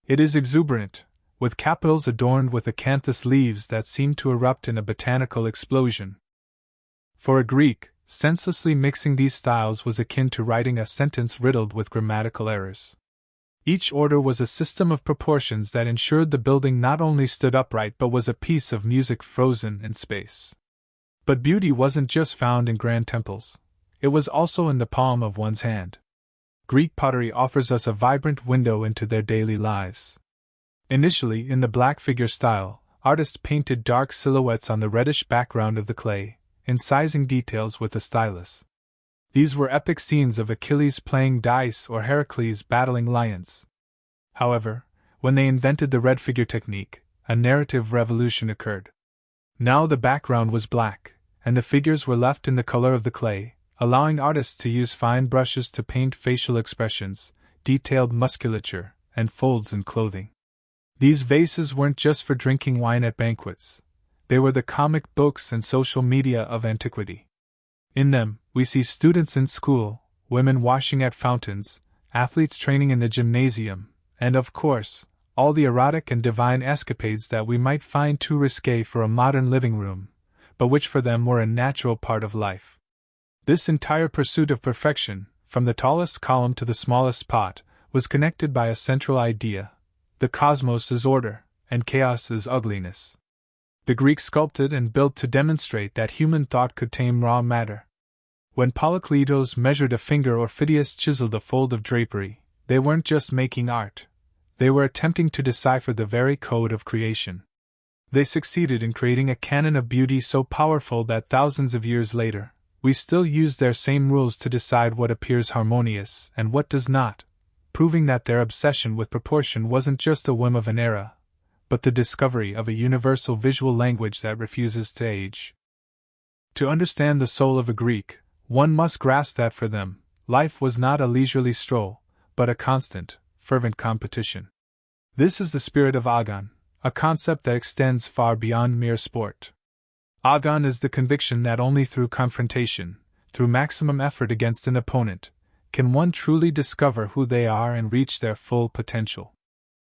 It is exuberant, with capitals adorned with acanthus leaves that seem to erupt in a botanical explosion. For a Greek, senselessly mixing these styles was akin to writing a sentence riddled with grammatical errors. Each order was a system of proportions that ensured the building not only stood upright but was a piece of music frozen in space. But beauty wasn't just found in grand temples. It was also in the palm of one's hand. Greek pottery offers us a vibrant window into their daily lives. Initially, in the black figure style, artists painted dark silhouettes on the reddish background of the clay, incising details with a stylus. These were epic scenes of Achilles playing dice or Heracles battling lions. However, when they invented the red figure technique, a narrative revolution occurred. Now the background was black, and the figures were left in the color of the clay, allowing artists to use fine brushes to paint facial expressions, detailed musculature, and folds in clothing. These vases weren't just for drinking wine at banquets. They were the comic books and social media of antiquity. In them, we see students in school, women washing at fountains, athletes training in the gymnasium, and of course, all the erotic and divine escapades that we might find too risque for a modern living room, but which for them were a natural part of life. This entire pursuit of perfection, from the tallest column to the smallest pot, was connected by a central idea: the cosmos is order, and chaos is ugliness. The Greeks sculpted and built to demonstrate that human thought could tame raw matter. When Polykleitos measured a finger or Phidias chiseled a fold of drapery, they weren't just making art. They were attempting to decipher the very code of creation. They succeeded in creating a canon of beauty so powerful that thousands of years later, we still use their same rules to decide what appears harmonious and what does not, proving that their obsession with proportion wasn't just a whim of an era, but the discovery of a universal visual language that refuses to age. To understand the soul of a Greek, one must grasp that for them, life was not a leisurely stroll, but a constant, fervent competition. This is the spirit of agon, a concept that extends far beyond mere sport. Agon is the conviction that only through confrontation, through maximum effort against an opponent, can one truly discover who they are and reach their full potential.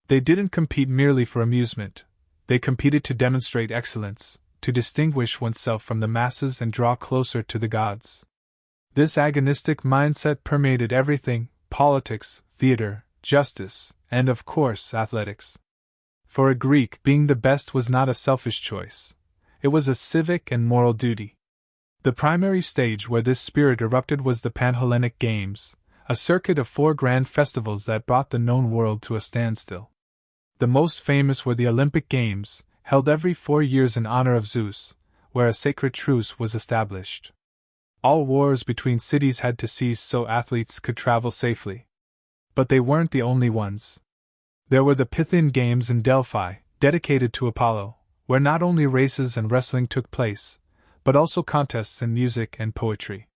They didn't compete merely for amusement. They competed to demonstrate excellence, to distinguish oneself from the masses and draw closer to the gods. This agonistic mindset permeated everything: politics, theater, justice, and of course, athletics. For a Greek, being the best was not a selfish choice. It was a civic and moral duty. The primary stage where this spirit erupted was the Pan-Hellenic Games, a circuit of 4 grand festivals that brought the known world to a standstill. The most famous were the Olympic Games, held every 4 years in honor of Zeus, where a sacred truce was established. All wars between cities had to cease so athletes could travel safely. But they weren't the only ones. There were the Pythian Games in Delphi, dedicated to Apollo, where not only races and wrestling took place, but also contests in music and poetry.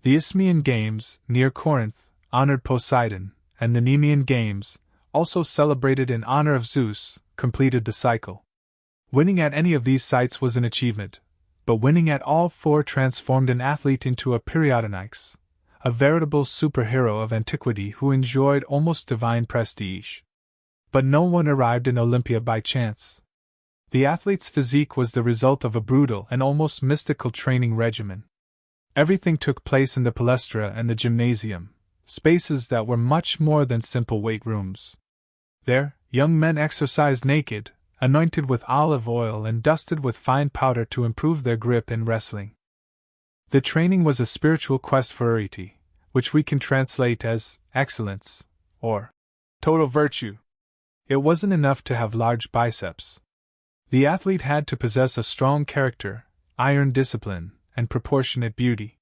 The Isthmian Games, near Corinth, honored Poseidon, and the Nemean Games, also celebrated in honor of Zeus, completed the cycle. Winning at any of these sites was an achievement, but winning at all 4 transformed an athlete into a periodonix, a veritable superhero of antiquity who enjoyed almost divine prestige. But no one arrived in Olympia by chance. The athlete's physique was the result of a brutal and almost mystical training regimen. Everything took place in the palestra and the gymnasium, spaces that were much more than simple weight rooms. There, young men exercised naked, anointed with olive oil and dusted with fine powder to improve their grip in wrestling. The training was a spiritual quest for arete, which we can translate as excellence, or total virtue. It wasn't enough to have large biceps. The athlete had to possess a strong character, iron discipline, and proportionate beauty.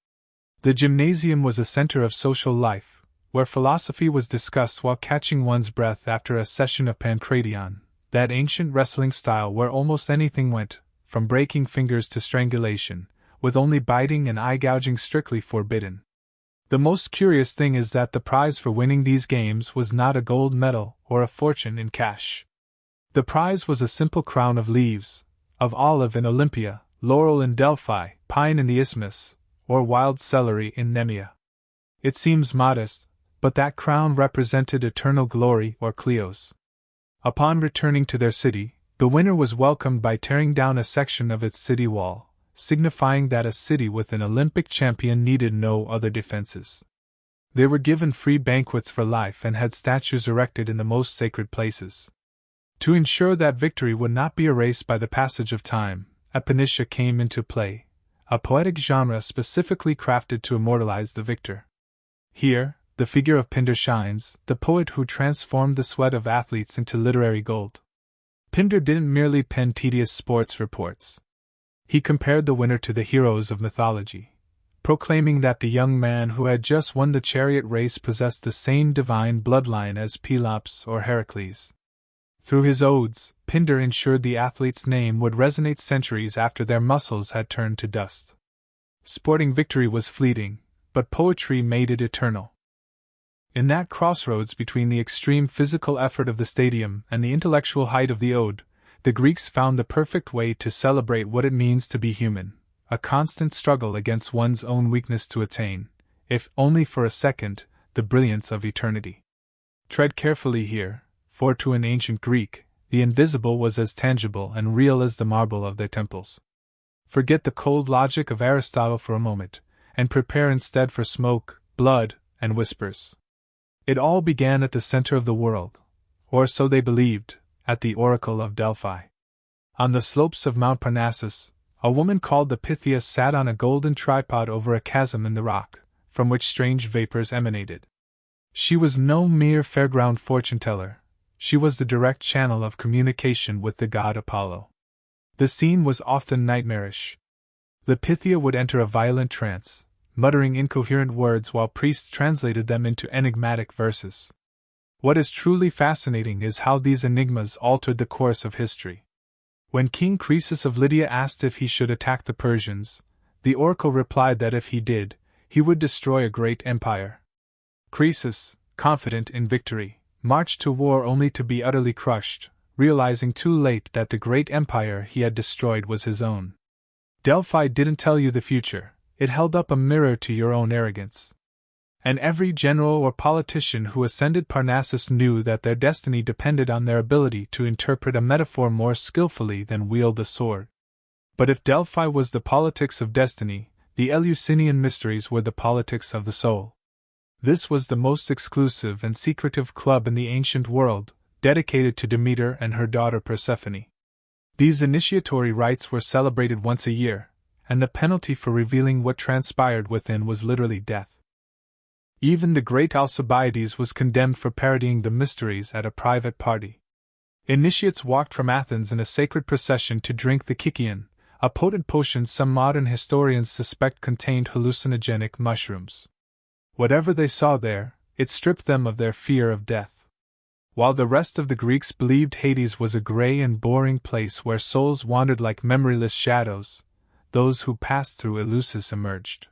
The gymnasium was a center of social life, where philosophy was discussed while catching one's breath after a session of pancration, that ancient wrestling style where almost anything went, from breaking fingers to strangulation, with only biting and eye-gouging strictly forbidden. The most curious thing is that the prize for winning these games was not a gold medal or a fortune in cash. The prize was a simple crown of leaves, of olive in Olympia, laurel in Delphi, pine in the Isthmus, or wild celery in Nemea. It seems modest, but that crown represented eternal glory or kleos. Upon returning to their city, the winner was welcomed by tearing down a section of its city wall, signifying that a city with an Olympic champion needed no other defenses. They were given free banquets for life and had statues erected in the most sacred places. To ensure that victory would not be erased by the passage of time, eponychia came into play, a poetic genre specifically crafted to immortalize the victor. Here, the figure of Pindar shines, the poet who transformed the sweat of athletes into literary gold. Pindar didn't merely pen tedious sports reports. He compared the winner to the heroes of mythology, proclaiming that the young man who had just won the chariot race possessed the same divine bloodline as Pelops or Heracles. Through his odes, Pindar ensured the athlete's name would resonate centuries after their muscles had turned to dust. Sporting victory was fleeting, but poetry made it eternal. In that crossroads between the extreme physical effort of the stadium and the intellectual height of the ode, the Greeks found the perfect way to celebrate what it means to be human, a constant struggle against one's own weakness to attain, if only for a second, the brilliance of eternity. Tread carefully here, for to an ancient Greek, the invisible was as tangible and real as the marble of their temples. Forget the cold logic of Aristotle for a moment, and prepare instead for smoke, blood, and whispers. It all began at the center of the world, or so they believed, at the Oracle of Delphi. On the slopes of Mount Parnassus, a woman called the Pythia sat on a golden tripod over a chasm in the rock, from which strange vapors emanated. She was no mere fairground fortune-teller. She was the direct channel of communication with the god Apollo. The scene was often nightmarish. The Pythia would enter a violent trance, muttering incoherent words while priests translated them into enigmatic verses. What is truly fascinating is how these enigmas altered the course of history. When King Croesus of Lydia asked if he should attack the Persians, the oracle replied that if he did, he would destroy a great empire. Croesus, confident in victory, marched to war only to be utterly crushed, realizing too late that the great empire he had destroyed was his own. Delphi didn't tell you the future, it held up a mirror to your own arrogance. And every general or politician who ascended Parnassus knew that their destiny depended on their ability to interpret a metaphor more skillfully than wield a sword. But if Delphi was the politics of destiny, the Eleusinian mysteries were the politics of the soul. This was the most exclusive and secretive club in the ancient world, dedicated to Demeter and her daughter Persephone. These initiatory rites were celebrated once a year, and the penalty for revealing what transpired within was literally death. Even the great Alcibiades was condemned for parodying the mysteries at a private party. Initiates walked from Athens in a sacred procession to drink the Kykeon, a potent potion some modern historians suspect contained hallucinogenic mushrooms. Whatever they saw there, it stripped them of their fear of death. While the rest of the Greeks believed Hades was a gray and boring place where souls wandered like memoryless shadows, those who passed through Eleusis emerged.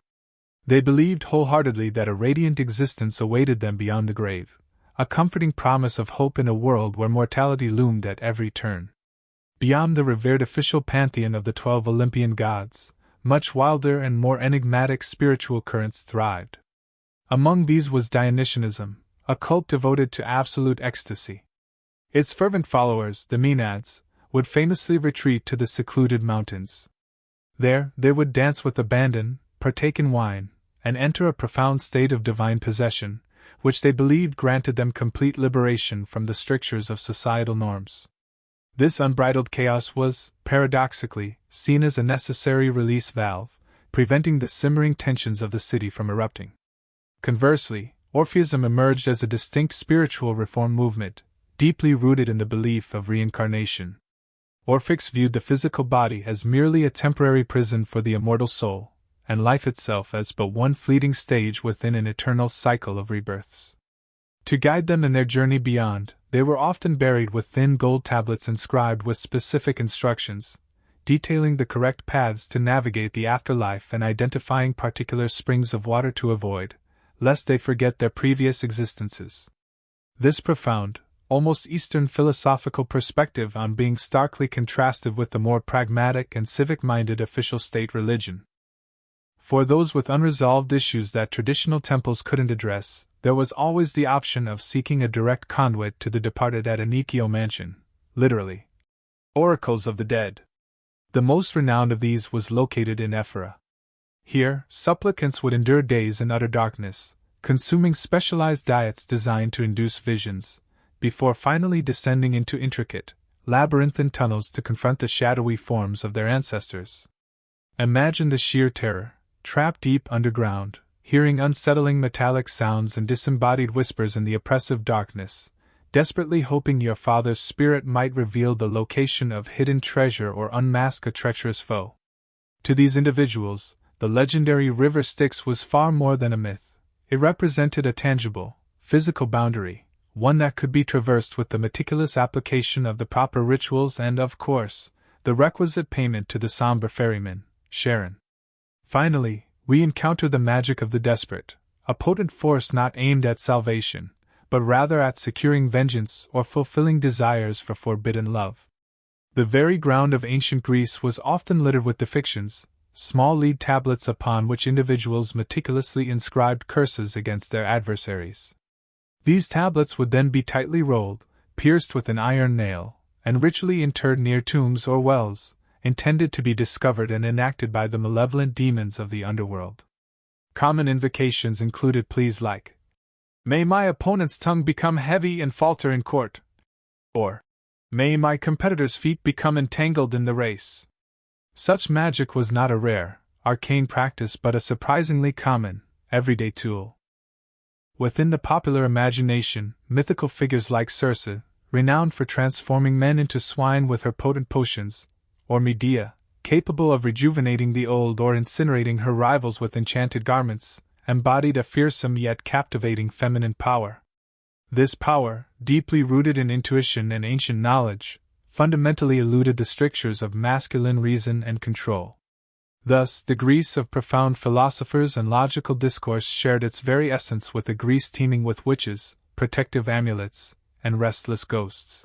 They believed wholeheartedly that a radiant existence awaited them beyond the grave, a comforting promise of hope in a world where mortality loomed at every turn. Beyond the revered official pantheon of the 12 Olympian gods, much wilder and more enigmatic spiritual currents thrived. Among these was Dionysianism, a cult devoted to absolute ecstasy. Its fervent followers, the Maenads, would famously retreat to the secluded mountains. There, they would dance with abandon, partake in wine, and enter a profound state of divine possession, which they believed granted them complete liberation from the strictures of societal norms. This unbridled chaos was, paradoxically, seen as a necessary release valve, preventing the simmering tensions of the city from erupting. Conversely, Orpheism emerged as a distinct spiritual reform movement, deeply rooted in the belief of reincarnation. Orphics viewed the physical body as merely a temporary prison for the immortal soul, and life itself as but one fleeting stage within an eternal cycle of rebirths. To guide them in their journey beyond, they were often buried with thin gold tablets inscribed with specific instructions, detailing the correct paths to navigate the afterlife and identifying particular springs of water to avoid, lest they forget their previous existences. This profound, almost Eastern philosophical perspective on being starkly contrasted with the more pragmatic and civic-minded official state religion. For those with unresolved issues that traditional temples couldn't address, there was always the option of seeking a direct conduit to the departed at a Nikio mansion, literally, oracles of the dead. The most renowned of these was located in Ephora. Here, supplicants would endure days in utter darkness, consuming specialized diets designed to induce visions, before finally descending into intricate, labyrinthine tunnels to confront the shadowy forms of their ancestors. Imagine the sheer terror, trapped deep underground, hearing unsettling metallic sounds and disembodied whispers in the oppressive darkness, desperately hoping your father's spirit might reveal the location of hidden treasure or unmask a treacherous foe. To these individuals, the legendary river Styx was far more than a myth. It represented a tangible, physical boundary, one that could be traversed with the meticulous application of the proper rituals and, of course, the requisite payment to the somber ferryman, Charon. Finally, we encounter the magic of the desperate, a potent force not aimed at salvation, but rather at securing vengeance or fulfilling desires for forbidden love. The very ground of ancient Greece was often littered with depictions, small lead tablets upon which individuals meticulously inscribed curses against their adversaries. These tablets would then be tightly rolled, pierced with an iron nail, and ritually interred near tombs or wells, intended to be discovered and enacted by the malevolent demons of the underworld. Common invocations included pleas like, "May my opponent's tongue become heavy and falter in court," or, "May my competitor's feet become entangled in the race." Such magic was not a rare, arcane practice but a surprisingly common, everyday tool. Within the popular imagination, mythical figures like Circe, renowned for transforming men into swine with her potent potions, or Medea, capable of rejuvenating the old or incinerating her rivals with enchanted garments, embodied a fearsome yet captivating feminine power. This power, deeply rooted in intuition and ancient knowledge, fundamentally eluded the strictures of masculine reason and control. Thus, the Greece of profound philosophers and logical discourse shared its very essence with a Greece teeming with witches, protective amulets, and restless ghosts.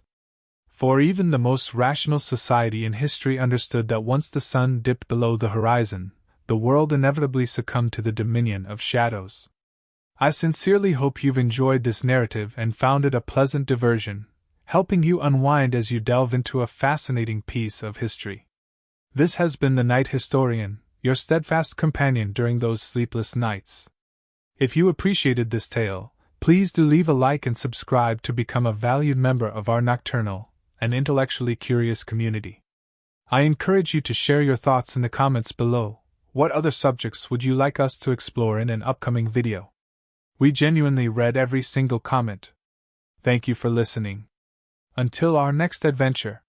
For even the most rational society in history understood that once the sun dipped below the horizon, the world inevitably succumbed to the dominion of shadows. I sincerely hope you've enjoyed this narrative and found it a pleasant diversion, helping you unwind as you delve into a fascinating piece of history. This has been the Night Historian, your steadfast companion during those sleepless nights. If you appreciated this tale, please do leave a like and subscribe to become a valued member of our nocturnal and intellectually curious community. I encourage you to share your thoughts in the comments below. What other subjects would you like us to explore in an upcoming video? We genuinely read every single comment. Thank you for listening. Until our next adventure.